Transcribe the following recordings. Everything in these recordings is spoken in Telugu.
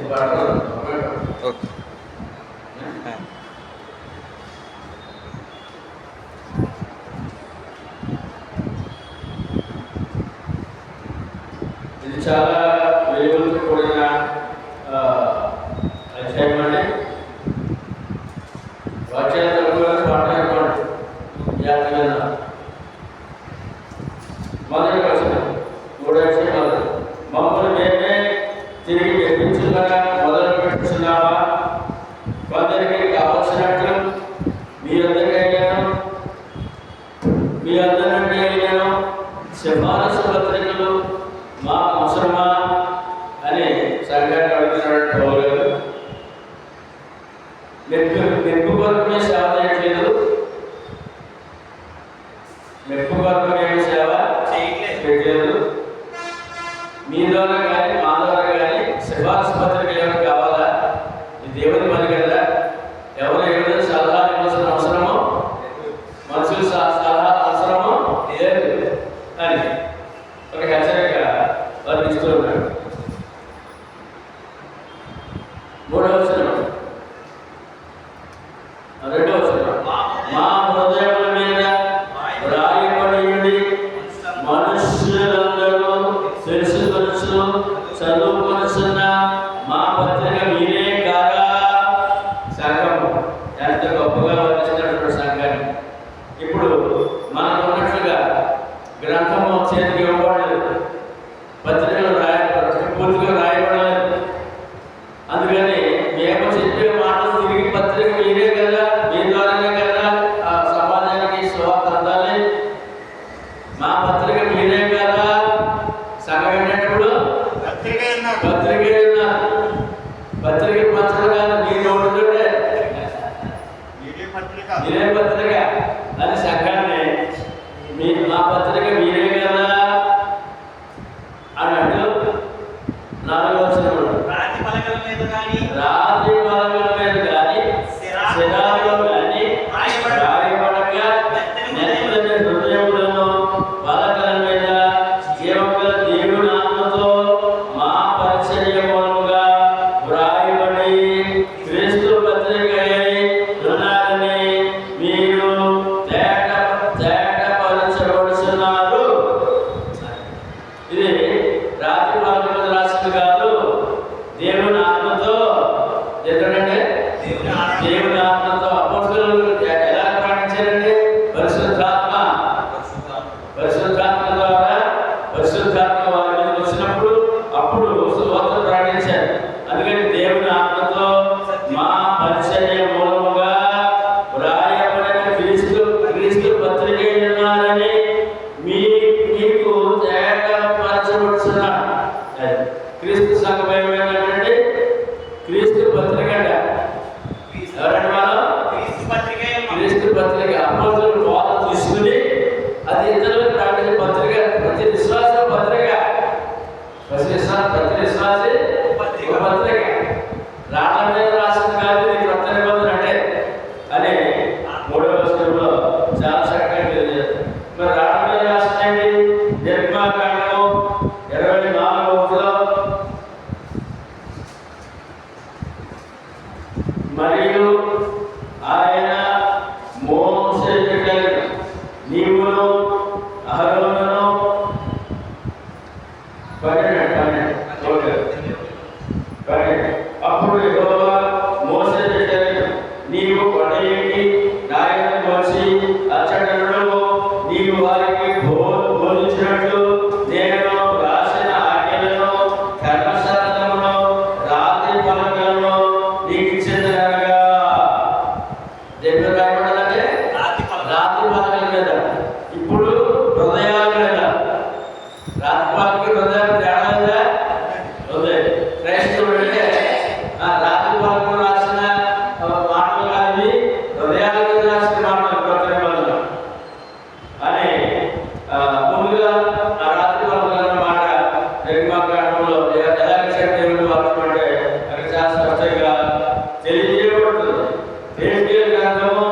ఓకే. ఇది చాలా వెలుగులతో కూడిన అధ్యాయం అండి. వాక్యాలు పాఠాలు మొదటి వచనం 3వ అధ్యాయం మమ్మల్ని మేమే తిరిగి తెప్పించుగా మొదలు పెట్టుచున్నావా? కొందరికి కావలసినట్లు మీ అందరికైనాను మీ అందరి నుండి అయినాను సిఫారసు పత్రికలు మా అవసరమా అని సంఘాన్ని అడుగుతున్నాడు పౌలు గారు. మెప్పు కొరకునే సేవ చేయట్లేదు, మెప్పు కొరకు మేము సేవ చేయట్లేదు. మీ ద్వారా కానీ మా ద్వారా కానీ సిఫారసు పత్రిక ఎవరికి కావాలా? ఇది దేవుని పని కదా. ఎవరు ఏదైనా సలహా ఇవ్వాల్సిన అవసరమో, మనుషులు సలహా అవసరమో లేదు అని ఒక హెచ్చరిక వారు ఇస్తూ ఉన్నారు. 3వ వచనం 2వ వచనం మా హృదయముల మీద రాయబడి ఉండి మనుష్యులందరూ తెలుసుకొనుచు చదువుకొనుచున్న మా పత్రిక మీరే కాదా? సంఘము ఎంత గొప్పగా వర్ణించినటువంటి సంఘాన్ని. ఇప్పుడు మనకు ఉన్నట్లుగా గ్రంథము చేతికి ఇవ్వబడలేదు, పత్రికలు పూర్తిగా రాయబడలేదు. అందుకని మేము చెప్పే మాటలు తిరిగి పత్రిక మీరే కదా, మీ ద్వారానే కదా ఆ సమాజానికి సువార్త అందాలి. మా పత్రిక మీరే కదా. సంఘం ఏంటప్పుడు పత్రికే ఉన్నారు. పత్రిక పంచడం కాదు, మీ నోటితోటే మీరే పత్రిక అని సంఘాన్ని మా పత్రిక మీరే కదా అన్నట్టు. 4వ వచనం రాతి పలకల మీద కానీ శిరాలలో కానీ రాయబడక నెత్తని హృదయములను పలకల మీద జీవముగల దేవుని ఆత్మతో మా పరిచర్య మూలముగా వ్రాయబడి క్రీస్తు పత్రిక ఉన్నారని మీరు తేటపరచబడుతున్నారు. ఇది రాతి పలకల మీద రాసింది కాదు, దేవుని ఆత్మతో. ఎందుకంటే దేవుని ఆత్మతో అపోస్తలులు ఎలా ప్రకటించారండి? పరిశుద్ధాత్మ ద్వారా పరిశుద్ధాత్మ వారి మీదకి వచ్చినప్పుడు అప్పుడు సువార్త ప్రకటించారు. అందుకని దేవుని ఆత్మతో మా పరిచర్య మూలముగా వ్రాయబడిన క్రీస్తు పత్రిక ఉన్నారని మీకు తేటపరచబడుతున్నారు. క్రీస్తు సంఘం ఏమైందంటే క్రీస్తు పత్రిక అంట. ఎవరంటే వాళ్ళు క్రీస్తు పత్రిక అపోస్తలులు బోధ తీసుకుని అది ఇతరులకు ప్రకటించే పత్రిక. ప్రతి విశ్వాస పత్రిక, ప్రతి విశ్వాసి ఒక పత్రిక. రాళ్ళ మీద రాసింది కాదు ఇది కొత్త నిబంధన అంటే అని 3వ వచనంలో చాలా చక్కగా తెలియజేస్తారు. మరి రాళ్ళ మీద రాసిందండి నిర్మాకాండము 24వ మరియు ఆయన మోసే నీవును అహరోనును అప్పుడు యెహోవా మోసే నీవు కొండెక్కి నాయకుని మోసి అచ్చటను నీవు వారికి బోధించినట్లు నేను రాసిన ఆజ్ఞలను కర్మశాస్త్రమును రాతి పలకలను నీకు ఇచ్చేదనగా. దేవుడు రాయబడాలంటే రాతి పలకల మీద. ఇప్పుడు హృదయాల మీద. రాతి పలకకి హృదయాలు తేడా లేదా? క్రైస్తవుడు అంటే రాతి పలకలు రాసిన మాటలు కానీ హృదయాల మీద రాసిన మాటలు కొత్త అని ముందుగా ఆ రాత్రి పలకల మాట నిర్మాకాండంలో ఎలా దేవుడు వాక్యం అంటే అక్కడ చాలా స్పష్టంగా తెలియజేయబడుతుంది. ఎహెజ్కేలు గ్రంథము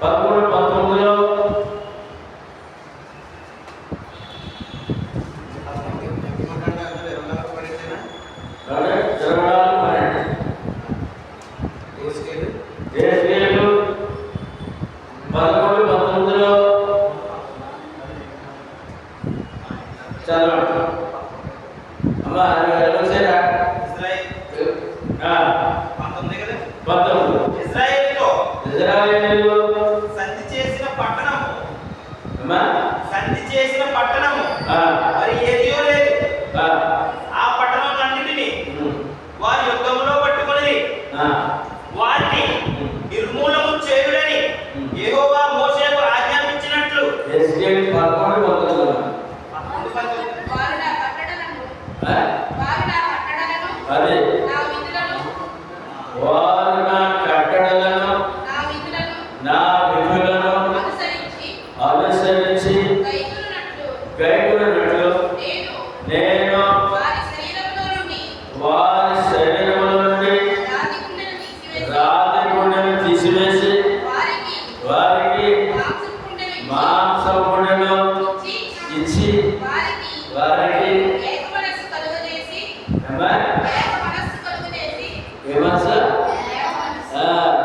13:19లో అమ్మా వచ్చారా? ఇజ్రాయేలు సంధి చేసిన పట్టణము అమ్మా సంధి చేసిన పట్టణము మరి ఏదియో లేదు. ఆ పట్టణాలన్నిటినీ వారి యుద్ధంలో పట్టుకొని వారిని నిర్మూలము చేయుడని యెహోవా మోషేకు ఆజ్ఞాపించినట్లు వారు నా కట్టడలను నా విధులను అనుసరించి గైకొనున్నట్లు నేను వారి శరీరములో నుండి రాతి గుండెను తీసివేసి వారికి మాంసపు గుండెను ఇచ్చి వారికి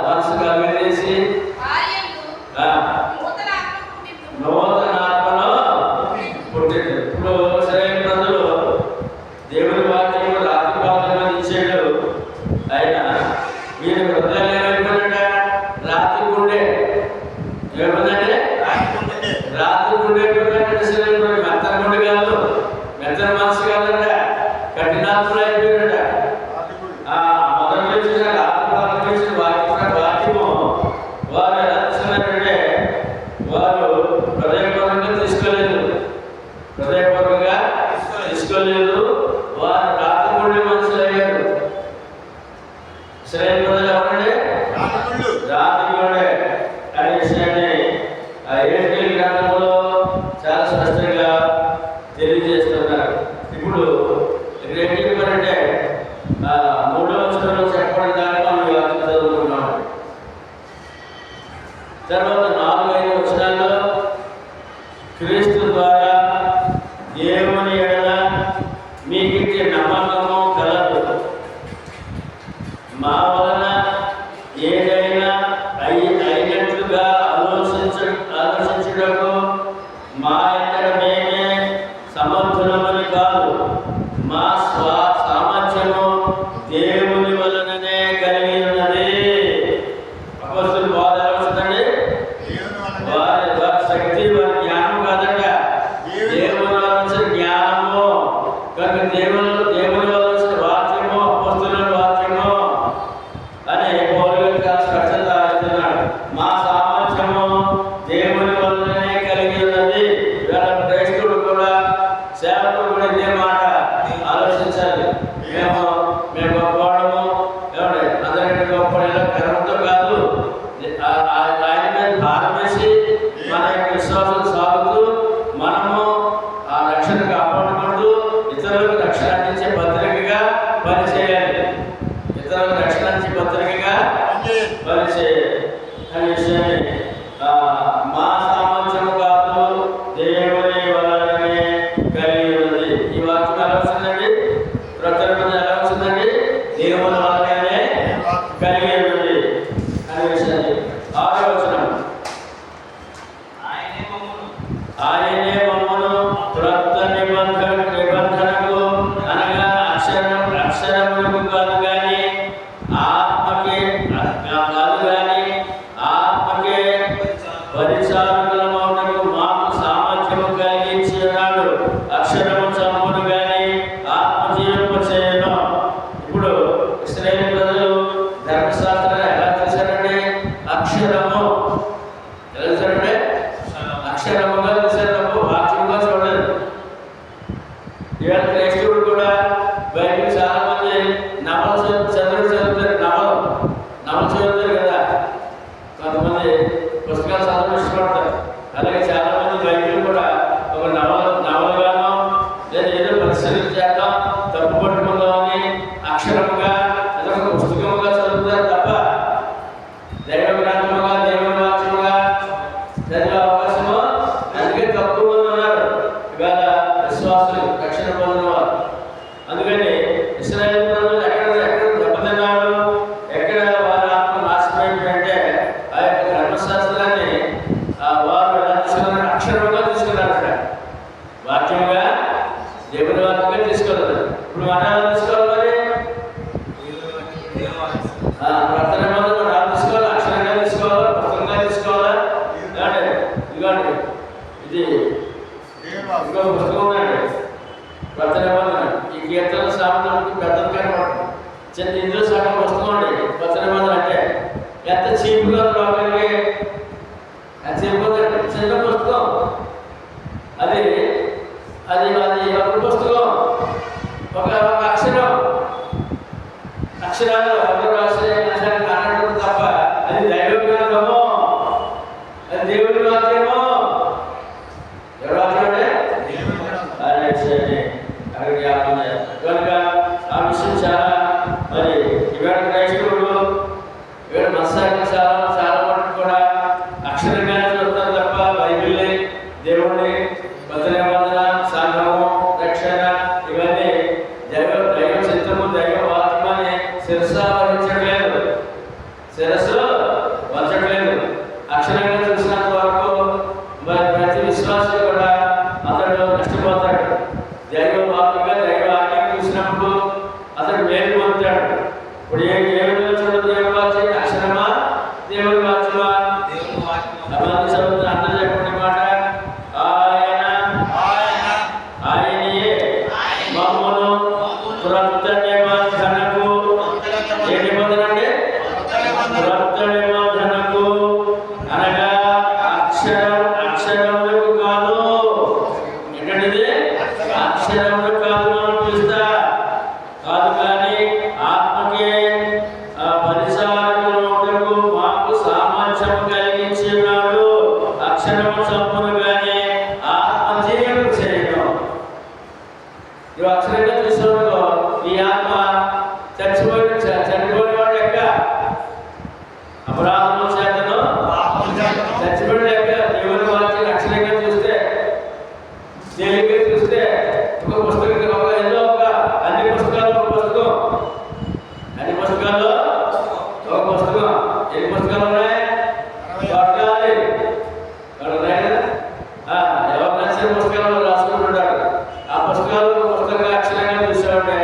మనసు కలుగజేసి నూతన ఆత్మలో పుట్టింది. ఇప్పుడు సరైన ప్రజలు దేవుని వాక్యము రాత్రి పాత్రలో ఇచ్చాడు. ఆయన మీరు హృదయాలు ఏమైపోయినట రాత్రి గుండె ఏమైందంటే రాత్రి గుండె మెత్తన గుండె కాదు, మెత్తన మనసు కాదంట, కఠినాత్మలు అయిపోయినట. మొదటి నుంచి రాత్రి నుంచి వాక్యము వారు ఎలా తీసుకున్నారంటే వారు హృదయపూర్వకంగా తీసుకోలేదు. వారు రాత్రి గుండె మనుషులు అయ్యారు. ఇశ్రాయేలు ప్రజలు ఎవరండి? రాత్రి గుండె అనే విషయాన్ని ఎహెజ్కేలు గ్రంథంలో చాలా స్పష్టంగా తెలియజేస్తున్నారు. ఇప్పుడు ఏం చెప్పారంటే 3వ వచనంలో చెప్పబడిన దాన్ని మనం వాక్యం చదువుకున్నాం. తర్వాత 4-5 వచనాల్లో క్రీస్తు ద్వారా దేవుని ఎడల మీకిచ్చే నమ్మకము కలదు, మా వలన ఏదైనా అయినట్లుగా ఆలోచించుటకు మా ఇక్కడ మేమే సమర్థులమని కాదు, మా సామర్థ్యము దేవుని వలననే కలిగి ఉన్నది. అపొస్తలుల బోధ వస్తుందండి, వారి శక్తి వారి జ్ఞానం కాదంట, దేవుని వల్ల వచ్చిన జ్ఞానము. కనుక దేవుని వల్ల వచ్చిన వాక్యము అపొస్తలుల వాక్యము అని పౌలు గారు స్పష్టంగా రాస్తున్నాడు. మా సామర్థ్యము దేవుని వల్లనే కలిగి ఉన్నది. ఇవాళ క్రైస్తవుడు కూడా సేవకుడు కూడా ఇదే మాట ఆలోచించాలి. మేము గొప్పవాడము ఏమండి, అందరికంటే గొప్పవాడు గర్వంతో కాదు, ఆయన మీద భారం వేసి మన యొక్క విశ్వాసం సాగుతూ మనము ఆ రక్షణ కాపాడుకుంటూ ఇతరులకు రక్షణ అందించే పత్రికగా పనిచేయాలి. ఇతరులకు రక్షణ అందించే పత్రికగా పనిచేయాలి అనే విషయాన్ని మా సామర్థ్యం కాదు దేవుని వలననే కలిగి ఉన్నది. ఈ వాక్యం ఎలా వస్తుందండి? ప్రచురణ ఎలా వస్తుందండి? దేవుని వలననే కలిగి ఉన్నది అనే విషయాన్ని. 6వ వచనం, ఆయనే మమ్మను క్రొత్త నిబంధనకు అనగా అక్షరములకు కాదు కానీ ఆత్మకే పరిచారకులమౌటకు మాకు సామర్థ్యము కలిగించి ఉన్నాడు. అక్షరము చంపును కానీ ఆత్మ జీవింపచేయను. ఇప్పుడు ఇశ్రాయేలు ఇప్పుడు మనం ఎలా తీసుకోవాలి మరి? ప్రకటన నిబంధన మనం ఎలా తీసుకోవాలి? అక్షరంగా తీసుకోవాలా, పుస్తకంగా తీసుకోవాలా? ఇదిగోండి ఇది ఇంకో పుస్తకం ఉందండి, ప్రకటన నిబంధన. ఈ కీర్తన సామెతలకు పెద్దలు కనపడుతుంది. చిన్న ఇందులో సగం పుస్తకం అండి ప్రకటన నిబంధన. అంటే ఎంత చీపుగా లోపలికి అది చీపుతుందండి. చిన్న పుస్తకం అది అది అది ఒక పుస్తకం, ఒక అక్షరం, అక్షరాలు ఎవరు రాసే అన్నట్టు తప్ప అది దైవ గ్రంథమో, అది దేవుడి వాక్యమో. ఎవరు వాక్యమంటే అక్కడికి కనుక ఆ విషయం చాలా మరి ఇవాళ క్రైస్తవుడు ఇవాళ మనసానికి చాలా చాలా మటుకు కూడా అక్షరంగానే చదువుతారు తప్ప బైబిల్ని, దేవుడిని, కొత్త నిబంధన, సంఘము, రక్షణ ఇవన్నీ దైవ చిత్తము, దైవ వాక్యమని శిరస్సు వహించట్లేదు, శిరస్సు వంచట్లేదు. అక్షరంగా చూసినంత వరకు మరి ప్రతి విశ్వాసం కూడా అతడు కష్టపోతాడు. దైవ వాక్యంగా దైవ ఆజ్ఞ చూసినప్పుడు అతడు మేలు పొందుతాడు. ఇప్పుడు ఏ విధంగా చూడదు? దేవుడి వాక్యం అక్షరమా, దేవుడి వాక్యమా? అభివృద్ధి చదువుతున్న అందరూ చెప్పండి మాట. ఆయనయే మమ్మును క్రొత్త నిబంధనకు, ఏ నిబంధన అండి? క్రొత్త నిబంధనకు అనగా అక్షరములకు కాదు. ఏంటంటే అక్షరములకు కాదు మనం పిలుస్తా కాదు, కానీ ఆత్మకే పరిచారకులకు మాకు సామర్థ్యం కలిగించినాడు. అక్షరము చంపునుగానే ఆత్మ జీవనం చేయడం. ఇవి అక్షరంగా చూసినప్పుడు ఈ ఆత్మ చనిపోయిన వాడు లెక్క, అపరాధము చేతను చచ్చిపోయిన లెక్క. దేవుని వాక్యం అక్షరంగా చూస్తే, తేలిగ్గా చూస్తే ఒక పుస్తకం, ఒక ఏదో ఒక అన్ని పుస్తకాల్లో ఒక పుస్తకం, అన్ని పుస్తకాల్లో ఒక పుస్తకం. ఎన్ని పుస్తకాలు ఉన్నాయి? ఎవరు నచ్చిన పుస్తకాలు రాసుకుంటుంటారు. ఆ పుస్తకాలు పుస్తకంగా అక్షరంగా చూసామంటే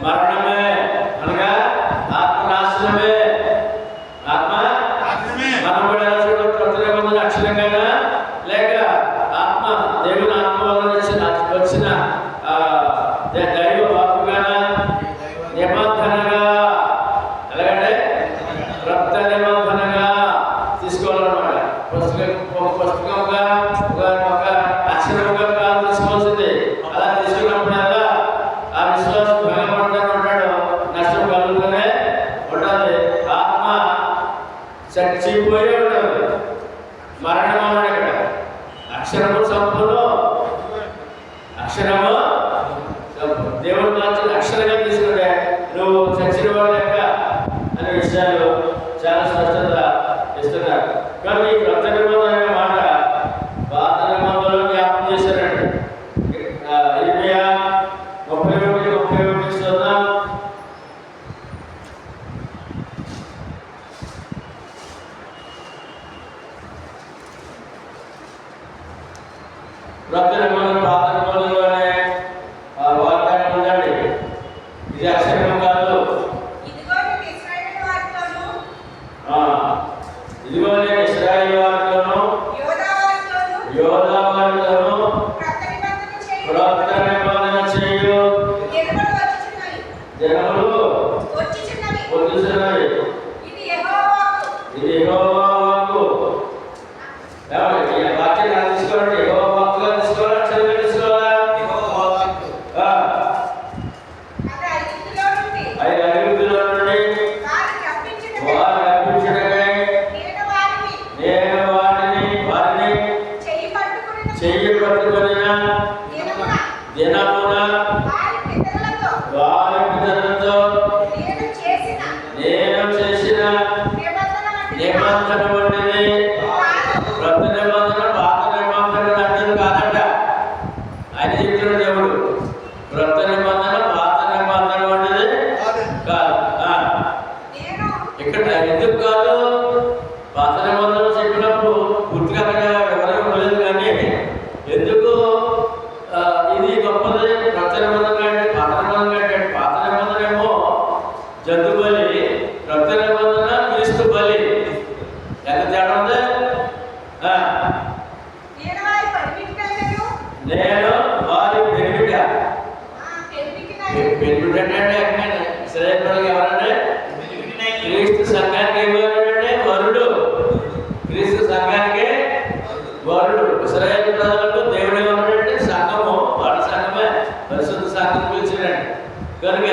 మరణమే అనగా ఆత్మ నాశనమే. ఆత్మ మనం కూడా కొత్త నిబంధన అక్షరంగా లేక ఆత్మ దేవుని ఆత్మ వల్ల వచ్చిన దైవ వాక్కుగానా, నిబంధనగా, ఎలాగంటే క్రొత్త నిబంధనగా తీసుకోవాలన్నమాట. పుస్తకంగా ఒక అక్షరంగా కాదు తీసుకోవాల్సింది. అలా తీసుకున్నప్పుడల్లా ఆ విశ్వాసం భయపడుతూనే ఉంటాడు, నష్టం కలుగుతూనే ఉంటుంది. ఆత్మ చచ్చిపోయే ఉంటుంది, మరణం అన్నాడు ఇక్కడ. అక్షరము చంపును, అక్షరము చంపు. దేవుడు మార్చిన అక్షరంగా తీసుకుంటే నువ్వు చచ్చిన వాడు లెక్క అనే విషయాలు చాలా స్పష్టత ఇస్తున్నారు. కానీ ఈ క్రొత్త నిబంధన అనే మాట పాత నిబంధనలో జ్ఞాపకం చేశారండి. 31 చూద్దాం. క్రొత్త నిబంధన పాత నిబంధనలోనే వాగ్దానం ఉందండి. ఇది అక్షరం కాదు. ఇదిగో నేను ఇశ్రాయేలు వారితోనూ యోధా వారితోనూ క్రొత్త నిబంధన చేయు. జనములు వచ్చుచున్నవి. ఇది యెహోవా వాక్కు. ఈ వాక్యాన్ని తీసుకోవాలంటే యెహోవా వాక్కుగా తీసుకోవాలా, అక్షరంగా తీసుకోవాలా? ఐదు అభివృద్ధిలో నుండి వారు రప్పించడకై నేను వారిని చెయ్యి పట్టుకొనిన దినమున వారి పితరులతో నేను చేసిన నిబంధన వంటిది. క్రొత్త నిబంధన పాత నిబంధన అంటే కాదట. ఆయన చెప్తున్న దేవుడు క్రొత్త నిబంధన పాత నిబంధన వంటిది కాదు. ఇక్కడ ఎందుకు కాదు? పాత నిబంధన చెప్పినప్పుడు పూర్తిగా వివరణ లేదు, కానీ ఎందుకు ఇది గొప్పది క్రొత్త నిబంధన కంటే పాత నిబంధన కంటే ఏంటంటే ఇశ్రాయేలు ఎవరంటే క్రీస్తు సంఘానికి ఏమన్నాడంటే వరుడు. క్రీస్తు సంఘానికి వరుడు. ఇశ్రాయేలు ప్రజలకు దేవుడు ఏమన్నాడంటే సంఘము, వాళ్ళ సంఘమే పరిశుద్ధ సంఘం పిలిచాడండి. కనుక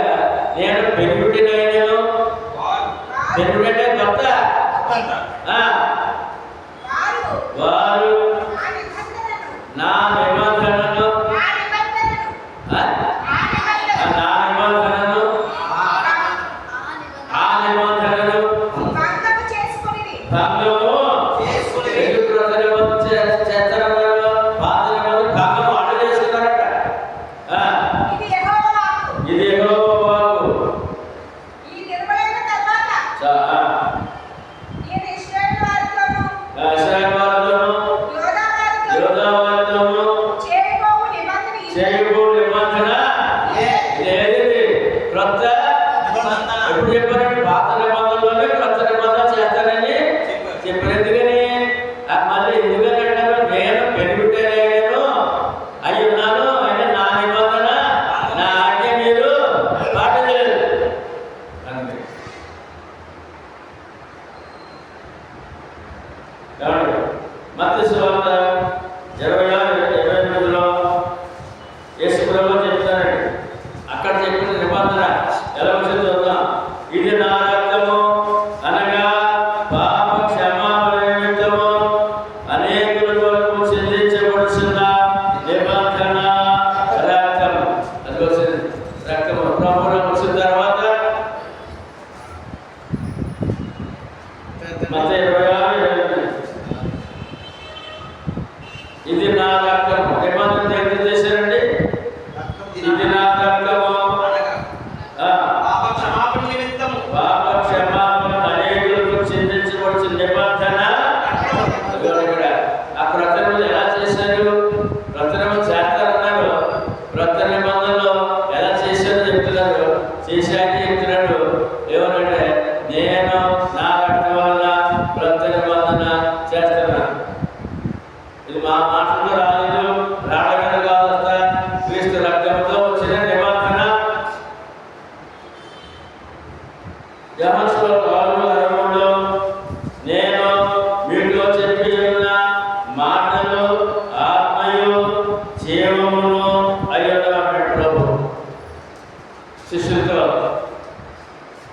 నేను పెరుగుటినైనను, పెరుగుడంటే కొత్త, వారు నా నిబంధనను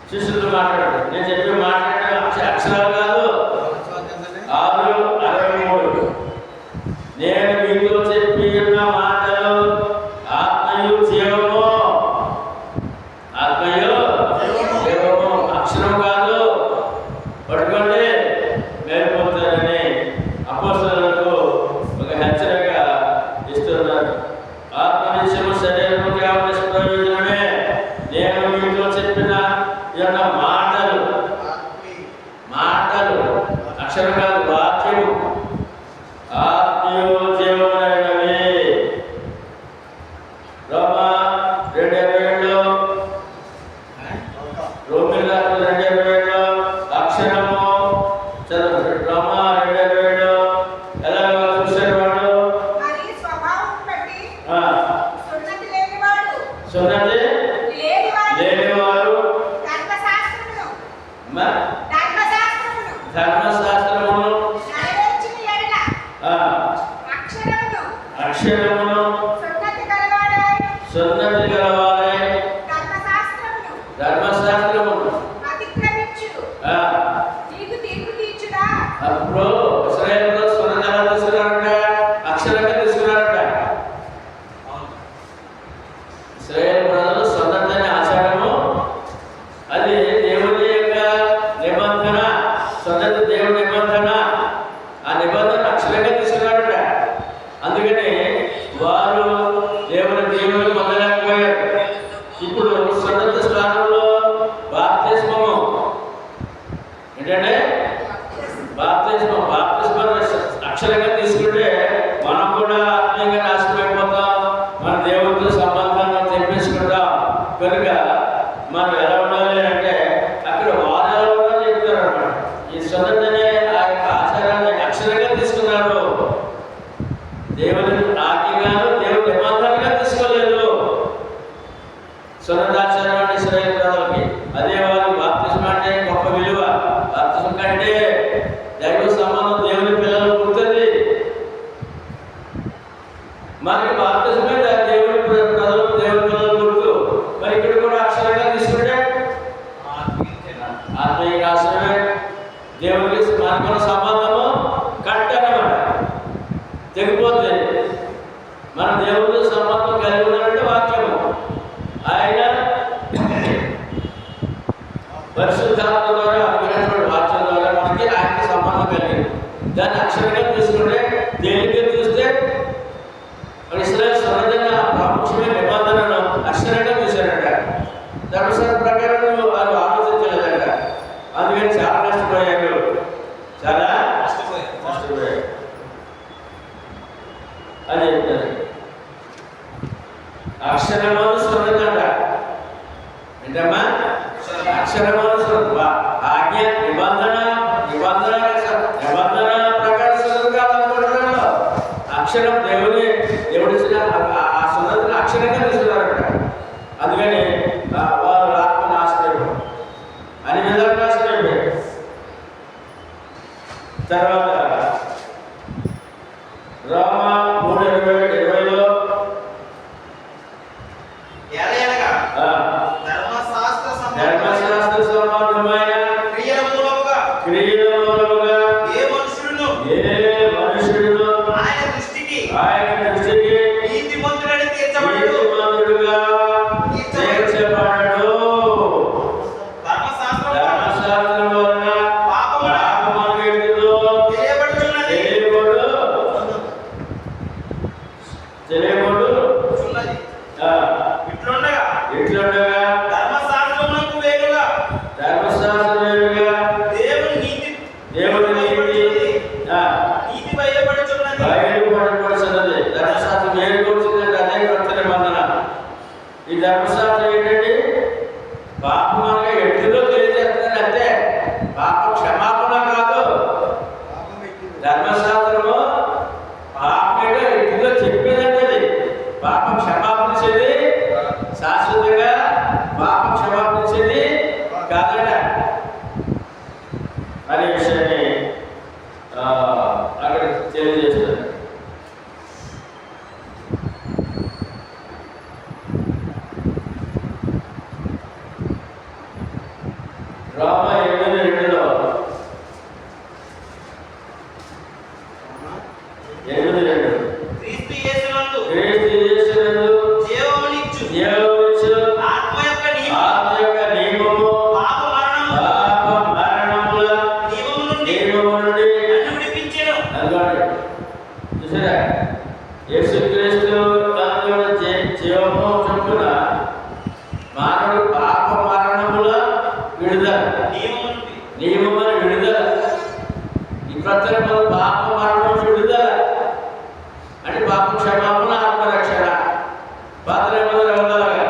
శిష్యులతో మాట్లాడాడు. నేను చెప్పి మాట్లాడే అక్షరాలు కాదు, 6:63. నేను మీతో చెప్పి ఉన్న మాటలు ఆత్మయు జీవము, ఆత్మయు జీవము, అక్షరం కాదు. పట్టుకోండి మేలుకొల్తారని అపోస్తలులకు ఒక హెచ్చరిక ఇస్తున్నారు. ఆత్మ నిత్యము శరీరముకి కావలసిన ప్రయోజనమే. నేను మీతో చెప్పిన ఈ యొక్క మాటలు అక్షరం కాదు, వాక్యము ఆత్మయు జీవములైనవి. రోమా 2:27, రోమిలా 2:27 అక్షరము చదవండి. రోమా 2:27 ఎలాగో చూశారు వాడు సున్నతి లేనివారు ధర్మశాస్త్రమును అక్షరమును సున్నతి గలవారై ధర్మశాస్త్రమును అప్పుడు ఇశ్రాయేలులో సున్నతి ఎలా తీసుకున్నారంట? అక్షరంగా తీసుకున్నారంట. ఇశ్రాయేలు ప్రజలు సున్నతి అనే ఆచారము, అది దేవుని యొక్క నిబంధన. సున్నతి దేవుని నిబంధన. ఆ నిబంధన అక్షరంగా తీసుకున్నారట. అందుకని వారు దేవుని దీవెనలు పొందలేకపోయారు. ఇప్పుడు సున్నతి స్థానంలో బాప్తిస్మము ఏంటంటే బాప్తిస్మం అక్షరంగా తీసుకుంటే మనం కూడా ఆత్మీయంగా నాశనమైపోతాం, మన దేవుడితో సంబంధాన్ని తెప్పించుకుంటాం. కనుక మనం ఎలా ఉండాలి అంటే అక్కడ వారు ఎలా ఉండాలని చెప్తారు అన్నమాట. ఈ సున్నతి అనే ఆ యొక్క ఆచారాన్ని అక్షరంగా తీసుకున్నారు. దేవుని ఆజ్ఞగాను దేవుని నిబంధనగా తీసుకోలేదు. సున్నతాచారం ఇశ్రాయేలు ప్రజలకి. అదే వాళ్ళు బాప్తిజం అంటే గొప్ప విలువ. బాప్తిజం కంటే దైవ సంబంధం దేవుని పిల్లలు పుడుతుంది. మనకి బాప్తిజమే దేవుని ప్రజలు దేవుని పిల్లలు పుడుతూ. మరి ఇక్కడ కూడా అక్షరంగా తీసుకుంటే ఆత్మీయ ఆశ్రమే దేవునికి మనకున్న సంబంధము కట్ అన్నమాట, తెగిపోతుంది. మన దేవుడితో సంబంధం కలిగి ఉన్నారంటే వాక్యము. ఆయన పరిశుద్ధాత్మ ద్వారా అనుకున్నటువంటి వాక్యం ద్వారా మనకి ఆయనకి సంబంధం కలిగింది. దాన్ని అక్షరంగా తీసుకుంటే దేవుడికి చూస్తే ఇశ్రాయేలు సహజంగా ప్రాముఖ్యమైన నిబంధనను అక్షరంగా చూశారట. ధర్మశాస్త్ర ప్రకారం వారు ఆలోచించలేదట. అందుకని చాలా నష్టపోయారు, చాలా నష్టపోయారు అని చెప్తారు. అక్షరమానుసరణ ఏంటమ్మా? అక్షరమానుసరణ ఆజ్ఞ నిబంధన నిబంధన నిబంధన ప్రకారం కాదనుకుంటున్నాను. అక్షరం దేవుడిచ్చిన ఆ సున్నతిని అక్షరంగా తీసుకున్నారట. అందుకని వారు ఆత్మ నాశనం అని విధాలు నాశనం. తర్వాత రోమ 3:20లో ధర్మశాస్త్ర సంబంధమైన క్రియల మూలముగా ఏ మనుషుడును ఆయన దృష్టికి నీతిమంతుడని తీర్చబడుగా తీర్చబడడు. ధర్మశాస్త్రం వలన పాపము తెలియబడుచున్నది. ఇట్లుండగా ధర్మశాస్త్రమునకు వేరుగా దేవుని నీతి బయలుపడుచున్నది. ధర్మశాస్త్రం వేరుకొచ్చిందంటే అదే కొత్త నిబంధన. ఈ ధర్మశాస్త్రం ఏంటంటే పాపం అనగా ఎట్టులో తెలియజేస్తుంది అంతే, పాప క్షమాపణ కాదు. ధర్మశాస్త్రము పాపమేగా ఎట్టులో చెప్పేదంటే అది పాప క్షమాపణ ఇచ్చేది, శాశ్వతంగా పాప క్షమాపణ ఇచ్చేది కాదట అనే విషయాన్ని అక్కడ తెలియజేస్తుంది. రోమ 8:2 క్రీస్తు యేసునందు జీవమునిచ్చు ఆత్మ యొక్క నియమము పాప మరణముల నియమము నుండి నన్ను విడిపించెను. చూసారా, యేసుక్రీస్తు తనలో జీవము చొప్పున మానవుడు పాప మరణముల విడుదల, నియమముల విడుదల. ఈ ప్రత్యేక పాప మరణం విడుదల అంటే పాప క్షమాపణ, ఆత్మరక్షణ. పాత నిబంధన వదలగా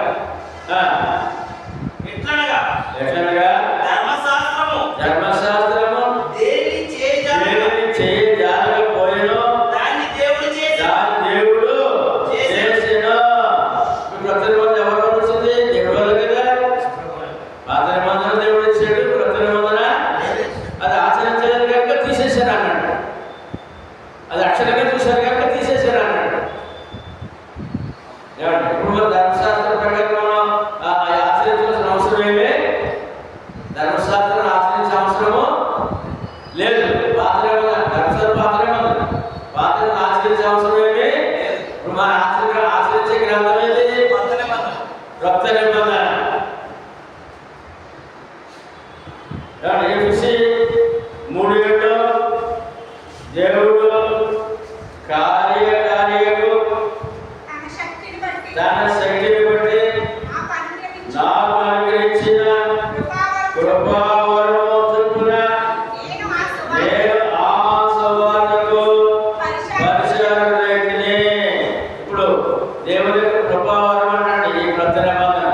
ఎట్లనగా ధర్మశాస్త్రము దేనిని చేయజాలకపోయెనో దాన్ని దేవుడు చేసెను. ప్రతి నిబంధన ఎవరు వచ్చింది? దేవుడు వల్ల కదా. పాత నిబంధన దేవుడు ఇచ్చాడు, ప్రతి నిబంధన అది ఆచరించలేదు కనుక తీసేశారు అన్నాడు. అది అక్షరంగా చూశారు కనుక తీసేశారు అన్నాడు. ఇప్పుడు ధర్మశాస్త్ర ప్రకారం మనం ఆచరించాల్సిన అవసరం ఏమి? ధర్మశాస్త్రం ఆచరించే అవసరము లేదు. పాత్ర ఆచరించే అవసరం ఏమి? ఇప్పుడు మన ఆచరించే గ్రంథం ఏది? రక్త నిబంధన. ఎఫెసీ 3:7 దేవుడు కార్యకు తన శక్తిని బట్టి నాకు అనుగ్రహించిన కృపావరము చొప్పున నేను ఆ సువార్తకు పరిచారకుడిని. ఇప్పుడు దేవుని యొక్క కృపావరం అంటాడు ఈ కొత్త నిబంధన.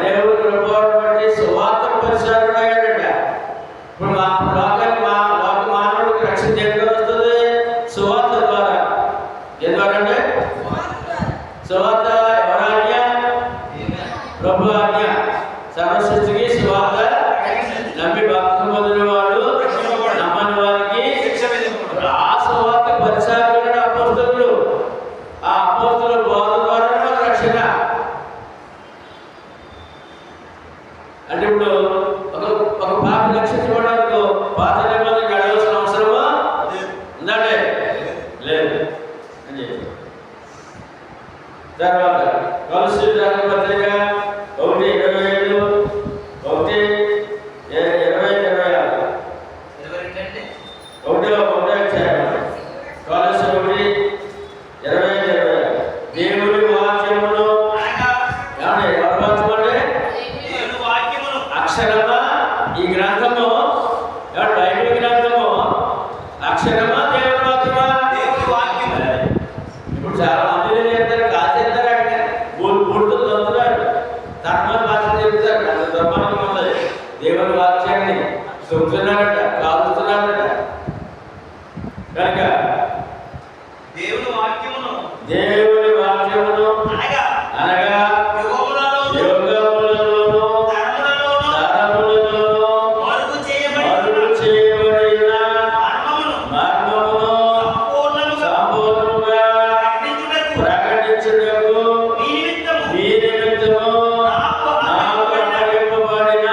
దేవుని కృపావరం బట్టి సువార్తకు పరిచారకుడు అయ్యాడట. ఇప్పుడు మానవుడికి రక్షణ ఎక్కడ వస్తుంది? సువార్త ద్వారా. ఎందుకంటే సువార్త ఎవరాజ్ఞ? ప్రభు ఆజ్ఞ సర్వసృష్టికి సువార్త నమ్మి భక్తులు మొదలు వాడు నమ్మని వారికి ఆ సువార్త పరిచారకుడు అపోస్తలుడు. ఆ అపోస్తలుల బోధ ద్వారా రక్షణ. అంటే ఇప్పుడు ఒక పాప రక్షించబడడానికి పాత నిబంధనకి అడగాల్సిన అవసరమా ఉందంటే లేదు అని చెప్పి. తర్వాత కొలస్సీయులకు రాసిన పత్రిక 1:27, 1:26. కొలస్సీ 1:25. దేవుని వాక్యమును అక్షరమా ఈ గ్రంథము బైబిల్ గ్రంథము అక్షరమా దేవుని వాక్యమా? దేవుని వాక్యము. ఇప్పుడు చాలా మంది చేస్తారు, కాల్చేస్తారు, అంటే బూడితో తంతున్నారు, ధర్మ భాష చెప్తారు. అంత ధర్మానికి ఉన్నది. దేవుని వాక్యాన్ని చెబుతున్నారట, కాలుస్తున్నారట. కనుక దేవుని వాక్యమును అనగా యుగములలోను తరములలోను మరుగు చేయబడిన మర్మమును సంపూర్ణముగా ప్రకటించుటకు మీ నిమిత్తము నాకు అప్పగింపబడిన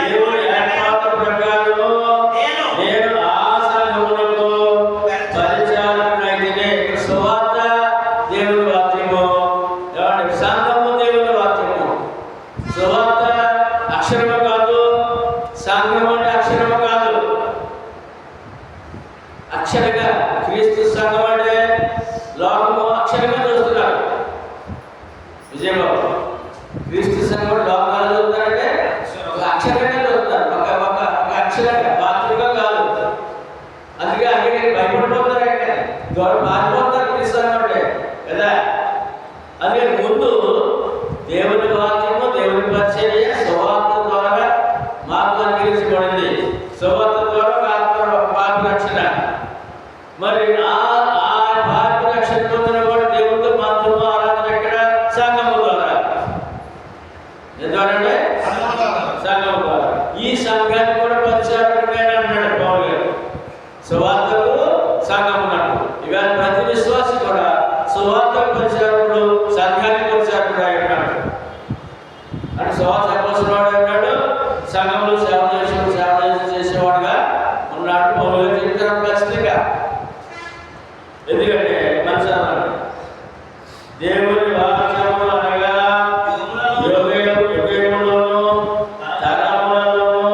దేవుని ఏర్పాటు ప్రకారము నేను ఆ సంఘమునకు పరిచారకుడైతిని. సువార్త దేవుని వాక్యము, సంఘము దేవుని వాక్యము. సువార్త అక్షరము కాదు, సంఘము అంటే అక్షరము కాదు. అక్షరంగా క్రీస్తు సంఘం అంటే లోకము అక్షరంగా చూస్తున్నారు. విజయబాబు, క్రీస్తు సంఘం లోకాలు చూస్తారంటే ఒక అక్షరంగా చూస్తారు, ఒక అక్షరంగా, వాక్యంగా కాదు. అందుకే అన్ని భయపడిపోతారు, అంటే దూరం మారిపోతారు క్రీస్తు సంఘం అంటే కదా. అందుకే ముందు దేవుని వాక్యము, దేవుని పరిచర్య సువార్త ద్వారా మాకు అనుగ్రహించబడింది. సువార్త ద్వారా పాప రక్షణ. మరి ఆ పాప రక్షణ పొందిన వాడు దేవుడితో మాత్రము ఆరాధన ఎక్కడ? సంఘము ద్వారా. ఎందుకంటే సంఘం ద్వారా. ఈ సంఘాన్ని కూడా పరిచారకుడే అన్నాడు పౌలు గారు. సువార్తకు సంఘం ఉన్నాడు. ఇవాళ ప్రతి విశ్వాసి కూడా సువార్త పరిచారకుడు, సంఘానికి పరిచారకుడు అయి ఉన్నాడు. అంటే సువార్త చెప్పాల్సినవాడు అన్నాడు, సంఘంలో సేవ చేసేవాడుగా ఉన్నాడు. పౌలు గారు చెప్తారు ఖచ్చితంగా. ఎందుకంటే మనిషి అన్నాడు దేవుని వాక్యము అనగా యుగములోను తరములలోను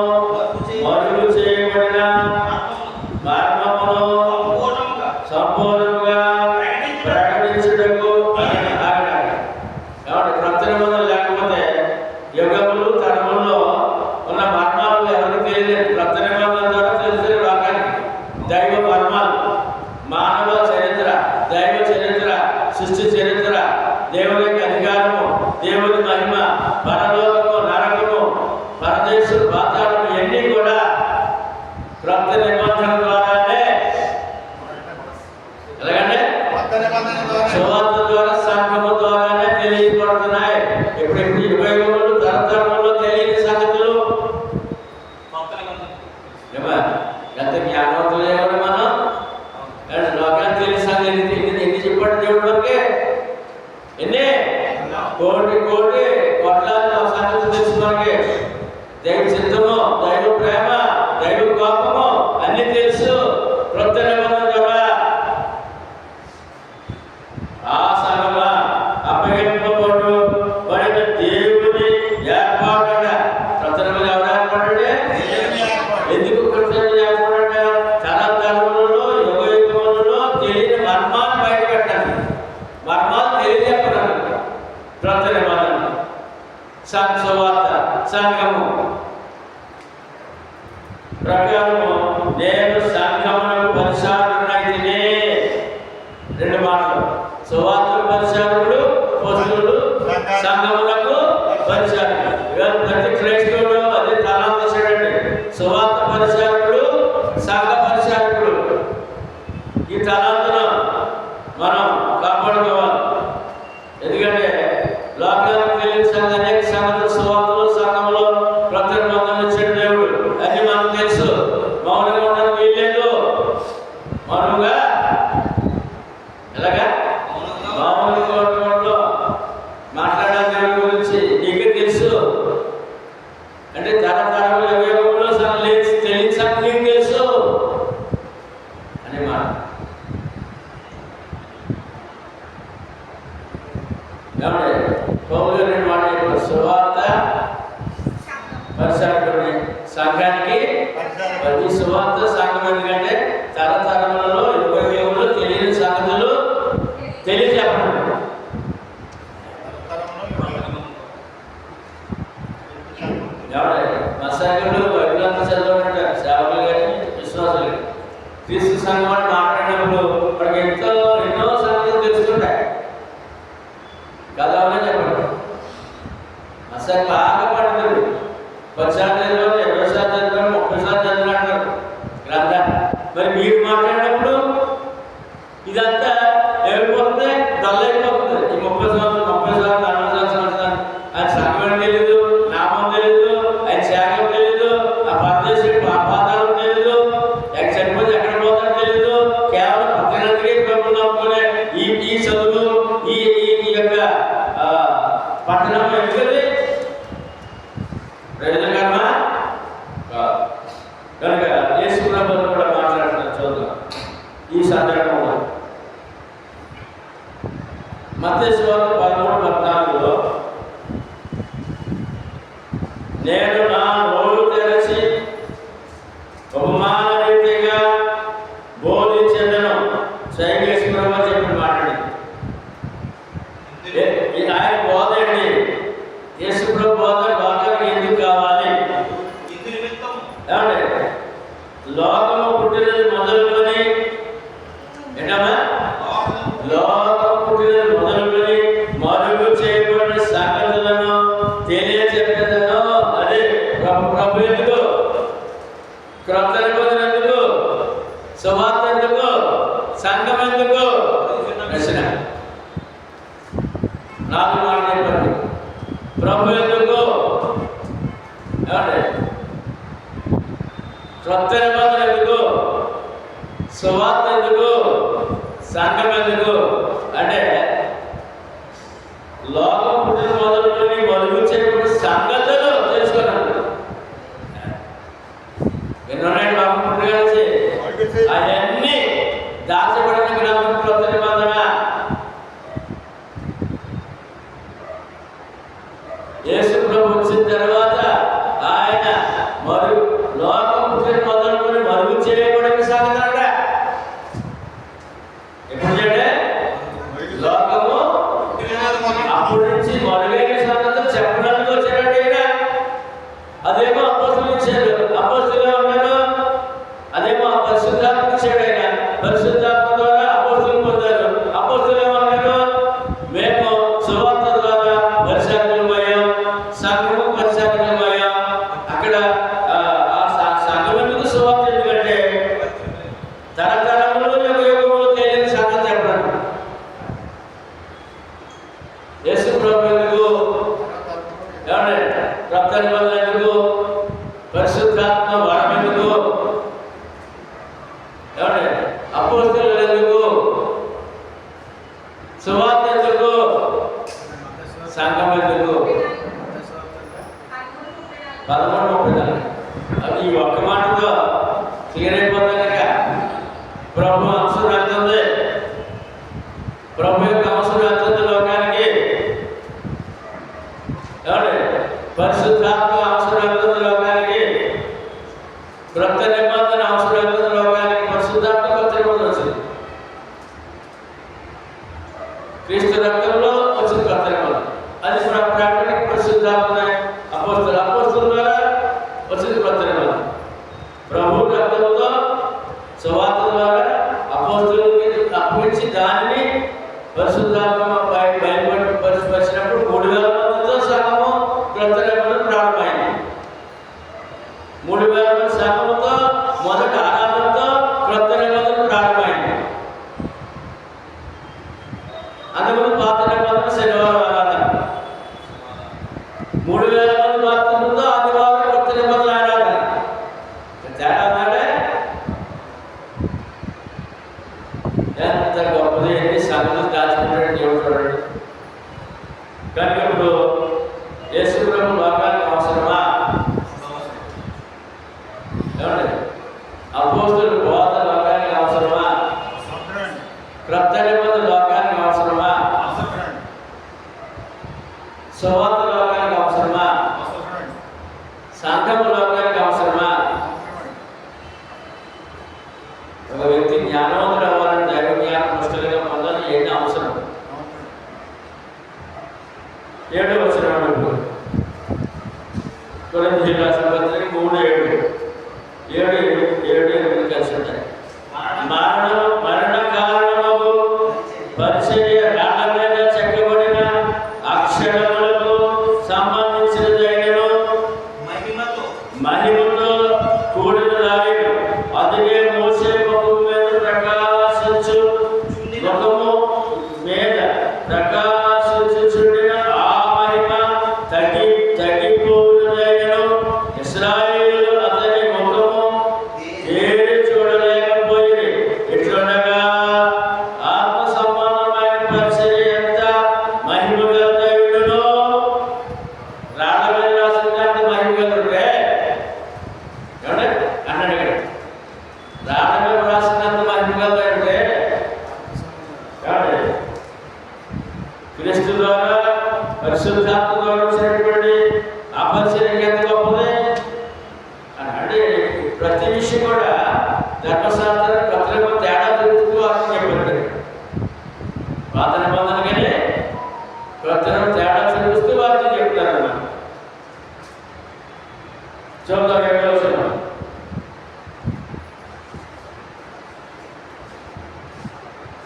మరుగు చేయబడిన మర్మమును సంపూర్ణంగా ప్రకటించుటకు అని ఆగాడు. కాబట్టి క్రొత్త నిబంధన లేకపోతే యుగములు తరముల్లో ఉన్న మర్మాలు ఎవరికి తెలియలేదు. క్రొత్త నిబంధన ద్వారా తెలిసిన లోకానికి దైవ మర్మాలు, మానవ చరిత్ర, దైవ చరిత్ర, సృష్టి చరిత్ర, దేవుని యొక్క అధికారము, దేవుని మహిమ, పరలోకము, నరకము, పరదేశం, పాతాళము ఇవన్నీ కూడా క్రొత్త నిబంధన ద్వారానే. ఎలాగంటే సువార్త ద్వారా, సంఘము ద్వారానే తెలియబడుతున్నాయి. ఎప్పుడెప్పుడు యుగములు తరతరములో తెలియని సంగతులు. ఎంత జ్ఞానవంతులు ఎవరు మనం? లోకానికి తెలియని సంగతి ఎన్ని చెప్పాడు దేవుడు వరకే? ఎన్ని కోట్లాది సంగతులు తెలుసు మనకి. దైవ చిత్తము, దైవ ప్రేమ, దైవ కోపము అన్ని తెలుసు క్రొత్త నిబంధన ద్వారా. ఆ సంగమా అప్పగింపబడిన దేవుని ఏర్పాట. క్రొత్త నిబంధన ఎవరు ఏర్పడ్డాడు? ఎందుకు క్రొత్త ఏర్పడ్డ? తరతరములలో, యుగములలో తెలియని మర్మాన్ని బయట పెట్టాలి. మర్మాలు తెలియజెప్పడానికి క్రొత్త నిబంధన, సువార్త, సంఘము ప్రకారము నేను సంఘమునకు పరిచారకుడైతిని. రెండు మాటలు. సువార్త పరిచారకుడు, అపోస్తలుడు, సంఘమునకు పరిచారకుడు. ఇవాళ ప్రతి క్రైస్తవుడు అదే తలాంత చేయండి. సువార్త పరిచారకుడు, సంఘ పరిచారకుడు. ఈ తలాంతను మనం కాపాడుకోవాలి. ఎందుకంటే లోకానికి తెలియని సంఘాన్ని అంటే తరతరముల యుగంలో తెలియని సంగతి నీకు తెలుసు అనే మాట. పౌలు గారు మాట చెప్పారు, సువార్త పరిచారకుడిని సంఘానికి ప్రతి సువార్త సంఘం ఎందుకంటే తరతరములలో యుగంలో తెలియని సంగతులు తెలియజేపడం. మా సంఘంలో బైబిలంతా చదవమంటారు సేవకులు కానీ విశ్వాసులు కానీ. క్రీస్తు సంఘం అని మాట్లాడినప్పుడు మనకి ఎన్నో సంగతులు తెలుస్తుంటాయి కదా అని చెప్పండి. అసలు బాగా పడుతుంది 10 సార్లు చదివారు, 20 సార్లు చదివారు, 30 సార్లు చదివారు అంటారు గ్రంథాన్ని. మరి మీరు మాట్లాడినప్పుడు ఇదంతా ఏమైపోతుంది, డల్ అయిపోతుంది. ఈ 30 సంవత్సరాలు 40 సంవత్సరాలు ఆయన సంఘం తెలీదు, నామం తెలీదు, ఆయన త్యాగం తెలీదు, ఆ పరదేశం పాపాదాలు తెలీదు, చనిపోతే ఎక్కడ పోతారో తెలీదు. కేవలం పట్టణానికి నమ్ముకునే ఈ చదువు ఈ యొక్క పట్టణం ఎందుకది ప్రయోజనకరమా కనుక యేసు ప్రభువు కూడా మాట్లాడుతున్నారు. చూద్దాం ఈ సందర్భంలో మత్తయి సువార్త 13:14లో నేను నా నోరు తెరచి బహుమాన రీతిగా బోధించెదను యేసు ప్రభువు చెప్పి మాట్లాడింది. ఆయన బోధ అండి. యేసు ప్రభు బోధ లోకానికి ఎందుకు కావాలి? ఏమండి, లోకము పుట్టినది మొదలుకొని ఏంటమ్మా, లోకం పుట్టినది మొదలుకొని మరుగు చేయబడిన సంగతులను తెలియజెప్పేదను. అదే ప్రభు ఎందుకు, క్రొత్త నిబంధన ఎందుకు, సువార్త ఎందుకు, సంఘం ఎందుకు? ప్రశ్న. 4 మాటలు చెప్పండి. ప్రభు ఎందుకు, ఏమండి, క్రొత్త నిబంధన ఎందుకు, సువార్త ఎందుకు, సంఘం ఎందుకు? అంటే లోకం పుట్టిన మొదలుకొని మరుగు చేయబడిన సంగతులు తెలుసుకున్నాడు. ఎన్నున్నాయి లోకం పుట్టిన కలిసి అవన్నీ దాచబడిన గ్రంథం క్రొత్త నిబంధన. యేసు ప్రభు వచ్చిన తర్వాత ఆయన లోకం పుట్టిన మొదలుకొని మరుగు చేయబడిన సంగతి ఎప్పుడు చేయండి, లోకము అప్పటి నుంచి మరుగైన సంగతులు చెప్పడానికి వచ్చారండి. అదేమో అపోస్తులు ఇచ్చారు, అపోస్తులుగా ఉన్నారు. అదేమో పరిశుద్ధాత్మ ఇచ్చాడు ఆయన, పరిశుద్ధాత్మ ద్వారా అపోస్తులు పొందారు. అపోస్తులు ఏమన్నారు, మేము సువార్త ద్వారా పరిచారకులమయ్యాం, సంఘము పరిచారకులమయ్యాం. అక్కడ సంఘం ఎందుకు, సువార్త ఎందుకంటే తరతరములు యుగములు తెలియని సంగతి చెప్పడం. యేసు ప్రభు ఎందుకు, ఏమండి, క్రొత్త నిబంధన ఎందుకు, పరిశుద్ధాత్మ వరం ఎందుకు, ఏమండి, అపోస్తులు ఎందుకు, సువార్త ఎందుకు, సంఘం ఎందుకు? 13:34. అది ఈ ఒక్క మాటతో క్లియర్ అయిపోతుంది. కనుక ప్రభు అంశం వెళ్తుంది, ప్రభు యొక్క అంశం వెళ్తుంది లోకానికి. ఏమండి, పరిశుద్ధాత్మ అంశం వెళ్తుంది లోకానికి, క్రొత్త నిబంధన అంశం వెళ్తుంది లోకానికి. పరిశుద్ధాత్మ కొత్త నిబంధన వచ్చింది, క్రీస్తు రక్తంలో వచ్చింది కొత్త నిబంధన. అది ప్రకటనకి పరిశుద్ధాత్మ అపోస్తుల ద్వారా వచ్చింది కొత్త నిబంధన. ప్రభు రక్తంతో సువార్త ద్వారా అపోస్తులకి అప్పగించి దానిని పరిశుద్ధాత్మ బయలుపరిచినప్పుడు 3000 మందితో సంఘము క్రొత్త నిబంధన ప్రారంభమైంది. 3000 మంది సంఘముతో మొదటి ఆరాధనతో క్రొత్త నిబంధన ప్రారంభమైంది. అందుకు పాత నిబంధన శనివారం ఆరాధన, 3000 మంది భక్తులతో ఆదివారం క్రొత్త నిబంధన ఆరాధన. తేడా అంటే ఎంత గొప్పది, ఎన్ని సంగతులు దాచుకుంటాడు దేవుడు చూడండి. కనుక ఇప్పుడు యేసు ప్రభు లోకానికి అవసరమా? తగ్గిపోవునదైనను ఇశ్రాయేలు అతని ముఖము ఏరి చూడలేకపోయిరి. ఇట్లుండగా ఆత్మ సంబంధమైన పరిచర్య ఎంత మహిమ గల దైవుడునో. రాళ్ళ మీద రాసినంత మహిమ గలుంటే అన్నాడు ఇక్కడ. రాళ్ళ మీద రాసినంత మహిమ గలుంటే క్రీస్తు ద్వారా పరిశుద్ధాత్మ ద్వారా వచ్చినటువంటి ఆ పరిచర్య ఎంత గొప్పది అని అంటే ప్రతి విషయం కూడా ధర్మశాస్త్రం కొత్తగా తేడా తెలుస్తూ అర్థం చెప్పారు. పాత నిబంధనగానే కొత్తగా తేడా తెలుస్తూ వారిని చెప్తారు. చూద్దాం ఏడవ వచనం.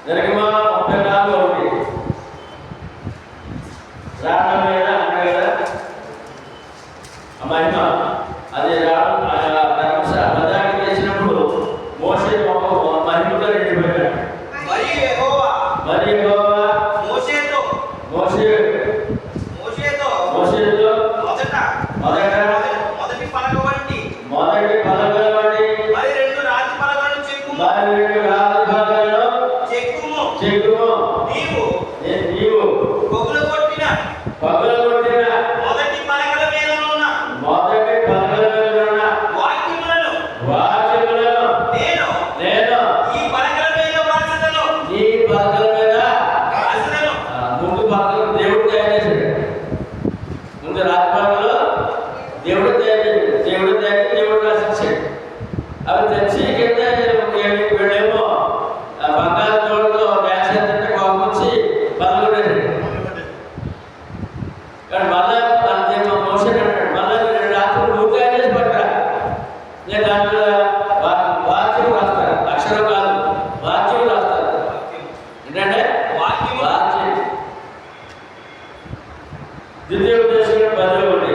నిర్గమా 34:1. రాళ్ళ మీద అన్నాడు కదా ఆ మహిమ. అది పదానికి తెచ్చినప్పుడు మోషే మహిమతో నిండిపోయాడు. మరియు యెహోవా మోషేతో మొదటి పలక వంటి మరి రెండు రాతి పలకలను చెక్కుము. నీవు పగులగొట్టిన మొదటి పలకల మీద ఉన్న వాక్యములను నేను ఈ పలకల మీద వ్రాసెదను. ముందు పలకలు దేవుడు తయారు చేశాడు. ముందు రాజపాలలో దేవుడు తయారు చేశాడు. దేవుడు రాసిచ్చాడు. అవి తెచ్చి కింద వీళ్ళేమో బంగారు తోడుతో వేసేదంటే కోపంచి పలకలేడు. కానీ మళ్ళా మోషన్ అంటాడు, మళ్ళీ 2 రాత్రులు నువ్వు తయారు చేసి పట్టరా. నేను దాంట్లో వాక్యం రాస్తాను, అక్షరం కాదు వాక్యం రాస్తాను. ఏంటంటే వాక్యం. ద్వితీయ ఉద్దేశం 10:1.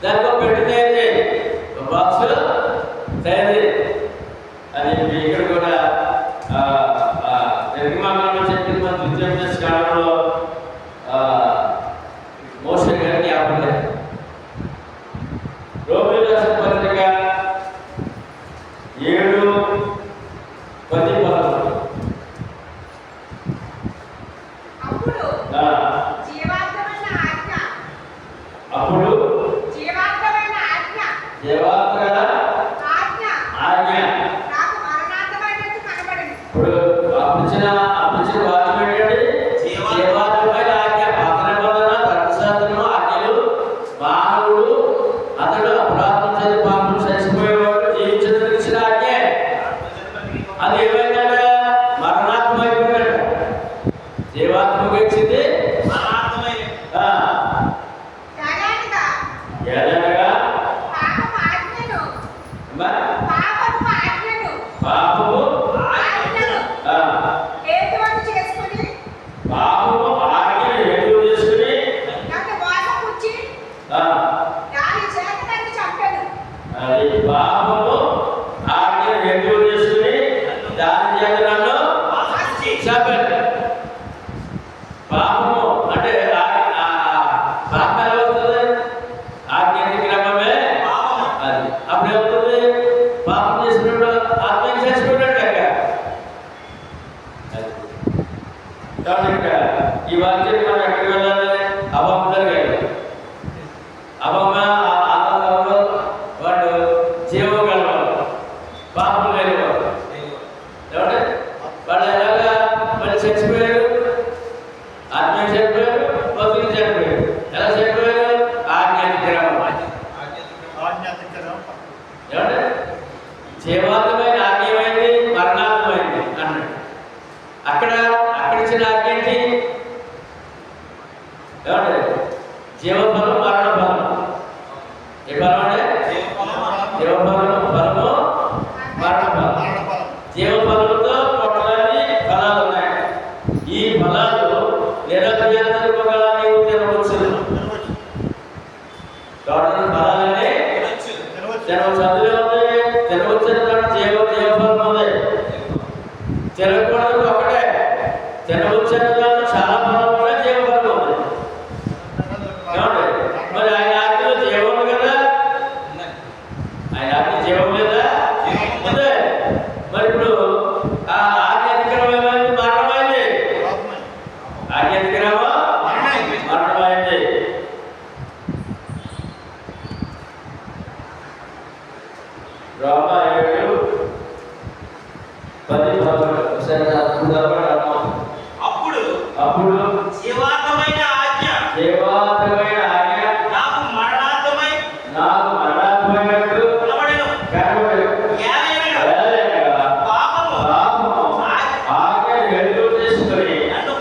దానికో పెట్టి తయారు బాక్స్ తయారు అని ఇక్కడ కూడా నిర్గమాకాండలో చెప్పిన మన ద్వితీయ కాలంలో మోషే గారిని జ్ఞాపకం లేదు. రోమీయులకు రాసిన పత్రిక 7:10. అప్పుడు జీవాత్మక ఆజ్ఞ. ఇప్పుడు అప్పించిన వాక్యం ఏంటంటే జీవాత్మకమైన ఆజ్ఞ. పాత నిబంధన ధర్మశాస్త్రము ఆజ్ఞలు మానవుడు అతడు అపరాధం చేసి పాపం చేసిపోయేవాడు జీవించడానికి ఇచ్చిన ఆజ్ఞ. అది ఏమైందంటే మరణాత్మైపోయాడు. జీవాత్మకు ఇచ్చింది పాపము ఆజ్ఞ హేతు చేసుకుని దాని చేత నన్ను చంపాడు. పాపము అంటే పాపం ఎలా వస్తుంది? ఆజ్ఞ క్రమమే అది. అప్పుడు ఏమవుతుంది? పాపం చేసినప్పుడు ఆత్మకి చచ్చిపోయినట్టు లెక్క. కాబట్టి ఈ వాక్యం మనం ఎక్కడికి వెళ్ళాలి? అభమ్మ జరిగాడు. అభమ్మ వాడు జీవం గలవాడు, పాపం లేనివాడు. ఏమంటే వాళ్ళు ఎలాగా మళ్ళీ చచ్చిపోయారు, ఆత్మీయ చనిపోయారు, భక్తులు చనిపోయారు. ఎలా చనిపోయారు? ఆజ్ఞాతి క్రమం. ఏమంటే జీవాత్మైన ఆజ్ఞ ఏమైంది, మరణాత్మైంది అన్నాడు. అక్కడ ఇచ్చిన ఆజ్ఞ ఏంటి? ఏమంటే జీవఫలం మరణ ఫలం. ఏ ఫలం అంటే జీవఫలం ఫలము మరణ ఫలం. జీవఫలంతో కొట్టడానికి ఫలాలు ఉన్నాయి. ఈ ఫలాలు నిరభ్యంతరముగా నీవు తినవచ్చు. ఫలాలనే చదువు ఉంది, తినవచ్చిన జీవఫలం ఉంది. తినకూడదు ఒకటే, తినవచ్చిన చాలా ఫలం కూడా జీవఫలం ఉంది. ఏమండి మరి ఆయన ఆజ్ఞలో జీవం ఉంది కదా, ఆయన ఆజ్ఞ జీవం లేదా? ఉంది. మరి ఇప్పుడు ఆ ఆజ్ఞ అతిక్రమం ఏమైంది? మరణమైంది. ఆజ్ఞ అతిక్రమం మరణమైంది. రోమా 7:10 అప్పుడు జీవాత్మైన ఆజ్ఞ నాకు మరణాత్మైనట్లు కనబడెను. పాపము ఆజ్ఞ ఎదురు చేసుకొని నన్ను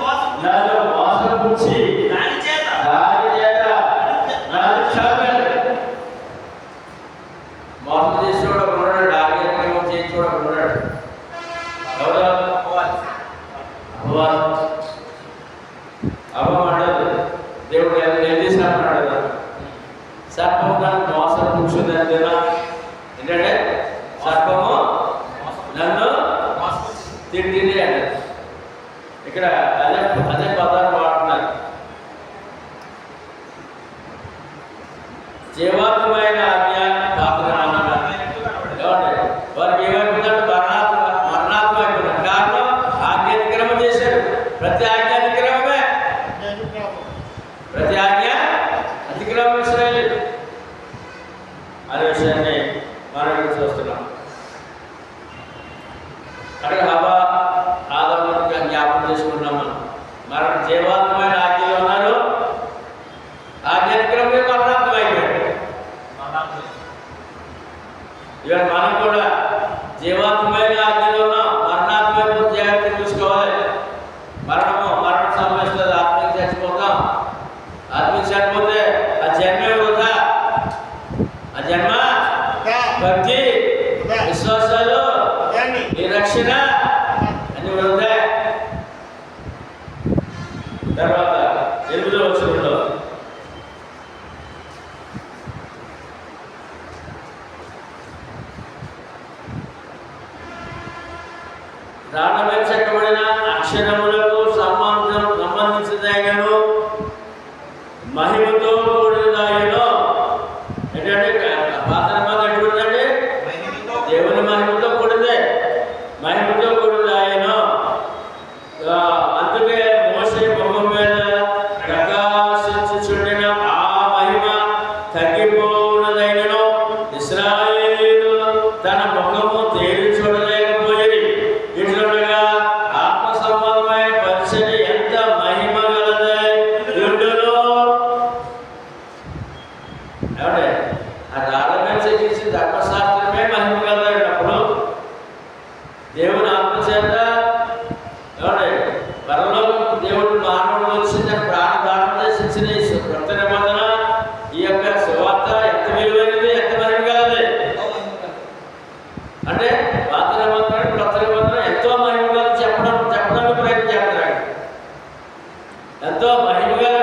మోసపుచ్చి దాని చేత నన్ను చంపాడు. మోసం చేసేవాడు ఉన్నాడు, ఆజ్ఞ చేసేవాడు ఉన్నాడు. ఎవరు? అవ్వమంటది. దేవుడు ఏం చేసినట్టున్నాడు కదా, సర్పము నన్ను మోసం కూర్చుంది అంతేనా? ఏంటంటే సర్పము నన్ను తిండి అంటే ఇక్కడ అదే పదాన్ని వాడుతున్నారు. జీవాత్మైన ఆజ్ఞ పాత్రమన్నాడు. ఏమంటే వారికి ఏమైపోయిందంటే మరణాత్మ అయిపోయినాడు. కారణం ఆజ్ఞ అతిక్రమం చేశాడు. ప్రతి ఆజ్ఞ అతిక్రమమే, ప్రతి ఆజ్ఞ అతిక్రమం ఇశ్రాయేలు అనే విషయాన్ని మనం చూస్తున్నాం. అక్కడ హవ్వ ఆదాముగా జ్ఞాపకం చేసుకున్నాం. మనం జీవాత్మైన ఆజ్ఞలో ఉన్నారు, ఆజ్ఞ అతిక్రమమే మరణాత్మ అయిపోయాడు. ఇవాళ మనం కూడా జీవాత్మైన ఆజ్ఞలో ఉన్నాం, మరణాత్మ జాగ్రత్త చూసుకోవాలి. మరణ సంభవిస్తుంది, ఆత్మకి చచ్చిపోతాం. ఆత్మకి చనిపోతే ఆ జన్మే వృధా. ఆ జన్మ భక్తి విశ్వాసాలు ఈ రక్షణ అన్ని వృధా. తర్వాత 8వ వచనంలో రాళ్ళ చెక్కబడిన అక్షరములకు సంబంధించినదాయను మహిమతో కూడినదాయను. ఏంటంటే పాత్ర ఎటువంటిదండి? దేవుని మహిమతో కూడిందే, మహిమతో కూడినదాయను. అందుకే మోషే ముఖం మీద ప్రకాశించుచుండిన ఆ మహిమ తగ్గిపోయినదైనను ఇశ్రాయేలు తన ముఖము తేలి చూడలేకపోయి. ఇట్లుండగా ఆత్మ సంబంధమైన పరిచర్య ఎంత మహిమ గలదై ఉండును. ఏమంటే ఆ రాళ్ళ మీద చెక్కించిన ధర్మశాస్త్రమే మహిమ గలదైనప్పుడు దేవుని ఆత్మ చేత ఏమంటే పరలోకం దేవుడు మానవుడు వచ్చిన ప్రాణదానం చేసిన కొత్త నిబంధన ఈ యొక్క సువార్త ఎంత విలువైనది, ఎంత మహిమ గలది. అంటే పాత నిబంధన కొత్త నిబంధన ఎంతో మహిమ గలది చెప్పడానికి ప్రయత్నం చేస్తున్నాడు. ఎంతో మహిమ గల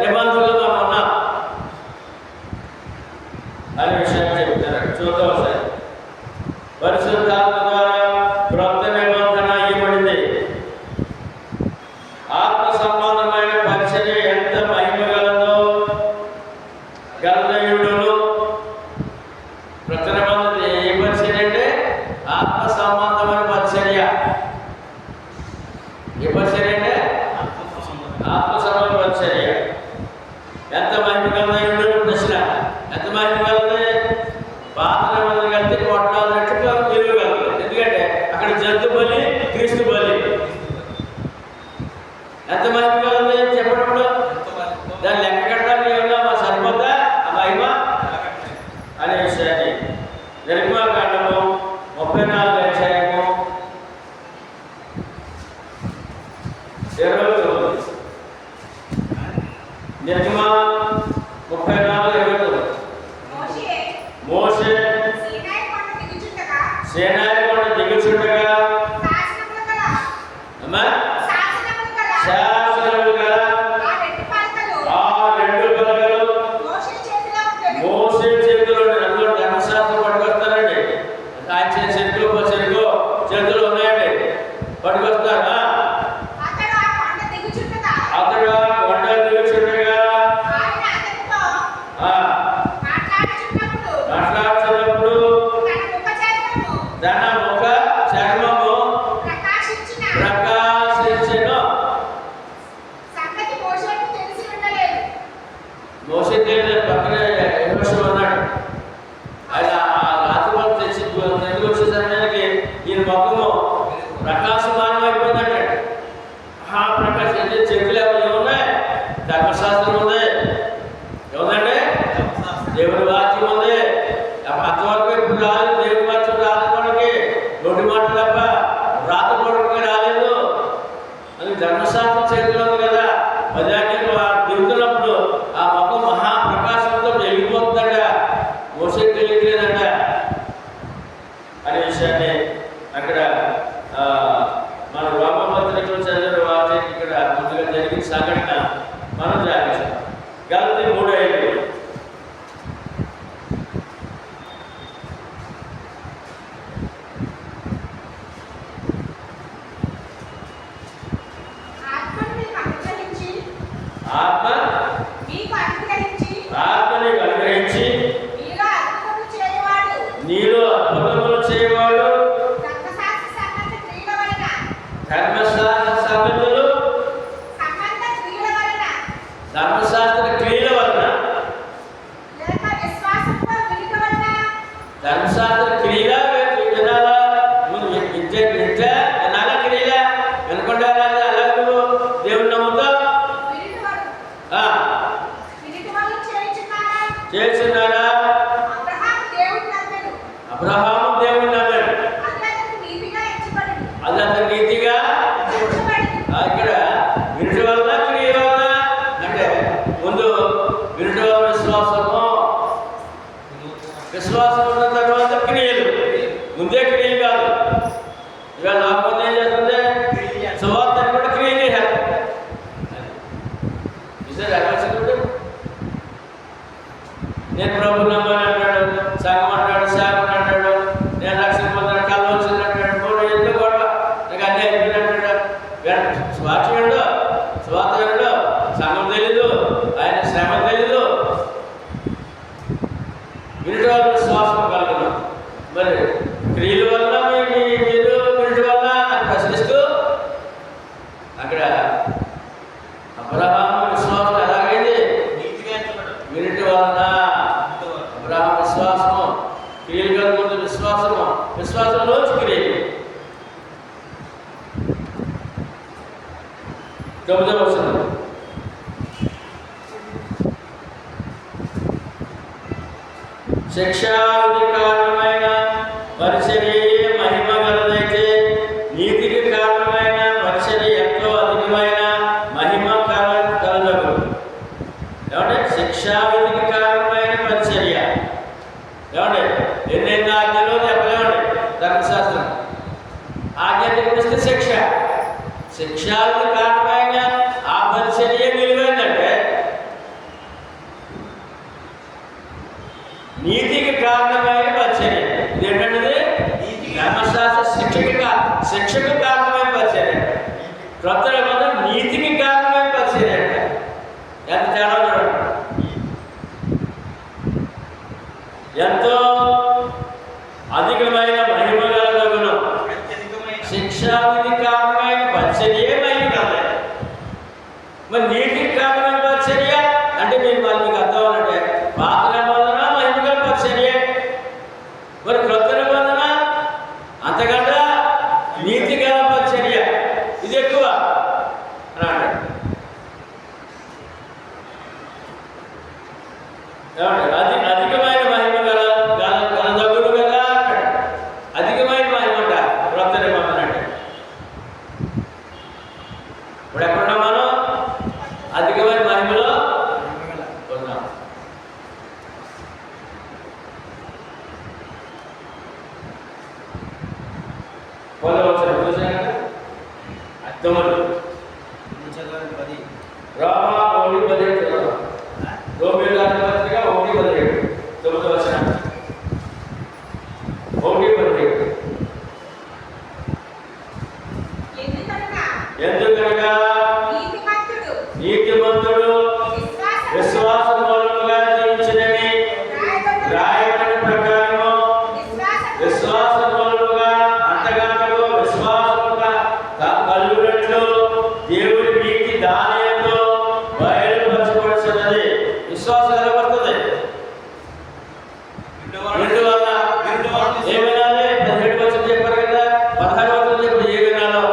నిబంధనలు మనం ఉన్నాం అనే విషయాన్ని చెప్తున్నాడు. చూద్దాం ఒకసారి. పరిశుద్ధాత్మ ద్వారా క్రొత్త నిబంధన ఇవ్వబడింది. ఆత్మ సంబంధమైన పరిచర్య ఎంత మహిమ గలదయుడును. క్రొత్త నిబంధన ఏ పరిచర్య అంటే ఆత్మ సంబంధమైన పరిచర్య. ఏ పరిచర్య అంటే ఆత్మ సంబంధ పరిచర్య. ఎంత మహిమ గలదయుడు ప్రశ్న. ఎంత మహిమ గలది? పాత నిబంధన కలిసి కొట్లాడినట్టు విలువ కలదు. ఎందుకంటే అక్కడ జంతు బలి, క్రీస్తు బలి. ఎంత మహిమ కలది చెప్పినప్పుడు దాన్ని లెక్క కట్టడానికి ఏమన్నా సరిపోతా ఆ మహిమ అనే విషయాన్ని మోషే సీనాయి కొండ దిగుచుండగా సేనాయి కొండ దిగుచుండగా శాసనములు గల అమ్మా శాసనములు గల శాసనములు గల ఆ రెండు పలకలు ఆ రెండు పలకలు మోషే చేతిలో ఉండెను. మోసే చేతిలో అందులో ధర్మశాస్త్రం పట్టుకొస్తారండి. ఆయన చేతిలో ఉన్నాయండి, పట్టుకొస్తారా? అతడు ఆ కొండ దిగుచుండగా అతడు కొండ దిగుచుండగా ఆయన అతనితో ఆ, మాట్లాడుచున్నప్పుడు మాట్లాడుతున్నప్పుడు తన ముఖ చర్మము ప్రకాశించెను. సంగతి మోషేకు తెలిసి ఉండలేదు. మోసే తెలియదు, పక్కనే యెహోషువ ఉన్నాడు. ఆయన ఆ రాత్రి వాళ్ళు తెచ్చి ఎందుకు వచ్చేసరికి ఈయన ముఖము ప్రకాశమానం అయిపోయిందంటే ఆ ప్రకాశం అంటే చెట్లు ఎవరు ఉన్నాయి, ధర్మశాస్త్రం ఉంది, ఏముందండి దేవుడి వాక్యం ఉంది. అంతవరకు ఇప్పుడు రాలేదు, దేవుడి వాక్యం రాలేదు మనకి, నోటి మాట తప్ప రాతపూర్వకంగా రాలేదు. అది ధర్మశాస్త్రం చేతిలో ఉంది కదా. మధ్యాహ్నం దిగుతున్నప్పుడు ఆ ముఖం మహాప్రకాశంతో వెలిగిపోతుందట. మోసే తెలియట్లేదంట అనే విషయాన్ని అక్కడ మన రోమపత్రికలో చదివిన వాటి ఇక్కడ ముందుగా జరిగిన సంఘటన మనం జాగ్రత్త. గలతీ 3:5 ఆత్మ ఆత్మని అనుగ్రహించి నీలో అద్భుతములు చేయవాడు ధర్మశాస్త్ర సంగతులు ధర్మశాస్త్ర క్రియల వలన ధర్మశాస్త్ర క్రియలా వినాలా? ముందు విద్య వినాలా? క్రియలా వినకుండా అలా నువ్వు దేవుని నమ్ముతావు చేస్తున్నారా? అబ్రహాము దేవుని నమ్మాడు, అది అతను నీతిగా ఇక్కడ వినుట వల్ల క్రియ వల్ల అంటే ముందు వినుట వల్ల విశ్వాసం ఉన్న తర్వాత క్రియలు, ముందే క్రియలు కాదు. ఇవాళ లోపల ఏం చేస్తుంది? సువార్త కూడా క్రియ చేయాలి. నేను ప్రభు నమ్మని అంటాడు, సగం అంటాడు, శాపం అంటాడు, నేను రక్షణ పొందాను, కళ్ళు వచ్చింది అంటాడు, మూడు ఎందుకు గొడవ, నాకు అన్నీ అయిపోయింది అంటాడు. స్వార్థుడు స్వార్థుడు సంఘం తెలీదు, ఆయన శ్రమ తెలీదు. వినుట వల్ల విశ్వాసం కలుగుతున్నాం. మరి క్రియల వల్ల మీరు వినుట వల్ల అని ప్రశ్నిస్తూ అక్కడ అబ్రహాము విశ్వాసం ఎలాగైంది? వినుట వలన అబ్రహాము విశ్వాసము, క్రియలు కాదు, ముందు విశ్వాసము, విశ్వాసంలోంచి క్రియలు. 9వ వచనం శిక్షావిధి కారణమైన పరిచర్య మహిమ గలదైతే నీతికి కారణమైన పరిచర్య ఎంతో అధికమైన మహిమ కలగదు. ఏమంటే శిక్షావిధికి కారణమైన పరిచర్య ఏమంటే ఎన్నెన్నో ఆజ్ఞలో చెప్పలేమండి ధర్మశాస్త్రం. ఆజ్ఞ తెలిపిస్తే శిక్ష, శిక్షావిధి కారణమైన ఆ పరిచర్య విలువైందంటే నీతికి కారణమైన పరిచర్య. ఇదేంటంటే ధర్మశాస్త్ర శిక్షకు కారణమైన పరిచర్య. క్రొత్త నిబంధన నీతికి కారణమైన పరిచర్య అంటే ఎంత తేడా చూడండి. ఎంతో అధికమైన మహిమ కలగను. శిక్షావిధి కారణమైన పరిచర్యే మహిమ కాదు. మరి నీతికి కారణమైన పరిచర్య అంటే మీకు అర్థం అవ్వాలంటే పాత నిబంధన మహిమ గల పరిచర్య, మరి క్రొత్త నిబంధన అంతకంటే నీతి గల పరిచర్య, ఇది ఎక్కువ అని అంటాడు. అది అధికమైన మహిమ గలదగును కదా అంటాడు. వచ్చిన చూసాను కదా అర్థములు రామ 1:17 రోమియోల రాసిన పత్రిక 1:17 9వ వచనం 1:17 ఎందుకనగా నీతిమంతుడు విశ్వాసం మూలముగా జీవించునని రాయబడిన ప్రకారము విశ్వాసం మూలముగా అంతగానో విశ్వాసముగా కలుగునట్లు దేవుడి నీతి దానితో బయలుపరచబడుతున్నది. విశ్వాసం ఎలా వస్తుంది? విందు వల్ల ఏ వినాలి? 17 వచనం చెప్పారు కదా, 16 వచనం చెప్పారు ఏ వినాలో.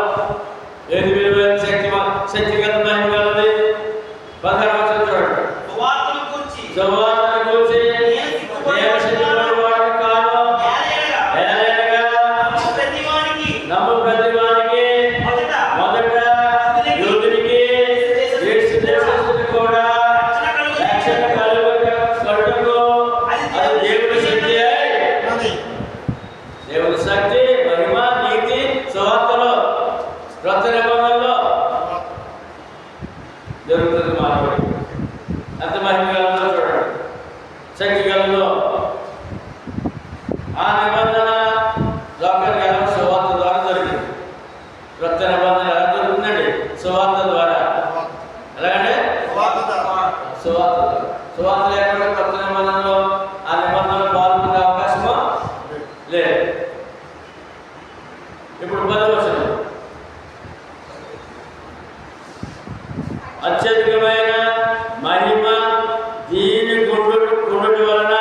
ఏది విలువైన శక్తిగల మహిమ గలది. 16 వచనం చూడండి. సువార్తను గూర్చి సువార్తను గూర్చి నేను సిద్ధపడిన వాడిని కాను. ఏలయనగా నమ్ము ప్రతివానికి మొదట యూదునికి గ్రీసు దేశస్థునికి కూడా రక్షణ కలుగుటకు అది దేవుని శక్తి అయి దేవుని శక్తి మహిమ నీతి సువార్తలో క్రొత్త నిబంధనలో జరుగుతుంది. మానవుడి అంత మహిమ గలలో చూడండి, శక్తి గలలో. ఆ నిబంధన లోకానికి ఎలా సువార్త ద్వారా దొరికింది. క్రొత్త నిబంధన ఎలా దొరుకుతుందండి? సువార్త ద్వారా. ఎలాగంటే సువార్త ద్వారా. సువార్త లేకుండా క్రొత్త నిబంధనలో ఆ నిబంధనలో పాల్గొనే అవకాశము లేదు. ఇప్పుడు 10వ వచనం. అత్యధికమైన మహిమ దీని గుండు వలన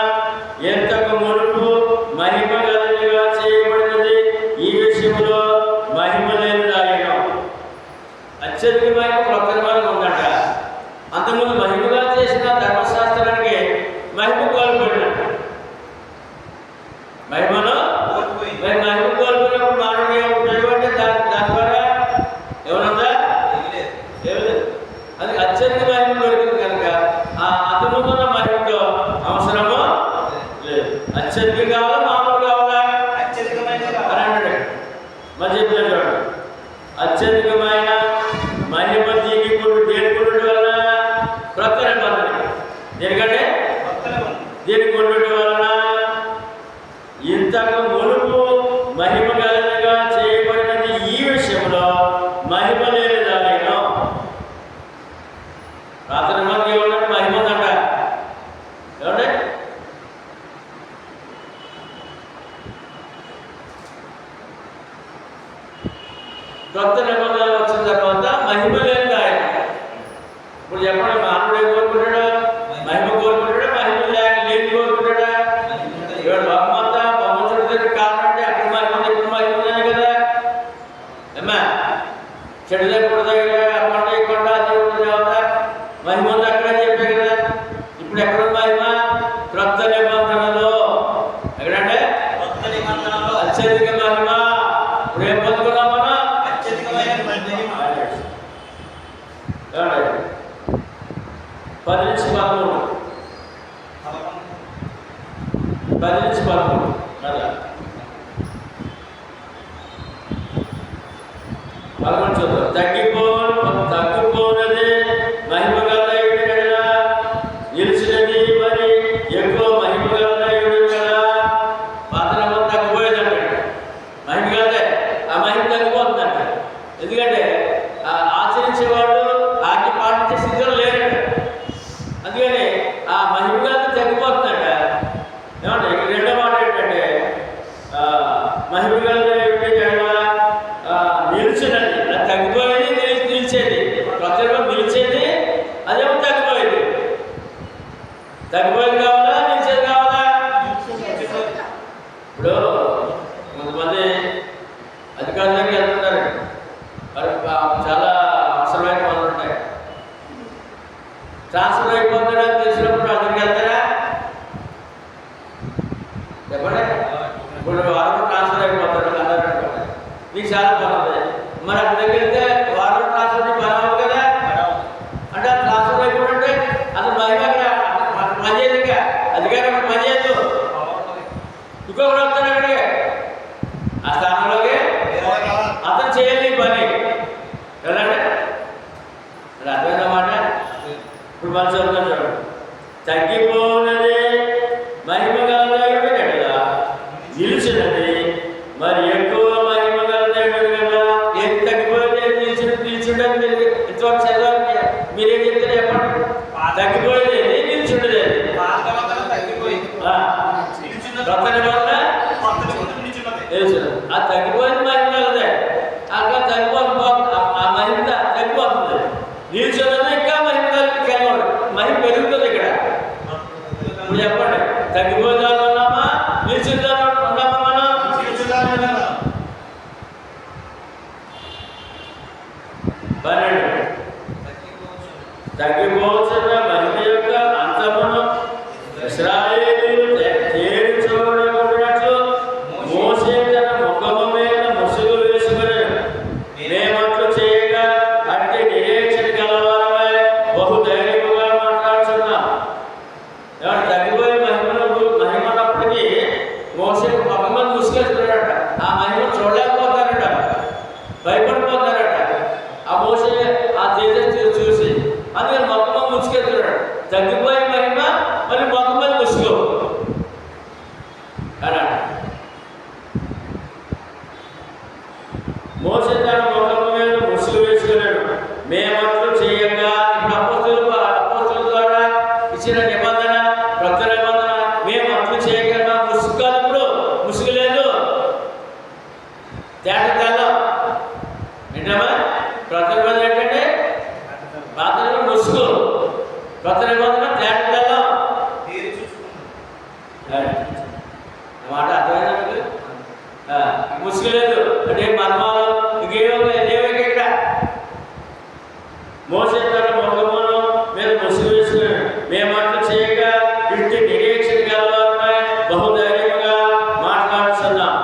ఎంతకు మునుపు మహిమ గలదిగా చేయబడినది, ఈ విషయంలో మహిమ లేనిదాయను. అత్యధికమైన క్రొత్త నిబంధన ఉందంట. అంతకుముందు మహిమగా చేసిన ధర్మశాస్త్రానికి మహిమ కోల్పోయినట్టు. మహిమను మహిమ కోల్పోయినప్పుడు మానవుడు ఏముంటాడు అంటే దాని ద్వారా ఏమన్నా ఏమి లేదు. అది అత్యధిక మహిమ దొరికింది కనుక ఆ అంతముందున్న మహిమతో అవసరము లేదు. అత్యధిక కావాలా మామూలు కావాలా? అని అన్నాడు. మరి చెప్పాడు చూడండి, అత్యధికమైన మహిమ దేని కొనుడు వలన క్రొత్త నిబంధన. ఎందుకంటే దేని కొనుడు వలన ఇంతకు మునుపు మహిమ గలదిగా చేయబడినది, ఈ విషయంలో మహిమ లేనిదాయను. ప్రార్థన మంది ఏమన్నట్టు మహిమ ఉందంట. ఏమంటే క్రొత్త నిబంధన వచ్చిన తర్వాత మహిమ లేనిది ఆయన. ఇప్పుడు చెప్పండి, మానవుడు ఏం కోరుకుంటాడా? మహిమ కోరుకుంటాడా? మహిమ లేని కోరుకుంటాడా? ఇవాళ లోకమంతా భగవంతుడి దగ్గర కావాలంటే అక్కడ మహిమ ఉంది, ఇప్పుడు మహిమ ఉంది కదా. ఏమ్మా చెడు దగ్గర దగ్గర అక్కడ ఇక్కడ దేవుడు దేవత మహిమ ఉంది అక్కడ చెప్పే కదా. ఇప్పుడు ఎక్కడ మహిమ? క్రొత్త నిబంధనలో. ఎక్కడంటే అత్యధిక మహిమ. ఇప్పుడు ఏం పొందుకున్నాం మనం? అత్యధికమైన మహిమ. 10-13 10-13 మళ్ళా 11 చూద్దాం. తగ్గిపోనది మహిమ గల ఎడల నిలిచినది, మరి ఎక్కువ మహిమ గల ఎడల పాత్ర తగ్గిపోయేది అంటాడు. మహిమ గలదే ఆ మహిమ తగ్గిపోతుంది అంటాడు. ఎందుకంటే ఆచరించేవాడు ఆకి పాటించే స్థితిలో లేరంట. అందుకని ఆ మహిమ గలది తగ్గిపోతుందంట. ఏమంటే ఇక రెండో మాట ఏంటంటే మహిమ గలది నిలిచినది. అది తగ్గిపోయేది, నిలిచేది. కొత్త నిలిచేది, అదేమో తగ్గిపోయేది. తగ్గిపోయేది కావాలా, నిలిచేది కావాలా? ఇప్పుడు కొంతమంది అధికారుల దగ్గరికి వెళ్తుంటారండి. మరి చాలా అవసరమైన పనులు ఉంటాయి. ట్రాన్స్ఫర్ అయిపోతాడని తెలిసినప్పుడు అక్కడికి వెళ్తారా? చెప్పండి. ఇప్పుడు వారం ట్రాన్స్ఫర్ అయిపోతాడు అందరూ, మీకు చాలా పని ఉంది. మరి అక్కడి దగ్గర వెళ్తే వారం ట్రాన్స్ఫర్ పని అవ్వదు కదా. అంటే అది ట్రాన్స్ఫర్ అయిపోతుంటే అసలు మహిమ పని చేయదు. ఇంకా అధికారి అక్కడ పని చేయదు. ఇంకొకటి వస్తాడు అక్కడికి, ఆ స్థానంలోకి కొత్త నిబంధన ఆ తగ్గిపోయిన మహిమ అదే అక్కడ తగ్గిపోతుంది, ఆ మహిమ తగ్గిపోతుంది. నిల్చున్నది ఇంకా మహిమ కలిగి మహిమ పెరుగుతుంది. ఇక్కడ ఇప్పుడు చెప్పండి, తగ్గిపోయిన దాన్ని ఉన్నామా, నిల్చున్న దాన్ని ఉన్నామా? మనం తగ్గిపోతున్న మహిమ యొక్క అంతమును ఇశ్రాయేలీయులు తేరి చూడకున్నట్లు మోషే తన ముఖము మీద ముసుగు వేసుకుని మేమట్లు చేయగా అట్టి నిరీక్షణ గలవారమై బహుధైర్యముగా మాట్లాడుతున్నాం. తగ్గిపోయే మహిమన్నప్పటికీ మోషే ముఖం మీద ముసుగేస్తున్నాడట. ఆ మహిమ చూడలేకపోతారట, భయపడిపోతారట. ఆ మోషే ఆ తేజస్సు చూసి అందుకని మొత్తం ముసుకెత్తున్నాడు. తగ్గిపోయే మహిమ మళ్ళీ మొత్తం మీద ముసుగు అన్నాడు. మోషే తన ముఖం మీద ముసుగు వేసుకున్నాడు. మేమట్లు చేయగా అపోస్తుల ద్వారా ఇచ్చిన నిబంధన, కొత్త నిబంధన, మేము అట్లు చేయగా ముసుగు కాదు. ఇప్పుడు ముసుగు లేదు, తేట తెల్లం ఏంటమ్మా? కొత్త నిబంధన ఏంటంటే పాత నిబంధన ముసుగు, కొత్త నిబంధన తేట తెల్లం. మాట అర్థమైందా? ముసుగు లేదు అంటే మర్మాలు ఇంకేమో లేవు ఇక్కడ. మోషే తన ముఖమును మీద ముసుగు వేసుకుని మేమట్లు చేయగా ఇట్టి నిరీక్షణ గలవారమై బహుధైర్యముగా మాట్లాడుతున్నాం.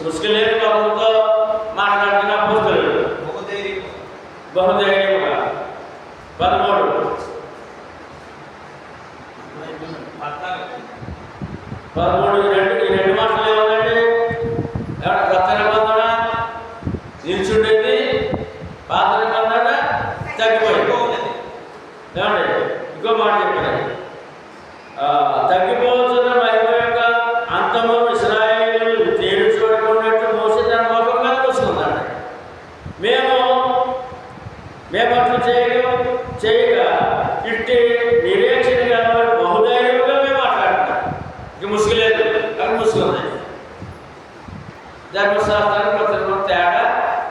ముసుగు లేని ముఖంతో మాట్లాడుతున్న అపోస్తలుడు బహుధైర్యముగా. 13 ఈ రెండు మాటలు ఏమంటే కొత్త నిబంధన నిల్చుండేది, పాత నిబంధన తగ్గిపోయింది. ఏమండి ఇంకో మాట చెప్పండి, తగ్గిపోతున్న మహిమ యొక్క అంతము ఇశ్రాయేలీయులు తేరు చూడకున్నట్టు మోషే తన ముఖం మీద మూసుకున్నాడు. మేము అట్లు చేయగా ఇట్టి నిరీక్షణ గలవారు బహుధైర్యముగా మేము మాట్లాడుతున్నాం. ఇక ముసుగు లేదు, అక్కడ ముసుగు ఉంది. ధర్మశాస్త్రానికి కొత్త తేడా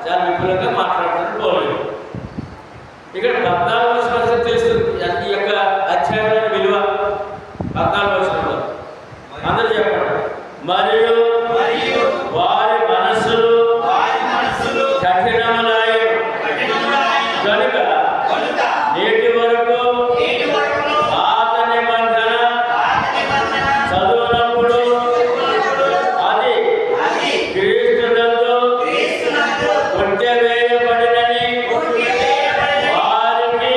చాలా విపులంగా మాట్లాడుతున్నట్టు పోలేదు. ఇక్కడ 14వ వచనం తెలుస్తుంది ఈ యొక్క అధ్యాయంలోని విలువ. 14వ వచనంలో అందరూ చెప్పండి, మరియు వారి మనస్సులు కఠినములాయెను కనుక నేటి వరకు పాత నిబంధన చదువునప్పుడు అది క్రీస్తునందు కొట్టివేయబడినని వారికి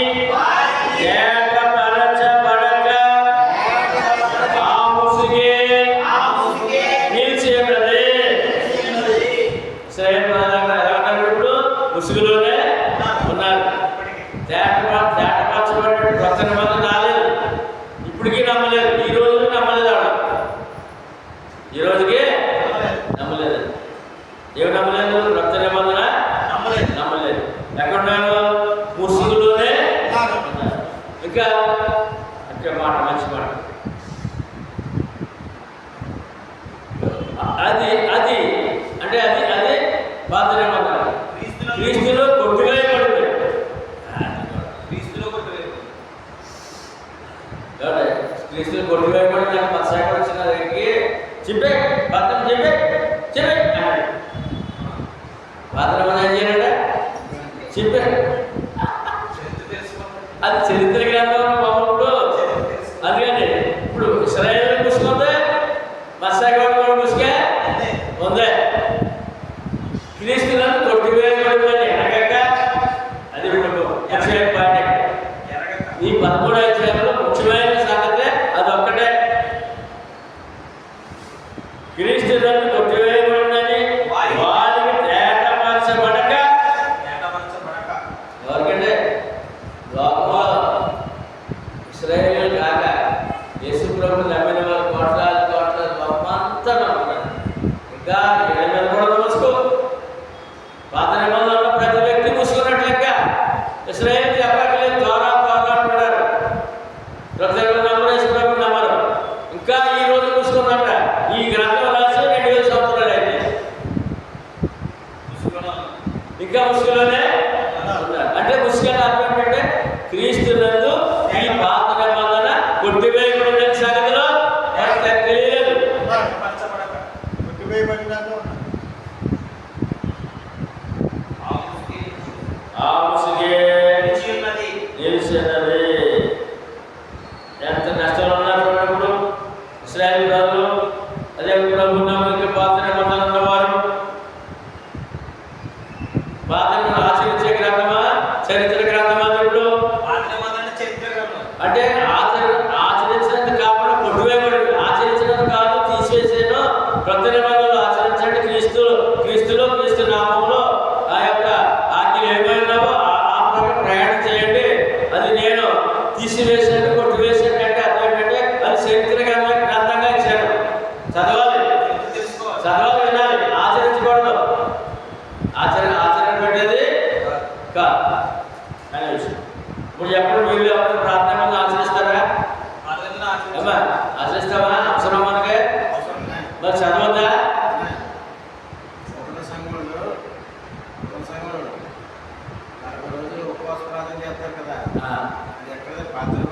ఏకపరచబడక ఆ ముసుగే నిలిచి ఉన్నది. ఇప్పుడు ముసుగులోనే ఉన్నారు. తేటపరచబడిన కొత్త నిబంధన రాలేదు, ఇప్పటికీ నమ్మలేదు. ఈ రోజు నమ్మలేదు, ఆవిడ ఈ రోజుకి నమ్మలేదు. ఏమి నమ్మలేదు? కొత్త నిబంధన నమ్మలేదు. ఎక్కడున్నారు? ముసుగులోనే ఉన్నారు. ఇంకా మాట, మంచి మాట. అది అంటే అది పాత నిబంధన క్రీస్తులో కొట్టివేయబడింది. క్రీస్తులు కొట్టివేయబడి నాకు మత్స్యాలు వచ్చిన దగ్గరికి చెప్పే భర్తం చెప్పే అన్నాడు. పాత్ర ఏం చేయాలంట చెప్పే. అది చరిత్ర గ్రంథం బాబు. అందుకని ఇప్పుడు ఇశ్రాయేలు ముసుకుందే, మత్స్యాగౌడ్ కూడా ముసుకే ఉందే. క్రీస్తులను కొట్టివేయబడిందని ఎనగక అది ఇప్పుడు పాయింట్. ఈ 13వ అధ్యాయంలో ముఖ్యమైన సంగతే అదొక్కటే. క్రీస్తులను కొట్టివేయబడిందని వారికి తేటపరచబడక. ఎవరికంటే లోకంలో ఇశ్రాయేలు కాక యేసు ప్రభువుని నమ్మిన వారు కోట్లాది లోకమంతా నమ్ముతారు. ఇంకా ఏళ్ళ మీద కూడా ముసుకో. పాత నిబంధనలో ప్రతి వ్యక్తి ముసుకున్నట్లు లెక్క. ఇశ్రాయేలు చెప్పట్లేదు, త్వరగా అంటున్నారు. ప్రతి నమ్మరు, యేసు ప్రభువుని నమ్మరు. ఇంకా ఈ రోజు ముసుకు ఇంకా ముసుగులోనే ఉన్నారు. అంటే ముసుగు అర్థం ఏంటంటే క్రీస్తునందు ఈ పాత నిబంధన కొట్టివేయబడిన సంగతిలో తెలియలేదు. ఆ ముసుగే నిలిచినది. ఎంత నష్టంలో ఉన్నారు చూడప్పుడు ఇశ్రాయేలు ప్రజలు, అదే ప్రభు నమ్మక పాత నిబంధన ఉన్నవారు. పాత నిబంధన ఆచరించే గ్రంథమా చరిత్ర గ్రంథమా? ఇప్పుడు అంటే ఆచరించినందుకు కాకుండా కొట్టివేయబడి, ఆచరించినందుకు కాదు తీసివేసేను. కొత్త నిబంధనలు ఆచరించండి, క్రీస్తులో క్రీస్తు నామంలో ఆ యొక్క ఆజ్ఞలు ఏమైనావో ఆ ప్రకారం ప్రయాణం చేయండి. అది నేను తీసివేసాను కొట్టివేసాను అంటే అర్థం ఏంటంటే అది చరిత్ర గ్రంథంగా ఇచ్చాను. చదవాలి, వినాలి, ఆచరించకూడదు. ఆచరణ పెట్టేది కాదు అనే విషయం. ఇప్పుడు ఎప్పుడు మీరు ఎవరు ప్రార్థన ఆచరిస్తారా? అమ్మా ఆచరిస్తావా? అవసరం మనకే. మరి చదవద్దా?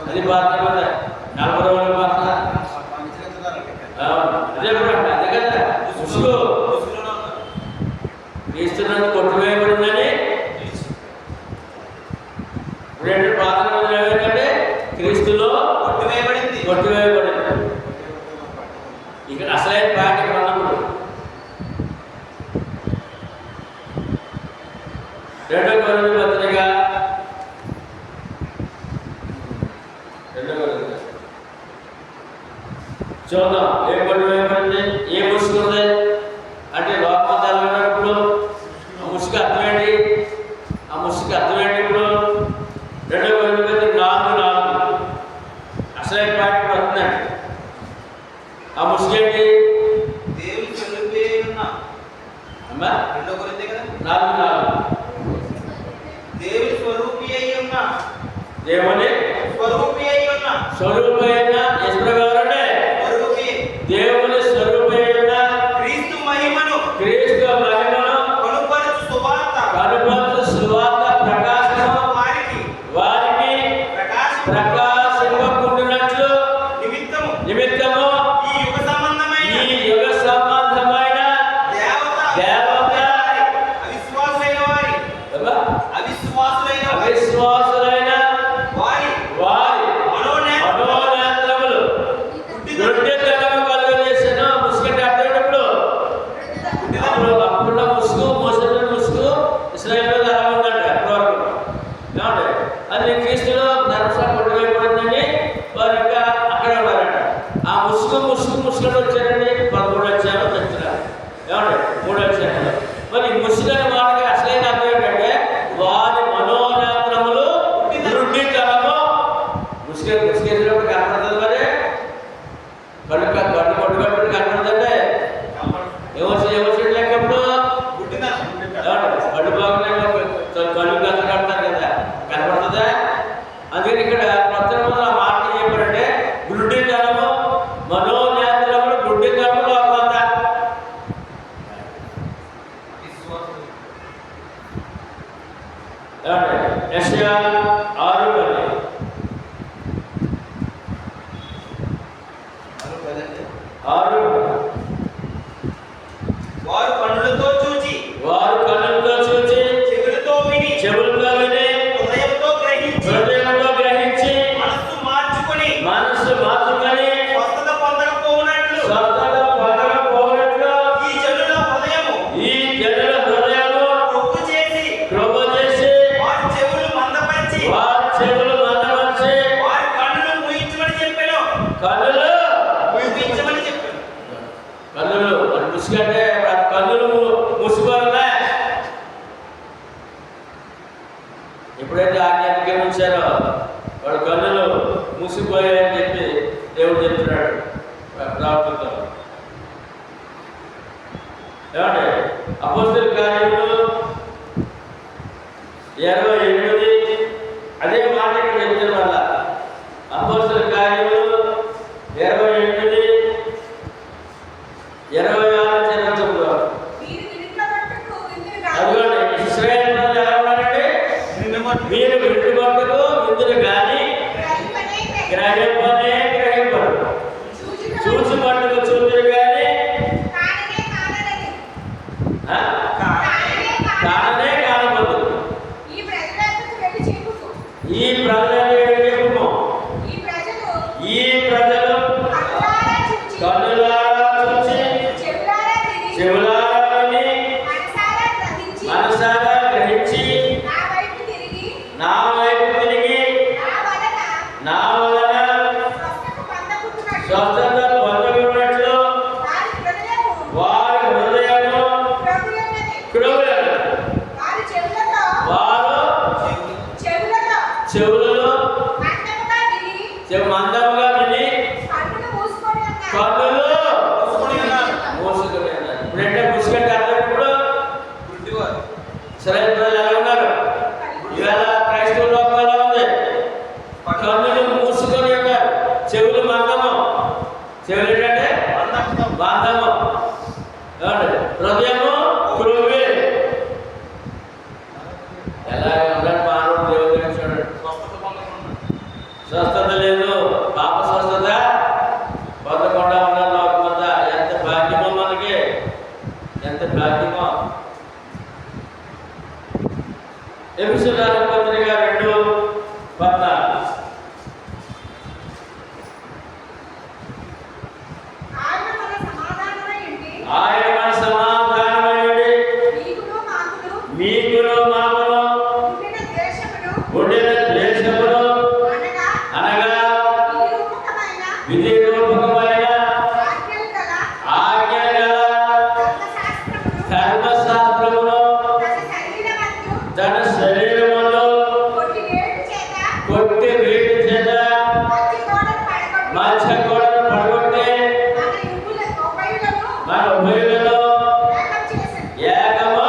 అది ప్రార్థన 40 రోజుల ప్రార్థన. అదే కదా ముసుగు క్రీస్తునందు కొట్టివేయబడిందని. రెండు ప్రార్థన ఏంటంటే క్రీస్తులో కొట్టివేయబడింది. ఇక్కడ అసలైన పాట ఉన్నప్పుడు 2 కొరింథీ పత్రిక 2 కొరింథీ చూద్దాం. ఏం కొట్టివేయబడింది, ఏం ముసుగుంది అంటే లోకమతాలు ఉన్నప్పుడు ఆ ముసుగు అర్థమేంటి? ఇప్పుడు 2 కొరింథీ 4:4 అసలైన పాట వస్తుందండి. ఆ ముసుగేంటి? దేవుని స్వరూపి అయి ఉన్న అమ్మా 2 కొరింథీ కదా 4:4 దేవుని స్వరూపి అయి ఉన్న దేవుని స్వరూపి అయిన యేసుప్రభువునే దేవుని స్వరూపి అయిన క్రీస్తు మహిమను కనుపరచు సువార్త ప్రకాశము వారికి ప్రకాశింపకుండునట్లు నిమిత్తము ఈ యుగ సంబంధమైన దేవత అవిశ్వాసులైన వారి మనోనేత్రములు గుడ్డితనము కలుగజేసెను. ముసుగంటే అర్థమైనప్పుడు అప్పుడు ముసుగు ముసుగు ఇశ్రాయేలు మీద అలా ఉందంట అప్పటివరకు. ఏమంటే అది క్రీస్తులో ధర్మశాల కొట్టివేయబడిందని వారు ఇంకా అక్కడే ఉన్నారంట. ఆ ముసుగులో వచ్చారండి 13 అధ్యాయంలో చెప్తున్నారు. ఏమంటే 3 అధ్యాయంలో మరి ముసుగు అనే మాటకి అసలైన అర్థం ఏంటంటే వారి మనోనేత్రములు గుడ్డితనము. ముసుగేసినప్పుడు కనపడుతుంది. మరి గడ్డు కొట్టుకప్పుడు కనపడుతుందంటే ఏమొచ్చింది లెక్కప్పుడు గడ్డు బాగుంటే కళ్ళు కడతారు కదా, కనపడుతుందా? అందుకని ఇక్కడ కొత్త ఆ మాట చెప్పారంటే గుడ్డితనము మనోనేత్రములు గుడ్డితనము లోపల యెషయా 6:10 వారు కన్నులతో చూచి చెవులతో విని హృదయంతో గ్రహించి మనస్సు మార్చుకొని స్వస్థత పొందకపోవునట్లు ఈ జనుల హృదయము క్రొవ్వు చేసి వారి చెవులు మందపరిచి వారి కన్నులు మూయించమని చెప్పాను. కన్నులు ముసుగంటే కన్నులు ముసుకోవాలనే. ఎప్పుడైతే ఆజ్ఞానికి ఉంచారో వాడు కన్నులు మూసిపోయాయని చెప్పి దేవుడు చెప్తున్నాడు ప్రవక్తతో. ఏమంటే అపోస్తలుల కార్యములు 28 అదే మాట ఇక్కడ చెప్తున్న వల్ల అపోస్తలుల కార్యములు 28 26 చదువుతున్నారు. అదిగోండి ఇశ్రాయేలు బంధము, హృదయము క్రొవ్వే. ఎలా ఉన్నాడు మానవుడు? దేవుడు చూడండి, స్వస్థత లేదు, పాప స్వస్థత పొందకుండా ఉన్నాడు లోకమంతా. ఎంత భాగ్యమో మనకి, ఎంత భాగ్యమో. ఎఫెసీయుల పత్రిక 2:14. ఆయన మన సమాధానమై మీకును మాకును ఉండిన ద్వేషమును అనగా విధిరూపకమైన ఆజ్ఞల ధర్మశాస్త్రమును తన శరీరములో కొట్టి వేడి చేత మధ్య గోడను పడగొట్టి మన ఉభయులలో ఏకము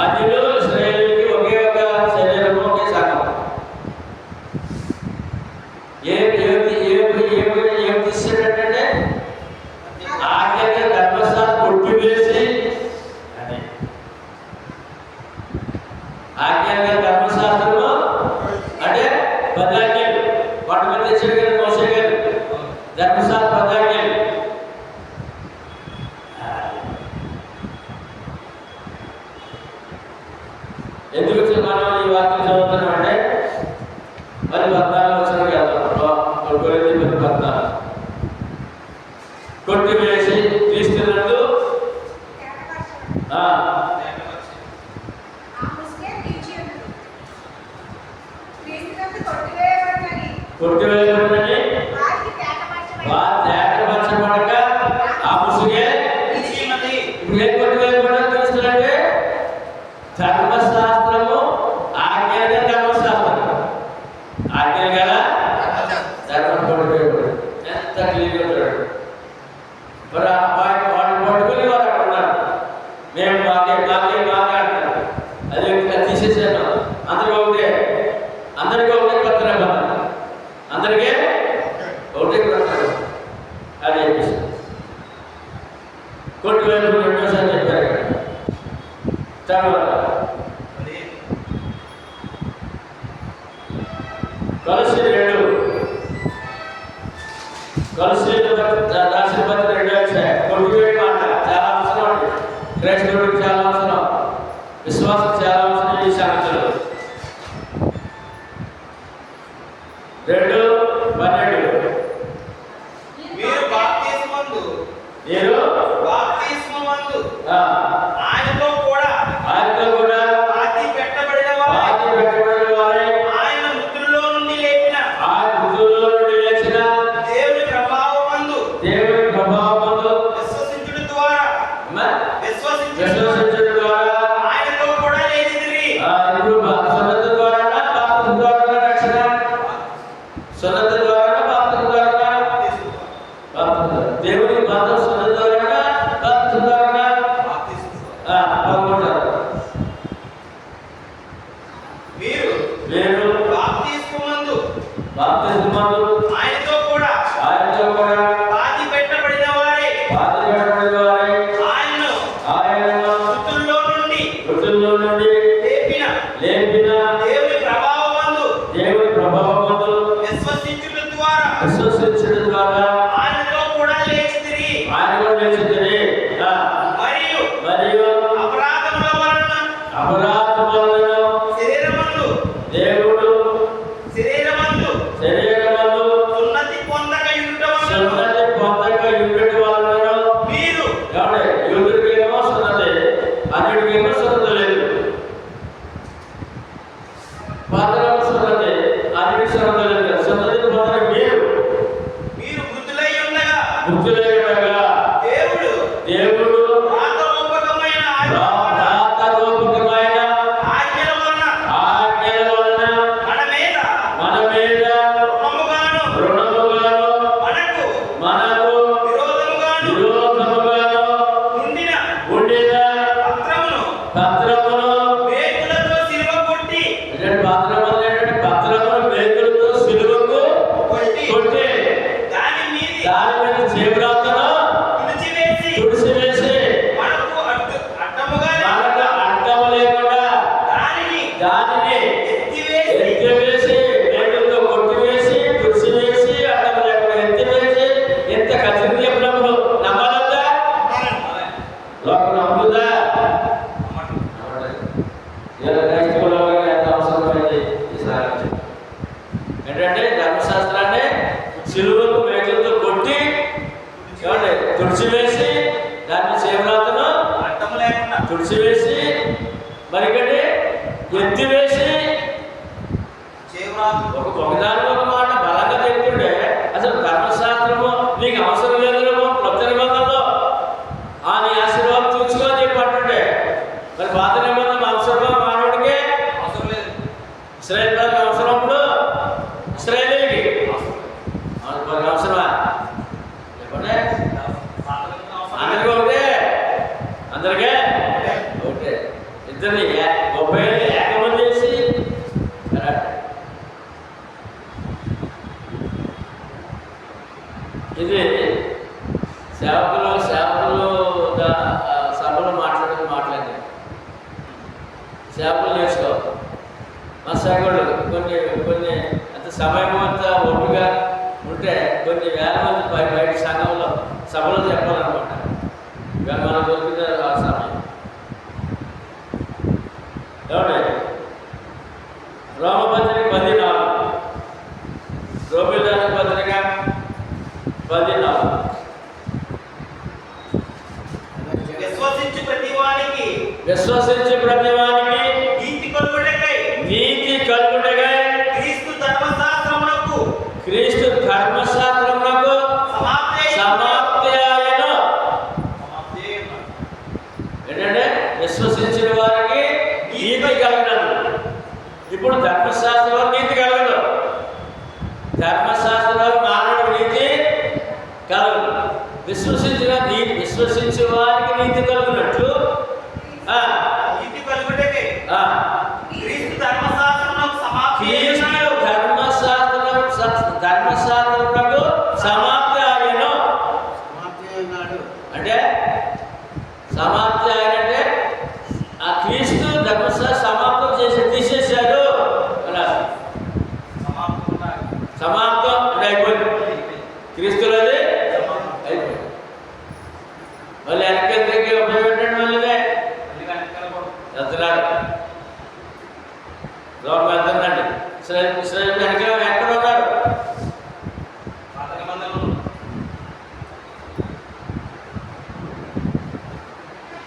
అదిలో ఇశ్రాయేలుకి ఒకే ఒక శరీరము, ఒకే సంఘం. ఏం తీసాడంటే ఆజ్ఞగా ధర్మశాస్త్రం కొట్టివేసి, ఆజ్ఞగా ధర్మశాస్త్రము అంటే 10 ఆజ్ఞలు వాటి మీద తెచ్చాడు కదా మోసే గారు. ధర్మశాస్త్రం 10 ఆజ్ఞలు. ఎందుకు మనం ఈ వాక్యం చదువుతున్నాం అంటే మరి 14 వచనానికి వెళ్తాం. 14 కొట్టివేసి తీస్తున్నట్టు కొట్టివేయబడినని తేటపరచబడక ఆ ముసుగే. ఇప్పుడు ఏం కొట్టివేయబడిన తెలుస్తుందంటే ధర్మశాస్త్రము, ఆజ్ఞగా ధర్మశాస్త్రం, ఆజ్ఞ కదా ధర్మం కొట్టివేయబడి. ఎంత క్లియర్గా చూడండి. మరి వాడు పట్టుకుని వాడు అక్కడ ఉన్నారు. మేము మాకే అంటున్నారు. అది తీసేసాను. అందరికీ ఒకటే కొత్త నిబంధన, అందరికీ ఒకటే కొత్త అని చెప్పేసి కొట్టివేయబడి రెండోసారి చెప్పారు. తర్వాత Colossi 2 రాసిన పత్రిక 2వ అధ్యాయం. కొట్టివేయడం మాట చాలా అవసరం అండి. క్రైస్తవుడికి చాలా అవసరం, విశ్వాసం చాలా అవసరం. ఈ సంగతులు 2:12 మీరు బాప్తిస్మమందు ఆయనతో కూడా పాతి పెట్టబడిన వారే ఆయన మృతుల్లో నుండి లేచిన దేవుని ప్రభావమందు విశ్వసించుట ద్వారా ఆయనతో కూడా లేచితిరి. సున్నత ద్వారా రక్షణ, సున్నత ద్వారా బాప్తిస్మం ద్వారా దేవుని బంధం, సున్నత ద్వారా బాప్తిస్మం ద్వారా పొందుతారు. మీరు బాప్తిస్మమందు ఆయనతో కూడా పాతి పెట్టబడిన వారే ఆయనను మృతుల్లో నుండి లేపిన దేవుని ప్రభావమందు విశ్వసించుట ద్వారా ఆయనతో కూడా లేచితిరి. మరియు అపరాధముల వలన శరీరమందు సున్నతి పొందక యుండుట వలన మీరు యూదుడికేమో సున్నతి, అన్యుడికేమో సున్నతి లేదు. పాతలో సున్నతి, అన్యుడి సున్నతి లేదు. సున్నతి పొందని మీరు మృతులై ఉండగా దేవుడు రాతరూపకమైన ఆజ్ఞల వలన మన మీద రుణముగాను మనకు విరోధముగాను ఉండిన పత్రమును మేకులతో సిలువ కొట్టి పత్రమును మేకులతో సిలువకు కొట్టి దాని మీద చేపరాతను తుడిచివేసి దాన్ని చేవరాతను అడ్డము లేకుండా తుడిచివేసి మరికంటే ఎత్తివేసి ఒకదాని ఒక మాట బలంగా చెప్తుండే అసలు ధర్మశాస్త్రము నీకు అవసరం లేదేమో కొత్త నిబంధనలో ఆ నీ ఆశీర్వాదం చూసుకో అని చెప్పి అంటుండే. మరి పాత నిబంధన అవసరమా మానవుడికి? అవసరం లేదు. ఇశ్రాయేలు ప్రజలకు అవసరం అప్పుడు ఇశ్రాయేలీయులకి అవసరమా చెప్పండి. అందరికీ ఒకటే, అందరికీ ఒకటే. ఇద్దరిని గొప్ప ఏకమం చేసి ఇది సేవకులు సభలో మాట్లాడేది సేవకులు నేర్చుకోవాలి. మా సేవకులు కొన్ని అంత సమయం అంతా ఒప్పుగా ఉంటే కొన్ని వేల మంది బయట సంఘంలో సభలో చెప్పాలన్నమాట. ఇవాళ మనం దొరికింది ఆ సమయం. ఏమండి? రోమపత్రిక 14, రోమిలకు పత్రిక 14. విశ్వసించు ప్రతివానికి నీతి కలుగుటకై క్రీస్తు ధర్మశాస్త్రమునకు సమాప్తి ఆయను. ఏంటంటే విశ్వసించిన వారికి నీతి కలగదు. ఇప్పుడు ధర్మశాస్త్రంలో నీతి కలగదు. ధర్మశాస్త్రంలో మానవుడు నీతి కలగదు. విశ్వసించే వారికి నీతి కలుగునట్లు నీతి కలుగుటకై క్రీస్తు ధర్మశాస్త్రమునకు సమాప్తి ఆయను. అంటే సమాప్తి ఆయనంటే ఆ క్రీస్తు ధర్మశాస్త్ర సమాప్తం తీసేశాడు అలా. సమాప్తం అంటే అయిపోయింది. క్రీస్తులో అది అయిపోయింది. మళ్ళీ వెనకెందుకు ఉపయోగపెట్టండి? మళ్ళీ వెళ్తున్నాడు లోపల వెళ్తున్నాండి. ఇశ్రాయేలు వెనక ఎక్కడ ఉన్నారు?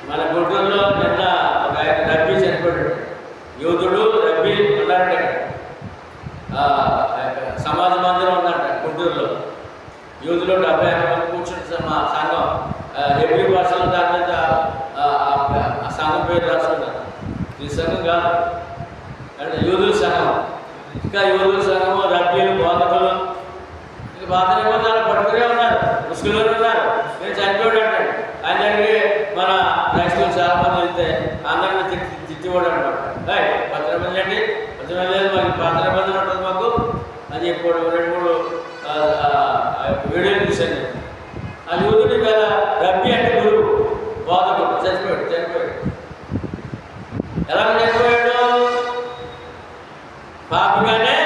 మన గుంటూరులో నిన్న ఒక ఆయన రబ్బీ చనిపోయాడు. యూదుడు రబ్బీ ఉన్నారంట. సమాజ మందిరం ఉందంట గుంటూరులో. యూదులో 70 మంది కూర్చుని మా సంఘం హెబ్రీ భాషలో దాని మీద ఆ సంఘం పేరు రాసుకున్నారు. ఈ సంఘం కాదు అంటే యూదుల సంఘం. ఇంకా యూదుల సంఘము రబ్బీలు బోధకులు ఇంకా పాత నిబంధనలు పట్టుకునే ఉన్నారు. ముస్లింలు ఉన్నారు. నేను చనిపోయాడు అంటాడు. ఆయన దగ్గరికి మన క్రైస్తవులు చాలా మంది వెళ్తే అందరినీ తిట్టివాడు అనమాట. 10 మంది అండి 10 మంది లేదు మాకు పాత నిబంధనలు ఉంటుంది మాకు అని చెప్పాడు. 2-3 వీడియోలు చూశాను. ఆ యూదుడి మీద రబ్బీ అంటే గురువు బోధకుడు చనిపోయాడు. ఎలా చనిపోయాడు? పాపగానే,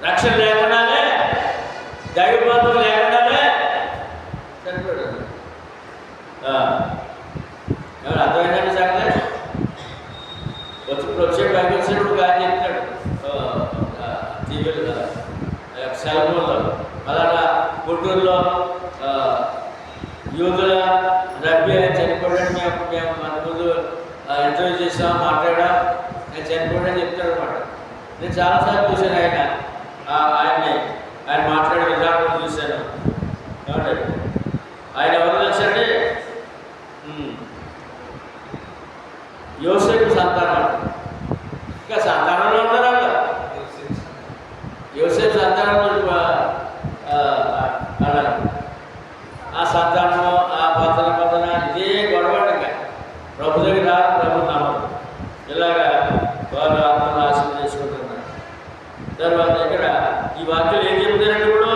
రక్షణ లేకుండానే, దైవబంధం లేకుండానే చనిపోయాడు. ఎవరు అర్థమైందండి సంగతి? వచ్చే పైకి వచ్చినప్పుడు కానీ చెప్తాడు టీవీలు కదా సెలవుల్లో. అలాగా గుంటూరులో యూదుల రబ్బీ అని చనిపోయాడని మేము మన ముందు ఇంటర్వ్యూ చేసాం, మాట్లాడాం. నేను చనిపోయాడని చెప్తాడు అనమాట. నేను చాలాసార్లు చూశాను ఆయన మాట్లాడే విధానం చూశాను. ఏమంటే ఆయన ఎవరు తెలుసండి? యోసేపు సంతానం. ఇంకా సంతానంలో ఉన్నారు వాళ్ళు. యోసేపు సంతానంలో అన్నారు. ఆ సంతానము ఆ పతన ఇదే గొడవ. ప్రభు దగ్గర ప్రభు నమ్మకం ఇలాగా వాళ్ళు ఆత్మను ఆశీర్వాదం చేసుకుంటున్నారు. తర్వాత ఇక్కడ ఈ వాక్యాలు ఏం చెప్తారంటే ఇప్పుడు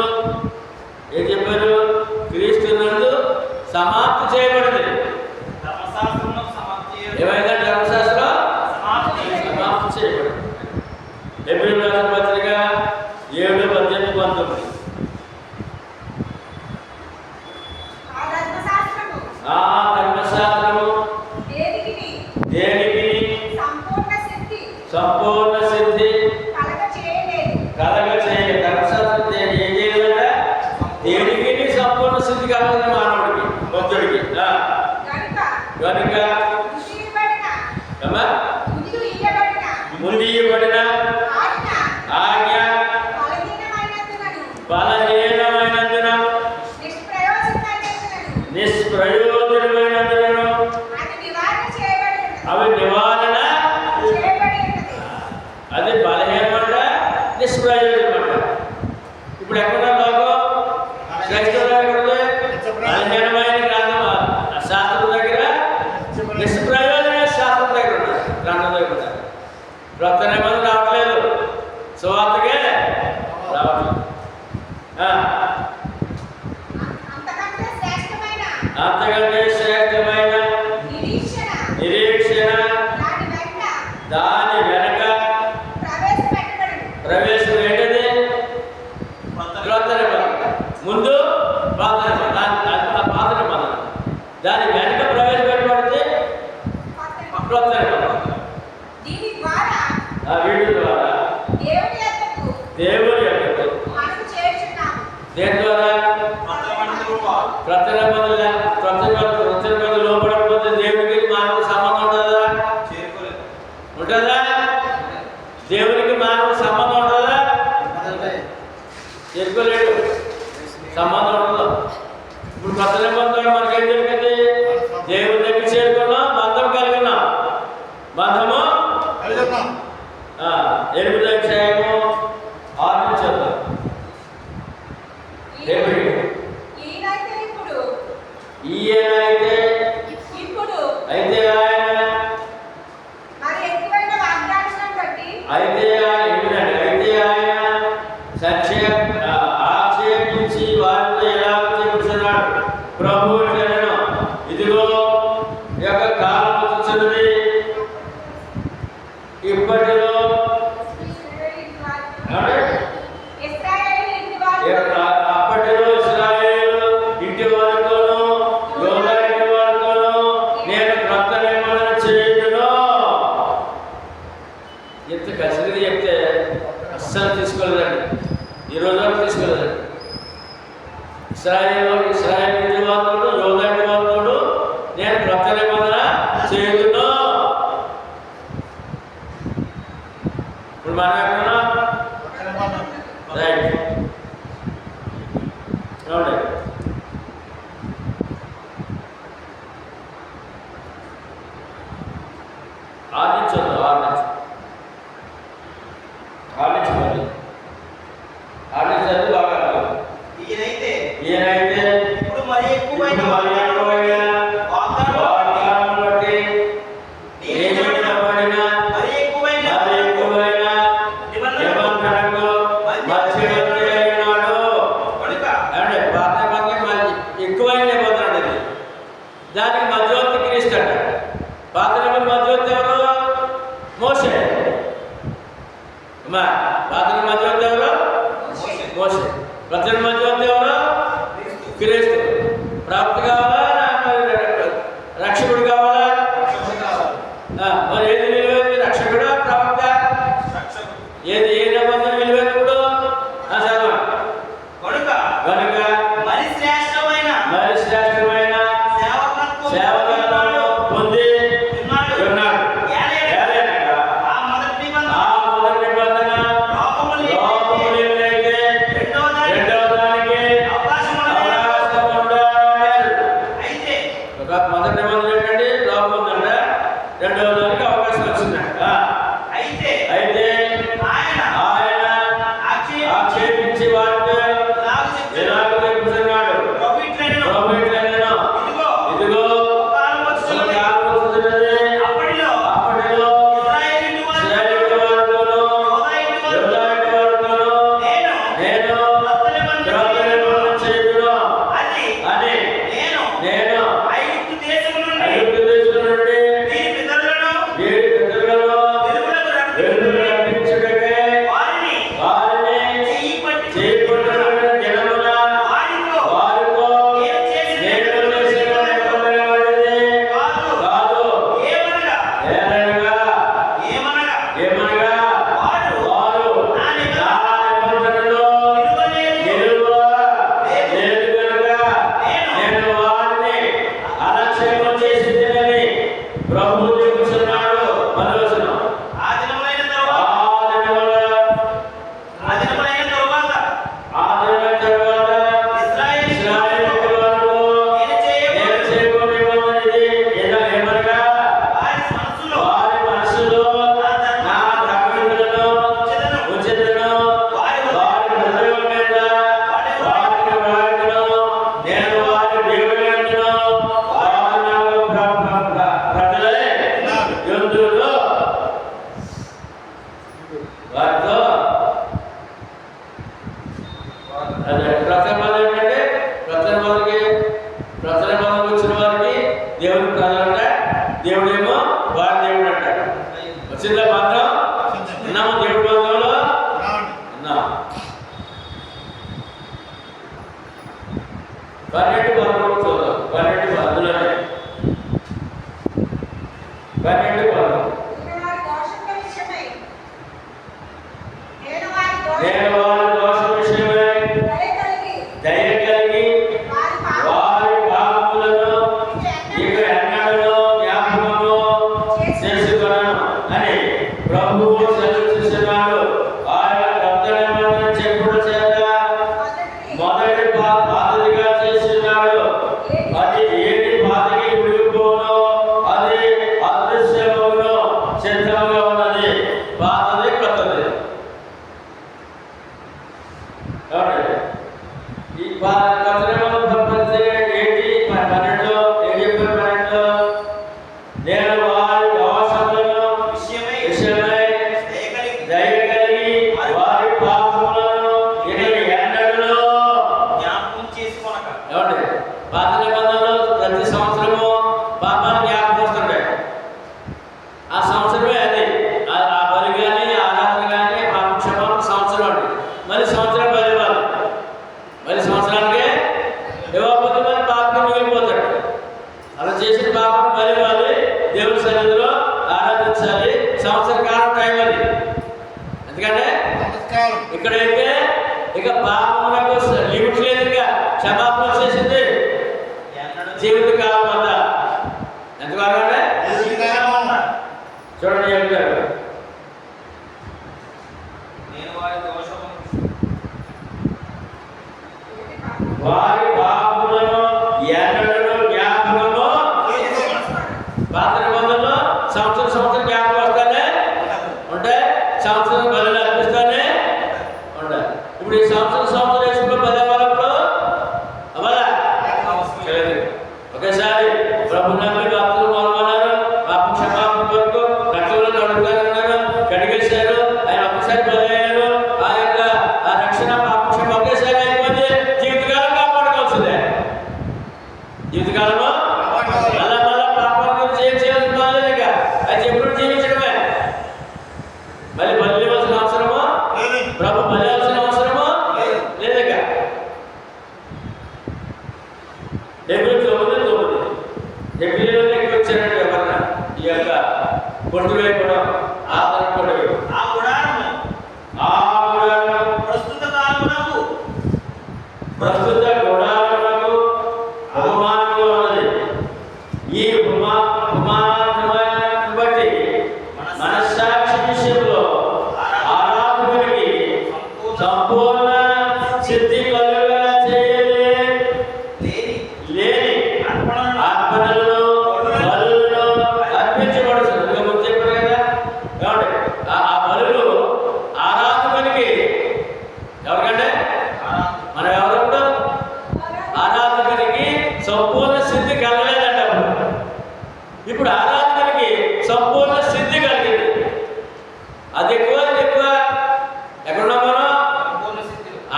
ఏం చెప్పారు? క్రీస్తు నందు సమాప్తి చేయబడింది. ఏమైందంటే ధర్మశాస్త్రం సమాప్తి చేయబడింది. హెబ్రీ పత్రిక 7:18-19. ఆ ధర్మశాస్త్రము దేనికి సంపూర్ణ సిద్ధి కలగ చేయలేదు. ధర్మశాస్త్రం ఏం చేయలేదంట? దేనికి సంపూర్ణ సిద్ధి స్థితి కావాలి మానవుడికి, భక్తుడికి. కనుక ముందు ఇవ్వబడిన ఆజ్ఞ బలహీనమైనందున నిష్ప్రయోజనమైనందున అవి నివారణ, అది బలహీనమంట, నిష్ప్రయోజనమంట. ఇప్పుడు ఎక్కడ లోకం క్రైస్తవుల దగ్గర బలహీనమైన గ్రంథం శాస్త్రం దగ్గర, నిష్ప్రయోజన శాస్త్రం దగ్గర ఉన్నారు, గ్రంథం దగ్గర ఉన్నారు. క్రొత్త నిబంధన రావట్లేదు, సువార్తకే రావట్లేదు. అంతకంటే శ్రేష్టమైన నిరీక్షణ దాని వెనక ప్రవేశం ఏంటది? క్రొత్త నిబంధన. ముందు పాత నిబంధన, దాని వెనక ప్రవేశపెట్టబడితే క్రొత్త నిబంధన. వీటి ద్వారా దేవుని యొక్క దేని ద్వారా క్రొత్త నిబంధన లోపడకపోతే దేవునికి మానవ సంబంధం ఉంటుందా? ఉంటుందా? దేవునికి మానవ సంబంధం ఉంటుందా? చేరుకోలేడు, సంబంధం ఉండదు. ఇప్పుడు క్రొత్త నిబంధన మనకేం జరిగింది? దేవుని దగ్గర చేరుకున్నాం, బంధం కలిగి ఉన్నాం. బంధము 8వ అధ్యాయము 6 నుంచి చదువు. అయితే ఆయన ఆక్షేపించి వారితో ఎలా చెప్పుచున్నాడు? ప్రభు ఇదిగో యొక్క కాలం వచ్చుచున్నది, ఇప్పటిలో అప్పటిలో ఇశ్రాయేలు ఇంటి వారితోనూ యోధా ఇంటి వారితోనూ నేను క్రొత్త నిబంధన చేయుదును. ఎంత ఖచ్చితంగా చెప్తే అస్సలు తీసుకోలేదండి, ఈ రోజు వరకు తీసుకోలేదండి. ఇశ్రాయేలు ఇంటి వారితోనూ యోధా ఇంటి వారితోనూ నేను క్రొత్త నిబంధన చేయుదును. ఇప్పుడు మనం ఎక్కడున్నా రైట్ అవునండి. ఆడించదు బాగా. ఈయనైతే ఇప్పుడు మరి ఎక్కువైన వాగ్దానం బట్టి నియమించబడిన మరి ఎక్కువైన నిబంధనకు మధ్యవర్తి అయినాడు. అంటే పాత ఎక్కువైన నిబంధన అనేది, దానికి మధ్యవర్తి క్రీస్తు అంట. పాత నిబంధన మధ్యవర్తి ఎవరు? మోషే. పాత మధ్యవర్తి ఎవరు? మోషే. క్రొత్త మధ్యవర్తి ఎవరు? క్రీస్తు. ప్రాప్తి కావాలా, రక్షకుడు కావాలా? మరి ఏది విలువైంది? రక్షకుడా, ప్రాప్త? ఏది ఏ నిబంధన విలువైనప్పుడు కనుక మరి శ్రేష్టమైన సేవకత్వము పొంది ఉన్నాడు. ఆ మొదటి నిబంధన లోపములైతే రెండవ దానికి పాత నిబంధనలో ప్రతి సంవత్సరము పాపాలు జ్ఞాపకం వస్తుంటాయి. ఆ సంవత్సరమే అది. ఆ బలి కానీ ఆరాధన కానీ పాప క్షమాపణ సంవత్సరం అండి. మళ్ళీ సంవత్సరం బలి ఇవ్వాలి. మళ్ళీ సంవత్సరానికే ఇవ్వకపోతే మరి పాపం మిగిలిపోతాడు. అలా చేసిన పాపం బలి ఇవ్వాలి, దేవుని సన్నిధిలో ఆరాధించాలి. సంవత్సర కాలం టైం అది. ఎందుకంటే ఇక్కడైతే ఇక పాపములకు లిమిట్ లేదు, ఇక క్షమాపణ చేసింది జీవిత కాలం అంతా. ఎంతకాలం అంటే చూడండి చెప్తారు. వారి పాపములను ఎన్నడూ జ్ఞాపకము పాత నిబంధనలో సంవత్సరం జ్ఞాపకం వస్తానే ఉంటాయి. సంవత్సరం బలి అర్పిస్తానే ఉండాలి. ఇప్పుడు ఈ సంవత్సరం వేసుకున్న బలి అవ్వాలప్పుడు అవ్వాలా? ఒకేసారి ప్రభు నమ్మి బాప్తిజం పొందమన్నారు. పాప క్షమాపణ కొరకు రక్తంలో కడుగుతారన్నారు, కడిగేశారు. ఆయన ఒక్కసారి బలి అయ్యారు. ఆ యొక్క ఆ రక్షణ పాప క్షమ ఒకేసారి అయిపోతే జీవితకాలం కాపాడుకోవాల్సిందే. జీవితకాలము మళ్ళా పాపాల గురించి ఏం చేయాల్సిన బాగాలేదు. ఇక అది ఎప్పుడు జీవించడమే. మళ్ళీ బలి ఇవ్వాల్సిన అవసరమో, ప్రభు బలి ఇవ్వాల్సిన అవసరమో లేదక. 9:9 ఎబ్రిలోనే ఎక్కువ వచ్చారంటే ఎవరన్నా ఈ యొక్క పొట్టు వేయడం ఆధారపడి ఆ గుడారము ప్రస్తుత కాలమునకు అవమానంగా ఉన్నది. ఈ అవమానాన్ని బట్టి మనస్సాక్షి విషయంలో ఆరాధకునికి సంపూర్ణ సిద్ధి కలుగుగా లేని అర్పణలను బలులను అర్పించబడుతుంది. ముందు చెప్పారు కదా, ఏమంటే ఆ బలులు ఆరాధకునికి ఎవరికంటే మనం ఎవరప్పుడు ఆరాధకునికి సంపూర్ణ సిద్ధి కలగలేదంట. ఇప్పుడు ఆరాధకునికి సంపూర్ణ సిద్ధి కలిగింది. అది ఎక్కువ ఎక్కడున్నా మనం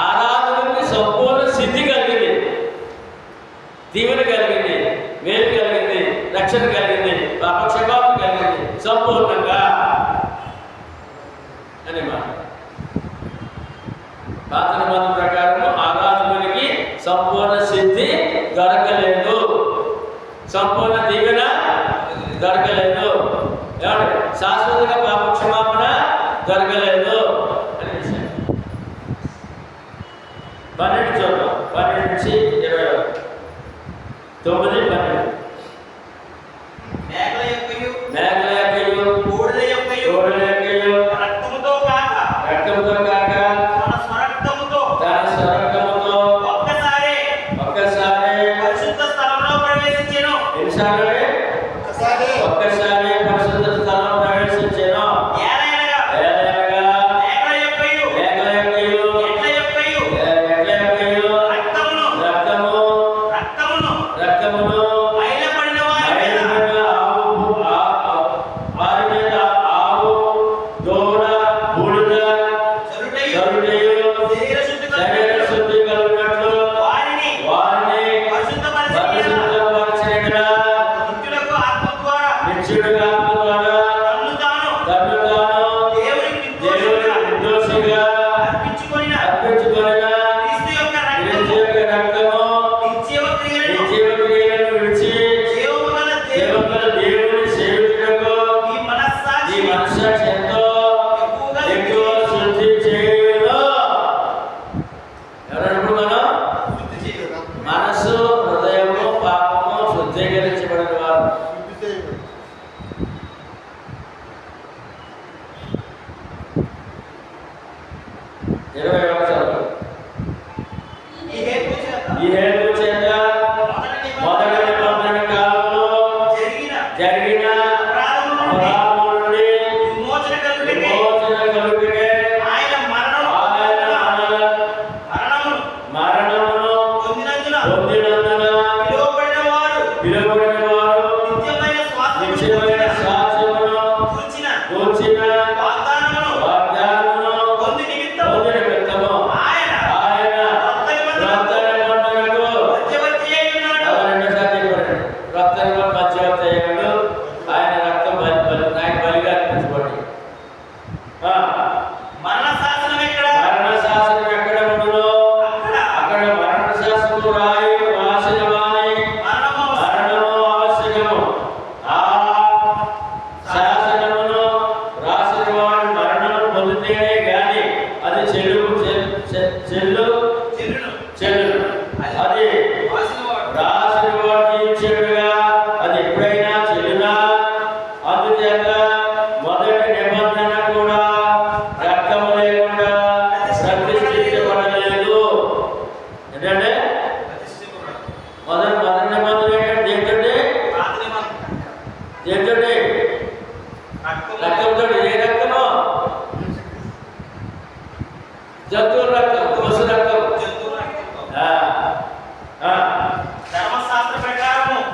ఆరాధకునికి సంపూర్ణ సిద్ధి కలిగింది, దీవెన కలిగింది, మేలు కలిగింది, రక్షణ కలిగింది, పాప క్షమాపణ కలిగింది సంపూర్ణంగా అని మాట. పాత నిబంధన ప్రకారం ఆరాధకునికి సంపూర్ణ సిద్ధి దొరకలేదు, సంపూర్ణ దీవెన దొరకలేదు, ఏమంటే శాశ్వతంగా పాప క్షమాపణ దొరకలేదు అని విషయం. 12 చూద్దాం. 12 నుంచి 20 వరకు. 9, 12. మేకల యొక్కయు కోడెల యొక్కయు రక్తముతో కాక తన స్వరక్తముతో ఒక్కసారి పరిశుద్ధ స్థలంలో ప్రవేశించెను. ఎన్నిసార్లు? ఒక్కసారి పరిశుద్ధ స్థలంలో ప్రవేశించెను. ఏలయనగా మేకల యొక్కయు ఎడ్ల యొక్కయు రక్తమును మైలపడిన వారి మీద ఆవు, దూడ, బూడిద చరుటయు శరీర శుద్ధి కలుగునట్లు వారిని పరిశుద్ధపరచిన నిత్యుడుగా ఆత్మ ద్వారా తన్ను తాను దేవునికి నిర్దోషిగా అర్పించుకొనిన క్రీస్తు యొక్క రక్తము నిత్య క్రియలను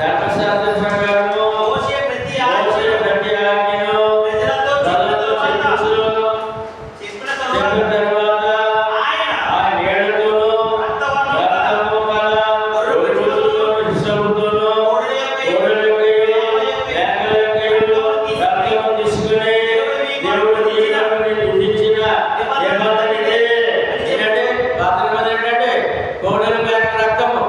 ధర్మశాస్త్రం ప్రకారము మోషే ప్రతి మోషే ప్రతి ఆజ్ఞను ప్రజలతో చెప్పిన తరువాత ఆయన నీడతోనూ రక్తము గల గొర్రెపిల్లతోనూ ఇస్రాయేలుతోనూ గొర్రెల యొక్కయు మేకల యొక్కయు రక్తము తీసుకుని దేవుడు దీనికి విధించిన నిబంధన ఇదే. ఏంటంటే పాత నిబంధన ఏంటంటే కోడెల మేకల రక్తము,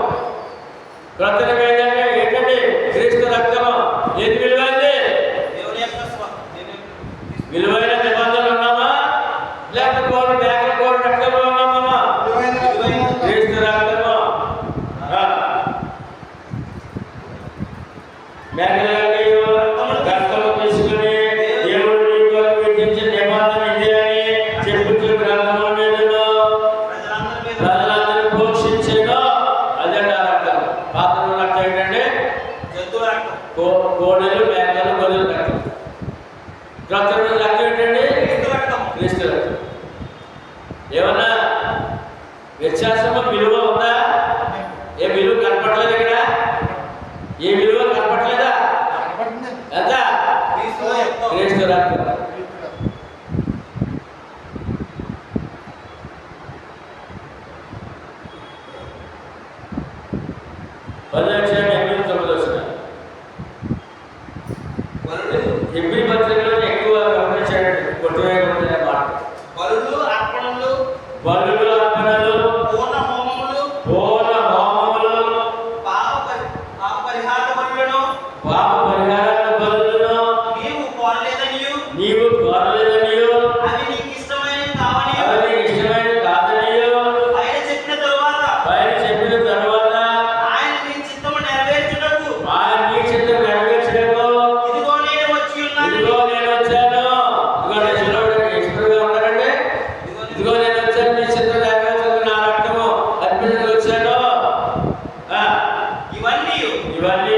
క్రొత్త నిబంధన ఏంటంటే క్రీస్తు రక్తము. ఏది విలువైంది? దేవుని యొక్క విలువైన నిబంధనలు ఉన్నామా లేకపోతే కోడి మేకల కోడి రక్తంలో ఉన్నామా? క్రీస్తు రక్తము. మేకల యొక్కయు రక్తము తీసుకుని దేవుడు నీకు విధించిన నిబంధన ఇదే అని చెప్పుచు గ్రంథముల మీదను ప్రజలందరి మీద ప్రజలందరినీ పోషించేను. అదండి ఆ రక్తం. పాత్రలో రక్తం ఏంటంటే జంతువు రక్తం కోడెలు మేకలు గొర్రెలు రక్తం. క్రొత్త రక్తం ఏంటండి? క్రీస్తు రక్తం క్రీస్తు రక్తం. ఏమన్నా వ్యత్యాసము విలువ ఉందా? ఏ విలువ కనపడలేదు ఇక్కడ? ఏ విలువ కనపడలేదా? ఎంత? క్రీస్తు రక్తం క్రీస్తు రక్తం. పదక్షేమ 8:9 వరుడు ఎబ్రి పత్రికలో ఎక్కువ గమనించాడు. కొట్టువేయకుండా మాట బలులు అర్పణలు బలులు అర్పణలు పూర్ణ హోమములు పూర్ణ హోమములు పాప పరిహార బలులను పాప పరిహార బలులను నీవు కోరలేదనియు నీవు కోరలేదనియు అవి నీకు ఇష్టమైనవి కావనియు అవి నీకు ఇష్టమైనది కాదనియు ఆయన చెప్పిన తరువాత పైన చెప్పిన తర్వాత ఆయన నీ చిత్తము నెరవేర్చుటకు ఆయన నీ చిత్తం నెరవేర్చడము ఇదిగో నేను వచ్చి ఉన్నాను. ఇదిగో నేను వచ్చాను. ఇదిగో నేను చిన్నవాడు ఎక్స్పర్ట్గా ఉన్నాడంటే ఇదిగో నేను వచ్చాను, నీ చిత్తం నెరవేర్చడానికి నా రక్తము అర్పించడానికి వచ్చాను. ఇవన్నీ ఇవన్నీ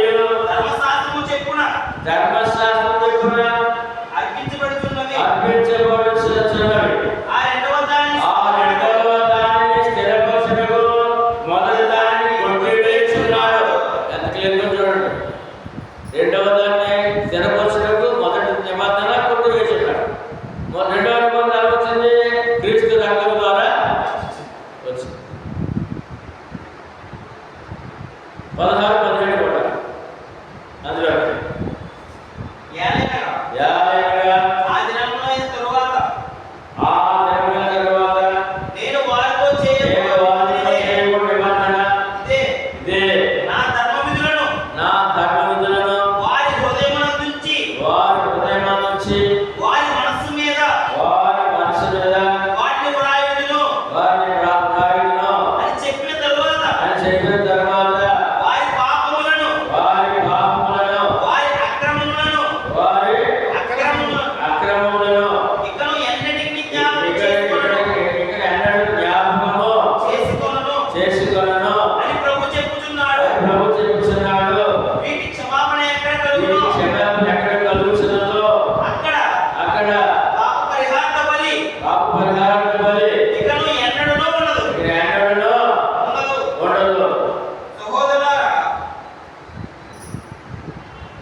ధర్మశాస్త్రము చెప్పున ధర్మశాస్త్రం చెప్పున అర్పించబడుతున్నవి. అర్పించబడుచున్నవి. ఆ రెండవ దానిని ఆ రెండవ దానిని స్థిరపరచుటకు మొదటి దానిని కొట్టివేయుచున్నాడు. ఎంత క్లియర్గా చూడండి. రెండవ దాన్ని స్థిరపరచుటకు మొదటి నిబంధన కొట్టివేయుచున్నాడు. రెండవ నిబంధన వచ్చింది క్రీస్తు రక్తం ద్వారా వచ్చింది. 16-17 కూడా అందులో ఏలైనగా యాలయనగా ఆ దినమున అయిన తరువాత ఆ దినముల తరువాత నేను వారితో నేను వారితో చేయబడిన నిబంధన ఇదే ఇదే. నా ధర్మ విధులను నా ధర్మ విధులను వారి హృదయమునందుంచి వారి హృదయం నుంచి వారి మనస్సు మీద వారి మనసు మీద వాటిని వ్రాయుదును వారిని రాయుడును అని చెప్పిన తరువాత అని చెప్పిన తర్వాత వారి పాపములను వారి పాపములను వారి అక్రమములను వారి అక్రమములను అక్రమములను ఇకను ఎన్నటికి ఇక్కడ ఎన్నడూ జ్ఞాపకము చేసుకొనను అని ప్రభు చెప్పుచున్నాడు. ప్రభు చెప్పుచున్నాడు. వీటి క్షమాపణ ఎక్కడ ఈ కలుగునో క్షమాపణ ఎక్కడ కలుగుచున్నదో అక్కడ అక్కడ పాప పరిహార బలి పాప పరిహార బలి ఇకను ఎన్నడూనూ ఉండదు. ఇక్కడ ఎన్నడూ ఉండదు. సహోదరులారా,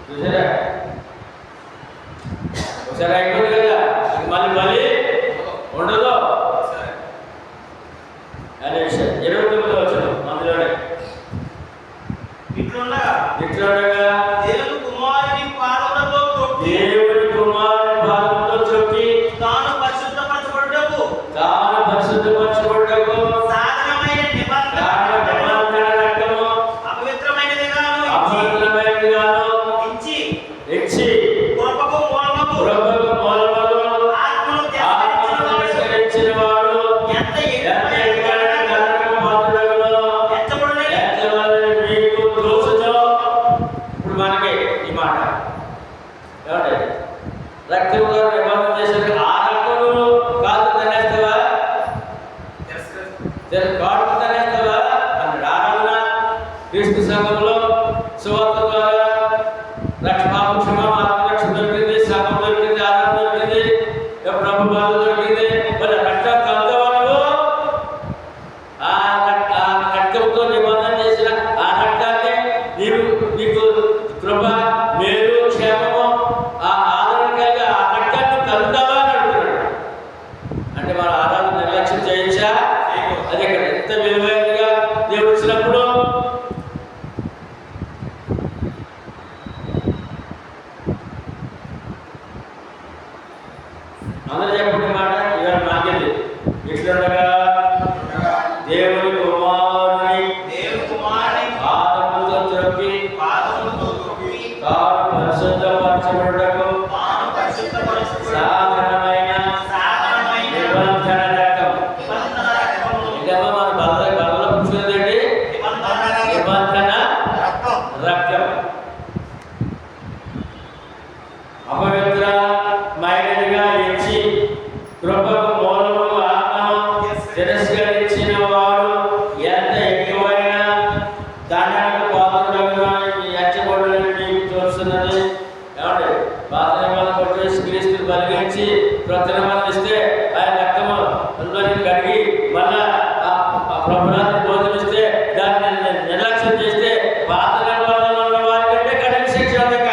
చూసారా? ఒకసారి అయిపోయింది కదా, ఇంక మళ్ళీ బలి ఉండదు అనే విషయం 29 వచ్చిన అందులోనే ఇట్లుండగా ఇట్లుండగా దేవుని కుమారుని పాదములతో తొక్కి దేవుని కుమారుని పాదములతో చొక్కి తాను పరిశుద్ధపరచబడుటకు తాను పరిశుద్ధపరచబడుటకు సాధనమైన నిబంధన రక్తము అపవిత్రమైనదిగాను అపవిత్రమైనదిగాను ఇచ్చి ఇచ్చి కృపకు మూలముకు కృపకు మూలములు ఆత్మను ఆత్మను తిరస్కరించిన వాడు ఎంత ఎంత ఎక్కడైనా గర్వకు పాత్రుడగునో ఎంచబడలేదు. ఎంతమంది మీకు దోషులో. ఇప్పుడు మనకి ఈ మాట ఏమంటే రక్తం ద్వారా నిబంధన చేసిన ఆ రక్తము కాదు తనేస్తావా? కాదు తనేస్తావా అన్నాడు. ఆరాధన క్రీస్తు సంఘంలో సువార్త ద్వారా పాపం క్షమాపణ ఆత్మరక్షణ దొరికింది, శాపం దొరికింది, ఆరాధన దొరికింది, ప్రభు బాధ దొరికింది. మరి రక్తం కలుతావా? ఆ రక్తంతో నిబంధన చేసిన ఆ రక్తాన్ని నీకు పాదములతో తొక్కి తాను పరిశుద్ధపరచబడుటకు సాధనమైన నిబంధన రక్తం. ఇదమ్మా మన బల్ల కూర్చున్నదండి నిబంధన రక్తం. అపవిత్రమైనదిగా ఎంచి కృపకు మూలము ఆత్మను తిరస్కరించిన వాడు ఎంత ఎక్కువైనా దండనకు పాత్రుడుగా ఎంచబడులని మీకు తోస్తున్నది. ఏమండి పాత నిబంధన కొట్టేసి క్రీస్తుని బలిగించి క్రొత్త నిబంధన ఇస్తే ఆయన రక్తము అందరినీ కడిగి మళ్ళా ప్రభుత్వాన్ని బోధనిస్తే దాన్ని నిర్లక్ష్యం చేస్తే పాత నిబంధనలో ఉన్న వారికంటే కఠిన శిక్ష అందుక.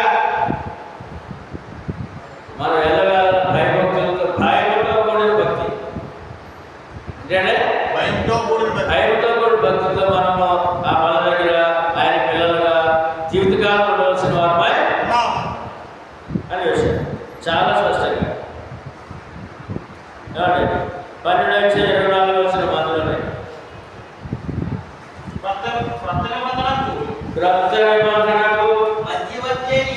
మనం ఎల్లవేళ భయభక్తులతో కూడిన భక్తి అంటే భయంతో కూడిన భక్తితో మనము ఆ బల దగ్గర ఆయన పిల్లలుగా జీవితకాలం ఉండవలసిన వారమై అనే విషయం చాలా స్పష్టంగా. ఏమండి 12:24 వచ్చిన మందులోనే క్రొత్త నిబంధనకు మధ్యవర్తి అయిన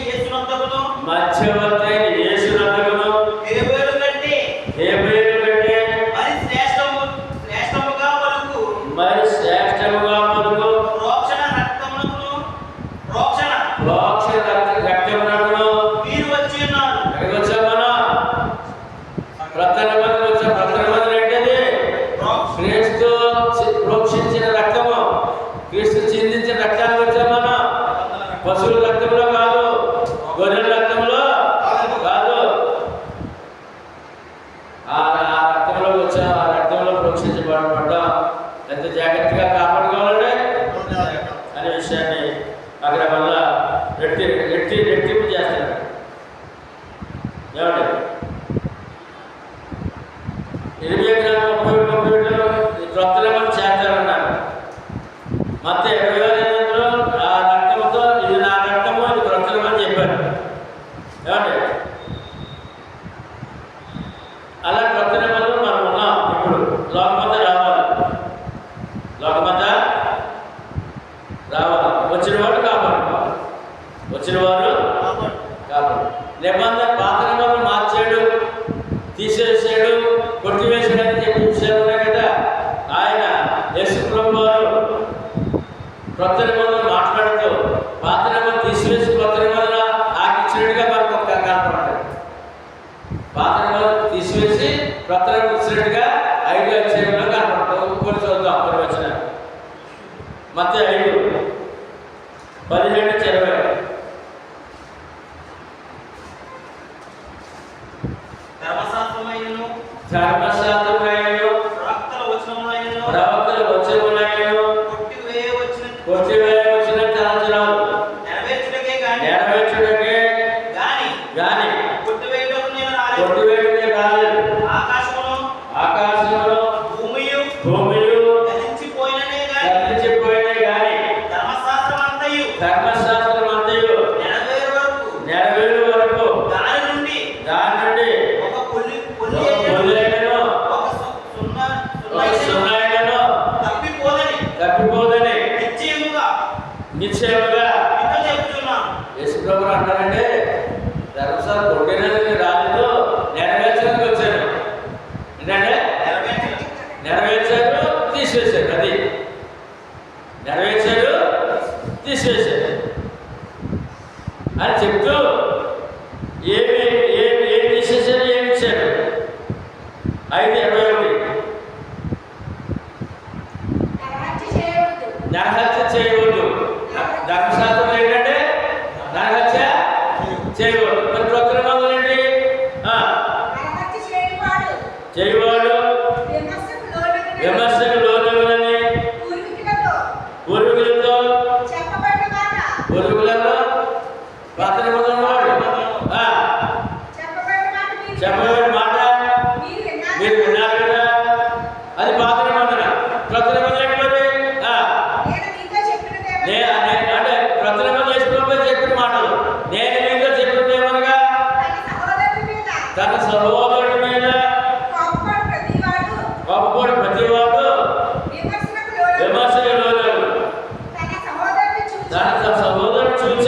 యేసునందుకును హేబేలు కంటే మరి శ్రేష్టముగా పలుకు ప్రోక్షణ రక్తమునకును మీరు వచ్చి ఉన్నారు. ఎక్కడికి వచ్చాం మనం? క్రొత్త నిబంధన వచ్చాం. క్రొత్త నిబంధన ఏంటది? క్రీస్తు ప్రోక్షించిన రక్తము, క్రీస్తు చిందించిన రక్తానికి వచ్చాం మనం. పశువుల రక్తంలో కాదు, గొర్రెల రక్తంలో కాదు. ఆ రక్తంలో వచ్చాం. ఆ రక్తంలో ప్రోక్షించబడడం ఎంత జాగ్రత్తగా కాపాడుకోవాలండి అనే విషయాన్ని అక్కడ వల్ల రెట్టింపు చేస్తున్నాడు. ఏమండి 28:37 క్రొత్త నిబంధన చేస్తారన్నారు. మొత్తం 20 ఆ రక్తంతో ఇది నా రక్తము, ఇది క్రొత్త నిబంధన చెప్పారు. ఏమండి అలా క్రొత్త నిబంధనలు మనం ఉన్నాం. ఇప్పుడు లోకమంతా రావాలి, వచ్చిన వాడు కాపాడుకోవాలి, వచ్చిన వారు కాపాడు. నిబంధన పాత నిబంధన మార్చాడు, తీసేసాడు, కొట్టివేసాడని చెప్పి విషయాలు ఉన్నాయి కదా. ఆయన యేసు ప్రభువు వారు క్రొత్త నిబంధన మాట్లాడుతూ పాత నిబంధన తీసివేసి క్రొత్త నిబంధన ఆకిచ్చినట్టుగా మనకు ఒక కనపడతాడు. పాత నిబంధన తీసివేసి క్రొత్త నిబంధన ఇచ్చినట్టుగా 5 అధ్యాయంలో కనపడతాం. కొన్ని చూద్దాం. కొన్ని వచ్చిన మత్తయి 5:17-20 ధర్మశాస్త్రమైనను ప్రవక్తల వచనములైనను కొట్టివేయవచ్చిన తలంచరాలు నెరవేర్చుటకే గాని కొట్టివేయటకు నేను రాలేదు. ఆకాశమును భూమియు గతించిపోయిననే గాని ధర్మశాస్త్రం అంతయు నెరవేరు వరకు దాని నుండి ఒక పొల్లి పొల్లైనను ఒక సున్నైనను తప్పిపోదని నిశ్చయముగా మీతో చెప్తున్నాను. యేసు ప్రభువు అంటారంటే ధర్మశాస్త్రం కొట్టేనని రాలేదు, నెరవేర్చడానికి వచ్చాను. ఏంటంటే నెరవేర్చారు, తీసివేశారు. అది నెరవేర్చారు, తీసివేశారు అని చెప్తూ ఏమి తీసేశారు, ఏమి ఇచ్చారు. 5:21 నరహత్య చేయవద్దు. ధర్మశాస్త్రం ఏంటంటే నరహత్య చేయవద్దు. మరి క్రొత్త నిబంధన ఏంటి? చేయవాడు విమర్శకు లోనగునని పూర్వీకులతో పాత నిబంధన వాడు చెప్పబడిన మాట మీరు విన్నారు కదా. అది పాత నిబంధన. క్రొత్త నిబంధన ఏంటి మరి? అంటే క్రొత్త నిబంధన చెప్పిన మాటలు. నేను మీతో చెప్పినది ఏమనగా తన సహోదరుడి మీద కోపపడు ప్రతివాడు విమర్శకు లోనగును. తన సహోదరుడు చూసి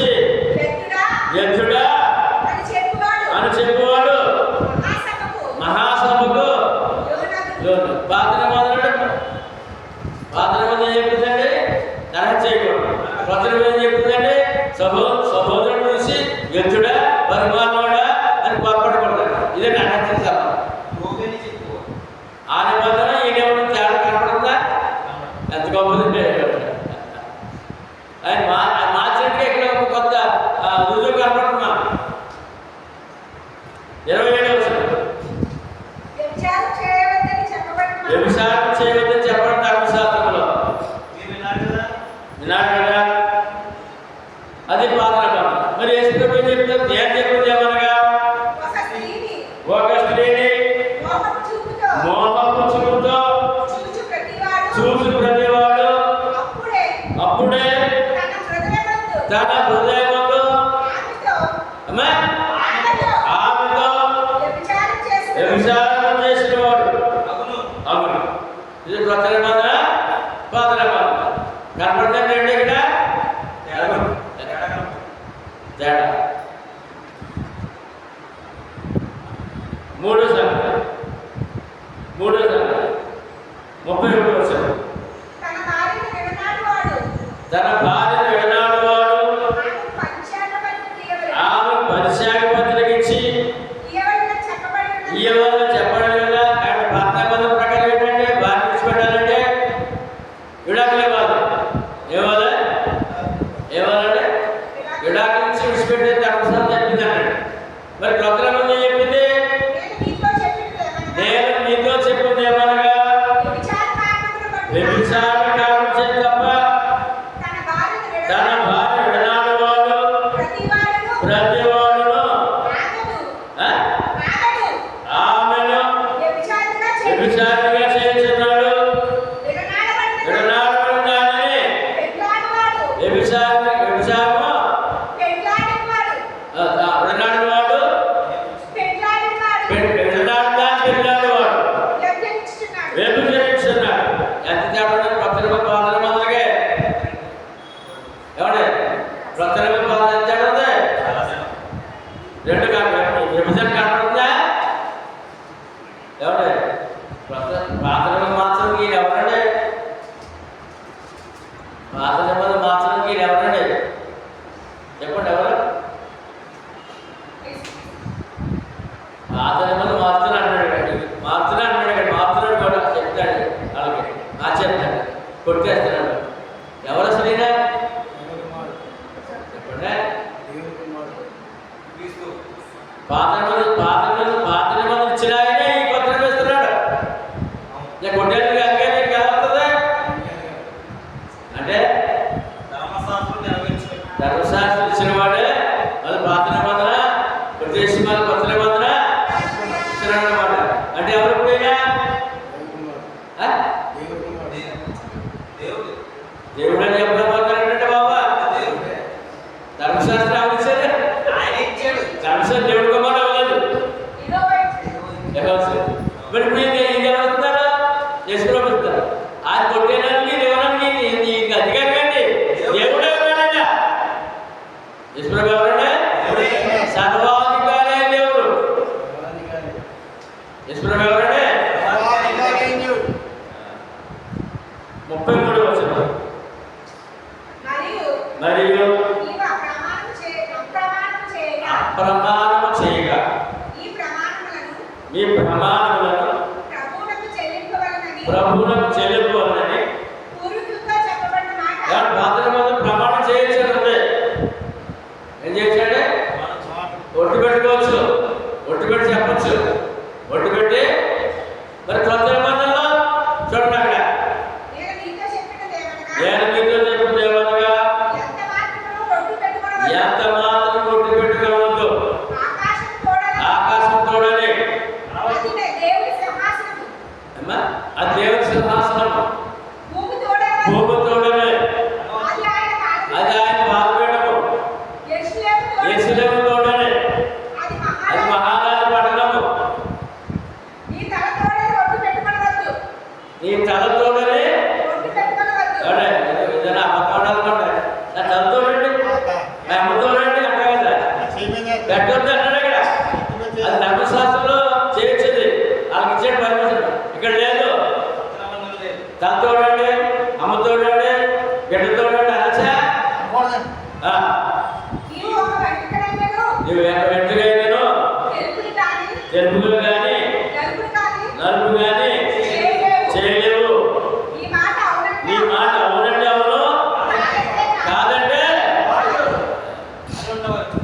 ఎత్తుడా పరిమాణోడా అని కోపడకూడదు. ఇదే నా నచ్చింది. గోపిని చెప్పు. ఆ నిబంధన ఈ నిబంధన తేడా కనపడుతుందా? ఎంత గొప్పదంటే ఆయన మార్చినట్టుగా ఇక్కడ ఒక కొత్త రుజువు కనపడుతున్నా. 27వ వచనం. వ్యభిచారం చేయవద్దని చెప్పబడిన వ్యభిచారం చేయవద్దని చెప్పడం ధర్మశాస్త్రంలో మీరు విన్నారు కదా? వినాడు కదా. అది పాత్ర. మరి యేసుప్రభు ఏం చెప్తారు? నేను చెప్పింది ఏమనగా ఒక స్త్రీని ఒక స్త్రీని మోహపు చూపుతో మోహపు చూపుతో చూచు ప్రతివాడు చూసి ప్రతివాడు అప్పుడే అప్పుడే తన హృదయమందు తన హృదయమందు ఆమెతో ఆమెతో వ్యభిచారం చేసిన వ్యభిచారం చేసినవాడు. అవును. అవును. ఇది కొత్త నిబంధన, పాత నిబంధన. కనపడుతుంది ఏంటి ఇక్కడ? తేడా. మూడో సంగతి 31వ వచనం. తన భార్యను విడనాడువాడు తన భార్యను విడనాడువాడు ఆమెకు పంచాంగపత్రిక ఇయ్యవలెను. ఆమె పరిత్యాగ పత్రిక ఇచ్చి ఇయ్యవలెనని చెప్పబడి ఉన్నది. ఇవ్వాలని చెప్పడం వల్ల ఆయన పాత నిబంధన ప్రకారం ఏంటంటే భార్య విడిచిపెట్టాలంటే విడాకులే కాదు. ఏవాలంటే విడాకుల నుంచి విడిచిపెట్టే ధర్మశాస్త్రం చెప్పింది అన్నాడు. మరి కొత్త నిబంధన చెప్పింది నేను మీతో నేను నీతో చెప్పినది ఏమనగా, చెప్పింది ఏమనగా వ్యభిచార కారణమును బట్టి వ్యభిచార కారణం చేత తప్ప తన భార్యను తన విడనాడు భార్య విడనాడువాడు ప్రతివాడును ప్రతివాడును ఆమెను ఆమెను వ్యభిచారిగా చేయుచు. వ్యభిచారిగా చేస్తున్నాడు. విడనాడబడిన విడనాడబడిన దానిని పెండ్లాడువాడు వ్యభిచారము పెండ్లాడినవాడు విడనాడినవాడు పెండ్లాడినవాడు పెళ్ళాడువాడు వ్యభిచరించుచున్నాడు. వ్యభిచరించున్నాడు. ఎంత తేడా ఉన్నది? కొత్త నిబంధన పాత నిబంధనకే. ఏమండి? కొత్త నిబంధన పాత ఎంత తేడా ఉంది? రెండు విభజన కనపడుతుందా? ఏమండి? కొత్త పాత నిబంధన మాత్రం ఈయన ఎవరండి? పాత నిబంధన మాత్రం ఈయన ఎవరండి? చెప్పండి ఎవరు? పాత నిబంధన మారుతున్నా అంటాడు కానీ మారుతున్నాడు కూడా చెప్తాడు వాళ్ళకి. చెప్తాడు కొట్టేస్తున్నాడు. ఎవరు అసలు ఈయన? చెప్పండి. క్రీస్తు. పాత నిబంధన ఇచ్చిన ఆయనే ఈ కొత్త నిబంధన ఇస్తున్నాడు. నేను కొట్టేందుకు అంగేది కలుగుతుంది అంటే ధర్మశాస్త్రం నెరవేర్చాడు. ధర్మశాస్త్రం ఇచ్చిన వాడే మళ్ళీ పాత నిబంధన కొట్టేసి మళ్ళీ కొత్త నిబంధన ఇస్తున్నాడు అన్నమాట. అంటే ఎవరు ఇప్పుడైనా దేవుడు. దేవుడు అని చెప్పబోతారంటే బాబా దేవుడే. ధర్మశాస్త్రం ఎవరు ఇచ్చారు? ఆయన ఇచ్చాడు. ధర్మశాస్త్రం దేవుడు కుమారుడు అవ్వలేదు. ఇదో మరి ఇప్పుడు ఇది ఎవరుతున్నారు? యేసుప్రభు ఇస్తారు. ఆయన కొట్టేదానికి దేవరానికి నీకు అధికారి కండి. దేవుడే ఉన్నాడట. యేసుప్రభు ఎవరంటే సర్వాధికారి అయిన దేవుడు. యేసుప్రభు ఎవరంటే 33వ వచనం. మరియు నీవు అప్రమాణము చేయగా అప్రమాణము చేయగా ఈ ఈ ప్రమాణములను ప్రభువునకు చెల్లింపవలెనని ప్రభువులకు చెల్లింపాలని పూర్వీకులతో చెప్పబడిన మాట పాత నిబంధన ప్రమాణం చేయొచ్చు. ఏం చేశాడు? ఒట్టు పెట్టుకోవచ్చు, ఒట్టు పెట్టి చెప్పచ్చు, ఒట్టు పెట్టి. మరి కొత్త నిబంధనలో చూడండి అక్కడ నేను నీతో చెప్పినది ఏమనగా, నేను మీతో చెప్పింది ఏమనగా ఎంత మాత్రమును రొట్టు పెట్టుకొనవద్దు. ఎంత మాత్రం ఒట్టు పెట్టుకోవద్దు. ఆకాశం తోడని ఆకాశం తోడని అది దేవుని సింహాసనము. అమ్మా అది దేవుని సింహాసనము. భూమి తోడని భూమి తోడని అది ఆయన కాదు. అది ఆయన పాదపీఠము. యెరూషలేము తోడని యేసులేము తోడని అది అది మహారాజు పట్టణము. నీ తల తోడని రొట్టు పెట్టుకొనవద్దు. నీ తల తోడని రొట్టు పెట్టుకొనవద్దు. ఏదైనా అమ్మతోడాలనుకోండి నా తలతోడండి నా అమ్మతోడండి అంటా కదా పెట్టొద్దు అన్నాడు అక్కడ. అది ధర్మశాస్త్రంలో చేయొచ్చింది. వాళ్ళకి ఇచ్చాడు పర్మిషన్. ఇక్కడ లేదు. తలతోడండి, అమ్మతోడండి, బిడ్డతోడండి అనొచ్చా? నీవు ఒక వెంట్రుకనైనను నువ్వు వెంటనే తెలుపులు కానీ తెలుపులు కానీ నలుపులు కానీ నలుపు కానీ చేయలేవు. చేయలేవు. ఈ మాట అవునంటే నీ మాట అవునంటే అవును, కాదంటే కాదు. కాదంటే అని ఉండవచ్చు.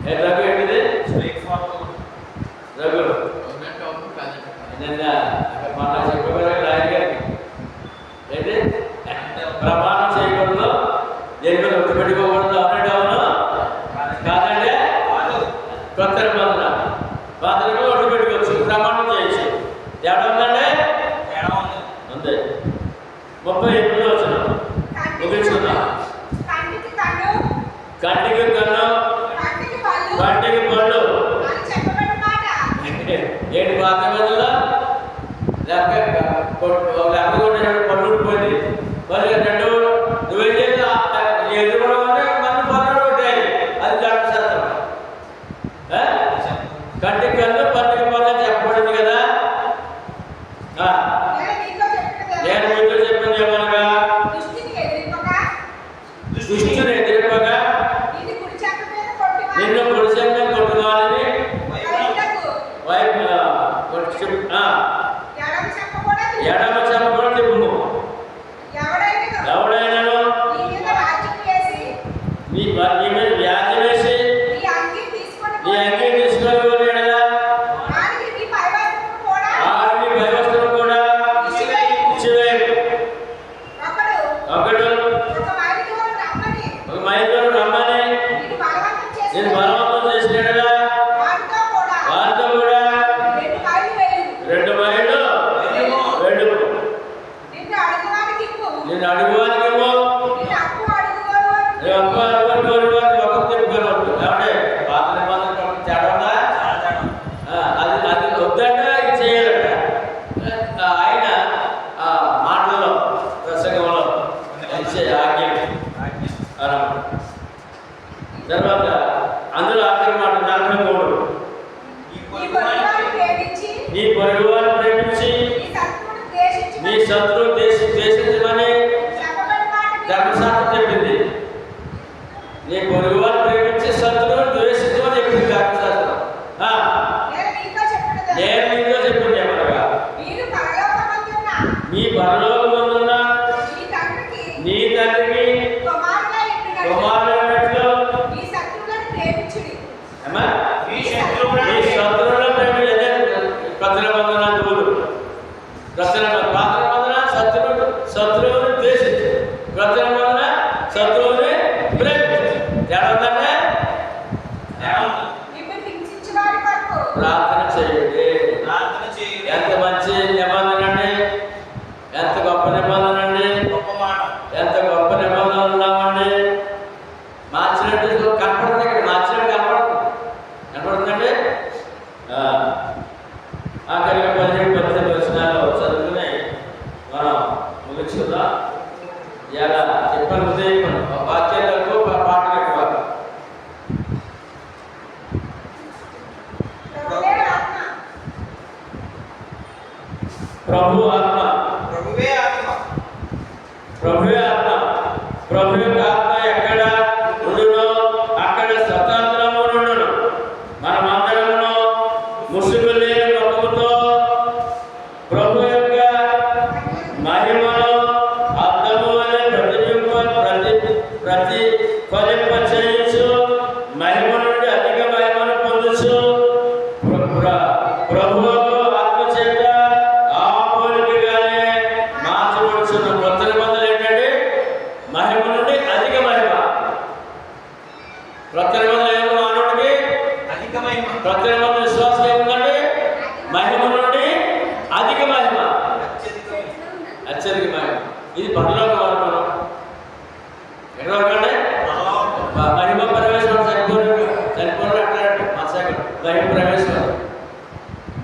ఏ రఘు ఏంటిది? Straight forward. రఘు నిన్న మన చెప్పగల రాయల్ గారికి ఏంటి ప్రమాణం చేయకూడదు, దేని మీద ఒట్టు పెట్టుకోకూడదు అవునంటే అవును, కాదంటే కొత్త నిబంధన పాత్రలో ఒట్టు పెట్టుకోవచ్చు, ప్రమాణం చేయొచ్చు. తేడా ఉందంటే తేడా ఉంది. అంతే. 38 వచ్చిన ముగించుకుందాం. కంటికి కన్ను, కంటికి కన్ను, కంటికి పళ్ళు కంటికి పళ్ళు. అని చెప్పబడిన మాట ఏంటి పాత నిబంధనలో లేకపోతే పళ్ళు ఊడిపోయింది. మరి రెండు నువ్వేం చేస్తా ఎదురుకోవడం అంటే మన పన్నులు ఉంటాయి, అది ధర్మశాస్త్రం. కంటికి కన్ను పన్నుకి పళ్ళు అని చెప్పబడింది కదా. నేను నీతో చెప్పినది నేను మీతో చెప్పింది ఏమనగా దృష్టిని ఎదిరింపక దుష్టుని ఎదిరింపగా ఇది కుడి చెంప మీద కొట్టివాడు నిన్ను పురుషంగా కొట్టుకోవాలని బయటకు వైపు ఎడమ చెంప కూడా తిప్పు. ఎడమ చెంప కూడా తిప్పుము. ఎవడైనా ఎవడైనాను నీ మీద రాజ్యం వేసి నీ మీద వ్యాధి వేసి నీ అంగీ తీసుకొని నీ అంగీ తీసుకొని ఎడలా వానికి నీ పైవస్త్రము కూడా ఆడిని భయవస్తులు కూడా ఇచ్చివేయు. ఒకడు ఒకడు ఒక మైలు దూరం రమ్మని ఒక మైలు రమ్మని నిన్ను బలవంతం చేసి నేను బలవంతం చేసిన ఎడలా వాడితో కూడా వారితో కూడా 2 మైలు వెళ్ళు. 2 మైళ్ళు వెళ్ళు. నిన్ను అడుగువానికి ఇవ్వు. నేను అడుగువానికేమో నిన్ను అప్పు అడుగువాడు ఒక తిప్పుకోవద్దు. ఏమంటే పాత నిబంధన తేడా ఉందా? చాలా తేడా. అది అది వద్దంట, ఇది చేయాలంట. ఆయన మాటల్లో ప్రసంగంలో ఇచ్చే ఆజ్ఞ అన్నమాట. తర్వాత అందులో ఆఖరి మాట 43 ఈ నీ పొరుగు పొరుగువారిని ప్రేమించి నీ పొరుగువారిని ప్రేమించి నీ శత్రువును ద్వేషించు. నీ శత్రువు ద్వేషించమని చెప్పబడిన మాట విను. ధర్మశాస్త్రం చెప్పింది. నీ పొరుగువారిని ప్రేమించి శత్రువును ద్వేషించమని చెప్పింది ధర్మశాస్త్రం. నేను నీతో చెప్పినది నేను నీతో చెప్పింది ఏమనగా మీరు పరలోకమందున్న నీ పరలోకమందున్న నీ తండ్రికి నీ తండ్రికి కుమారులా ఎన్నుగలరు. కుమారులైనట్లు మీ శత్రువులను ప్రేమించుడి. ఏమ్మా? మీ శత్రువులను నీ శత్రువులను ప్రేమించే కొత్త నిబంధన దూరు. కొత్త నిబంధన పాత నిబంధన శత్రువుని ద్వేషించు, కొత్త నిబంధన శత్రువుని ప్రేమించు. తేడా ఉందంటే తేడా ఉంది. నిన్ను హింసించు వారి కొరకు ప్రార్థన చేయండి. ప్రార్థన చేయుడి. ఎంత మంచి నిబంధన అండి, ఎంత గొప్ప నిబంధన అండి, గొప్ప మాట. ఎంత గొప్ప నిబంధనలు ఉన్నామండి. మార్చినట్టు కనపడుతుంది, ఇక్కడ మార్చినట్టు కనపడుతుందండి. ఆఖరిగా 17-18 వచనాలు చదువుకుని మనం ముగించుకుందాం. ఇలా చెప్పిన ఉదయం వాక్యాలకు పాటలు ఎక్కువ. ప్రభువే ఆత్మ. ప్రభు ఆత్మ, ప్రభువే ఆత్మ. ప్రభువే ఆత్మ. ప్రభు యొక్క ఆత్మ ఎక్కడ ఉండునో అక్కడ స్వతంత్రము నుండును. మనమందరమును ముసుగు లేని ముఖముతో ప్రభు యొక్క మహిమను అర్థము వలె ప్రతిఫలింప చేయించు మహిమ నుండి అధిక మహిమను పొందుచు ప్రభువుకు ఆత్మ చేత ఆ పోలికగానే మార్చబడుచున్న కొత్త నిబంధన ఏంటంటే మహిమ నుండి అధిక మహిమ. కొత్త నిబంధన ఏమో మానవుడికి అధిక మహిమ. కొత్త నిబంధన విశ్వాసం ఏముందండి? మహిమ నుండి అధిక మహిమ, అత్యధిక మహిమ. అత్యధిక మహిమ. ఇది పరలోక వర్గం. ఎక్కడ వరకు అంటే పరలోకం. మహిమ ప్రవేశం సరిపోరు అంటారంట మా శాఖ. మహిమ ప్రవేశం,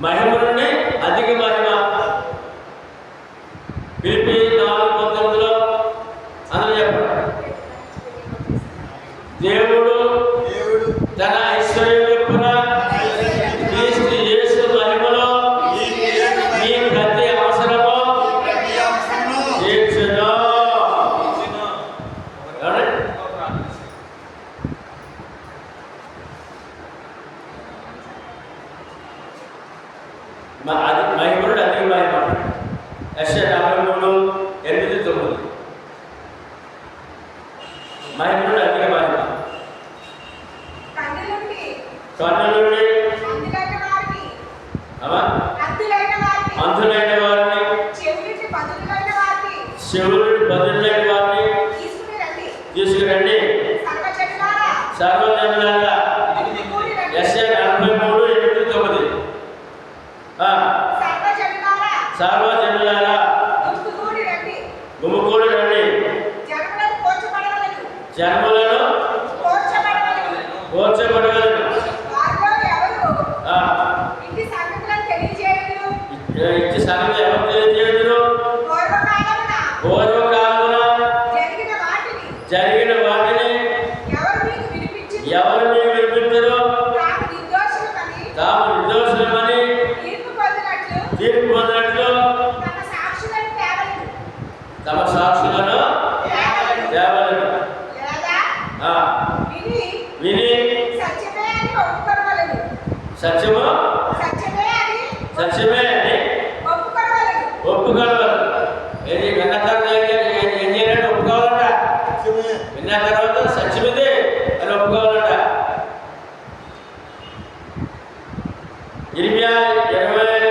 మహిమ నుండి అధిక మహిమ. ఫిలిప్పీ 4:19 అందరూ చెప్పండి. దేవుడు తన ఐశ్వర్యం చొప్పున క్రీస్తు యేసు మహిమలో మీ ప్రతి అవసరము తీర్చును. ఏమండి? యెషయా 43:8-9. మహిమనుడు అధిక మహిమ. కన్నుల నుండి కన్నుల నుండి అంధులైన వారిని, అమ్మా అంధులైన వారిని, అంధులైన వారిని, చెవులుండి బదులైన వారిని శివుడు బదులైన వారిని తీసుకుని రండి. తీసుకురండి. సర్వజనులారా, సర్వజనులారా. గుమిగూడి రండి. యెషయా 43:8-9. సర్వజనులారా, సర్వజనులారా గుమిగూడి రండి. గుమిగూడి రండి. జనములను పోల్చబడవలెను. జన్మలను కోర్చబడగలను. వారిలో ఎవరు ఆ, ఇంటి సంగతులను తెలియజేయుదురు? ఇచ్చి సంగతి ఎవరు తెలియజేయుదురు? పూర్వకాలమున జరిగిన వాటిని ఎవరు మీకు వినిపించుదురు? ఎవరు మీకు వినిపించరు? తాము నిర్దోషులమని తాము నిర్దోషులమని తీర్పు పొందినట్లు తీర్పు పొందినట్లు తమ సాక్షులను తేవలెను. తమ సాక్షులను తేవలెను. లేదా ఆ, విని విని సత్యమే అని ఒప్పుకొనవలెను. సత్యము సత్యమే అని సత్యమే అని ఒప్పుకొనవలెను. ఒప్పుకోగలరు. ఏది విన్న తర్వాత ఏం చేయాలంటే ఒప్పుకోవాలంట. విన్న తర్వాత సత్యమిదే అని ఒప్పుకోవాలంట. ఇర్మియా 25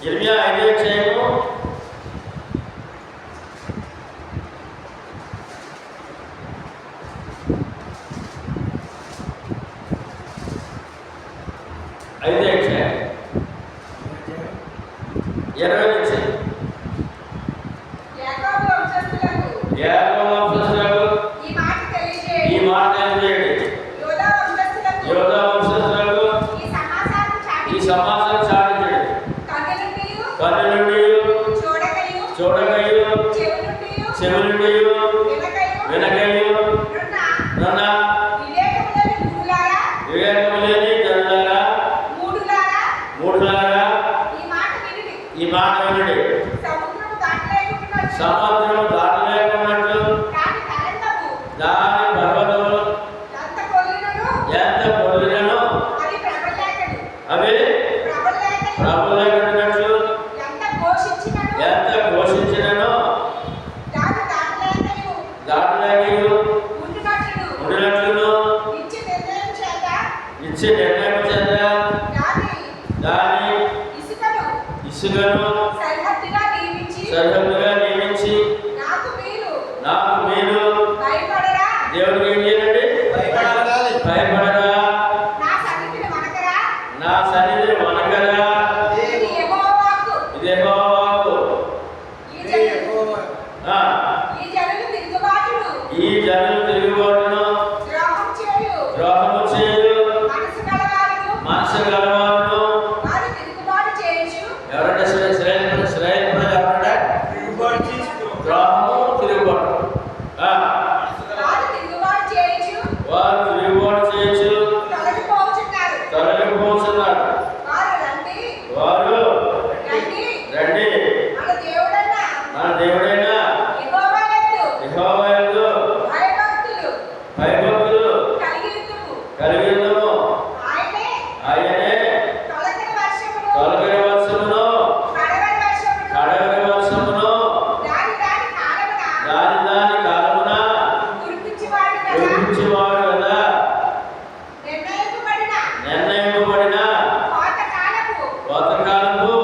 ఇర్మియా 5 అధ్యాయము 5 అధ్యాయం 20 నుంచి యాకోబు వంశస్థులకు యాకోబు వంశస్థులకు ఈ మాట తెలియజేయండి. ఈ మాట తెలియజేయండి. యూదా వంశస్థులకు యోధా వంశస్థులకు ఈ సమాచారం ఈ చాటించండి. సమాచారం చాటించండి. కన్ను నుండియు, కన్ను నుండి చూడకయు, చూడకయు, చెవి నుండియు, చెవి నుండి వినకయు, వినకయు నున్న నన్న వివేకములేని మూఢులారా, వివేకము లేని జనులారా, మూఢులారా, మూఢులారా ఈ మాట వినుడి. ఈ మాట వినండి. సముద్రము దాటలేకుండానట్లు, సముద్రం దాటలేకున్నట్లు దాని తరంగము దాని పర్వతములు ఎంత కొలినను ఎంత పొందినను అది ప్రబలేకను. అవి ప్రబలేకను ప్రభులైనట్లు ఎంత ఘోషించినను ఎంత ఘోషించినను దాని దాటలేకయు దాటలేకయు ఉండునట్లును ఉండినట్లును ఇచ్చి నిర్ణయం చేత ఇచ్చే నిర్ణయం చేత దాని ఇసుకను సరిహద్దుగా నియమించి సరిహద్దుగా నియమించి నాకు మీరు భయపడరా, దేవుడికి ఏం చేయాలండి? భయపడరా, నా సన్నిధిని వనకరా, నా సన్నిధిని వనకరా. ఇది యెహోవా వాక్కు. ఇదే వాక్కు. ఈ జనులు ఆ, ఈ జనులు తిరుగుబాటును ద్రోహము చేయు మనసు గలవారును. వారు తిరుగుబాటు చేయించు ఎవరంటే ఇశ్రాయేలు ప్రజలు ఎవరంటే ద్రోహము తిరుగుబాటు. ఆ, వారు తిరుగుబాటు చేయించు వారు తిరుగుబాటు చేయొచ్చు, తొలగిపోతున్నారు. తొలగిపోతున్నారు. వారు రండి వారు రండి రండి మన దేవుడైన మన దేవుడైన యెహోవా యందు యెహోవా యందు భయభక్తులు భయభక్తులు కలిగియుందుము. కలిగియుందుము. ఆయనే ఆయనే తొలకరి వర్షమును తొలకరి వర్షమును కడవరి వర్షమును కడవరి వర్షమును దాని కాలమున దాని కాలమున కురిపించువాడు కదా. కురిపించువాడు కదా. నిర్ణయింపబడిన కోతకాలపు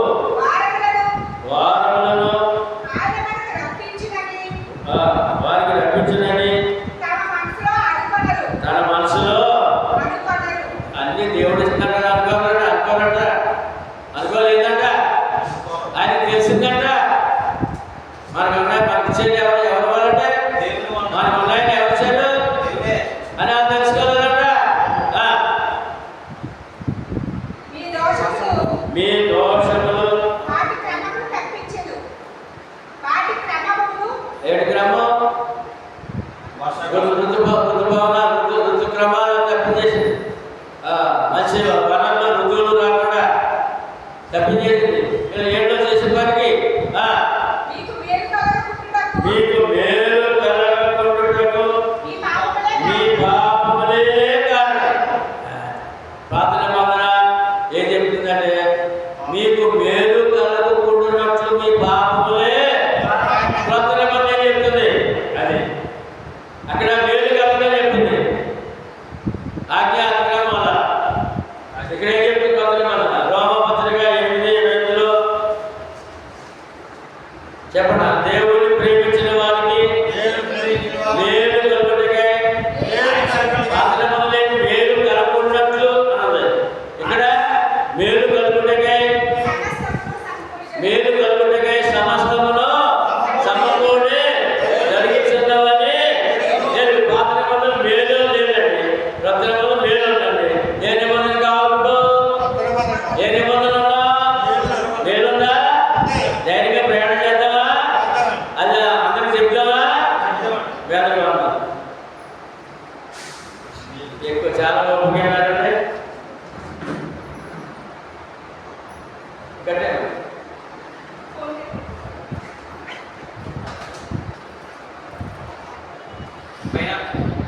వారములను వారికి రప్పించునని తన మనసులో అన్ని దేవుడు ఇస్తున్నాడు అనుకోవాలట. అనుకోలేదంట. ఆయనకు తెలిసిందంట. మనకు ఉన్నాయి, మనకి ఇచ్చేది ఎవరు వాళ్ళంటే మనకు ఉన్నాయని ఎవరు ఇచ్చారు అని అది తెలుసుకోలేదంట. మీ దోషములు ఏడు క్రమం ఋతుక్రమాలు తప్పించేసింది. మంచి వనంలో ఋతువులు రాకుండా తప్పించేసింది. మీరు ఏంటో చేసిన పనికి మీకు మేలు కలగకుండుటకు మీ పాపములే కారణం. పాత నిబంధన ఏం చెప్తుందంటే మీకు మేలు కలగ ఎక్కువ చాలా ఓపిక కట్టే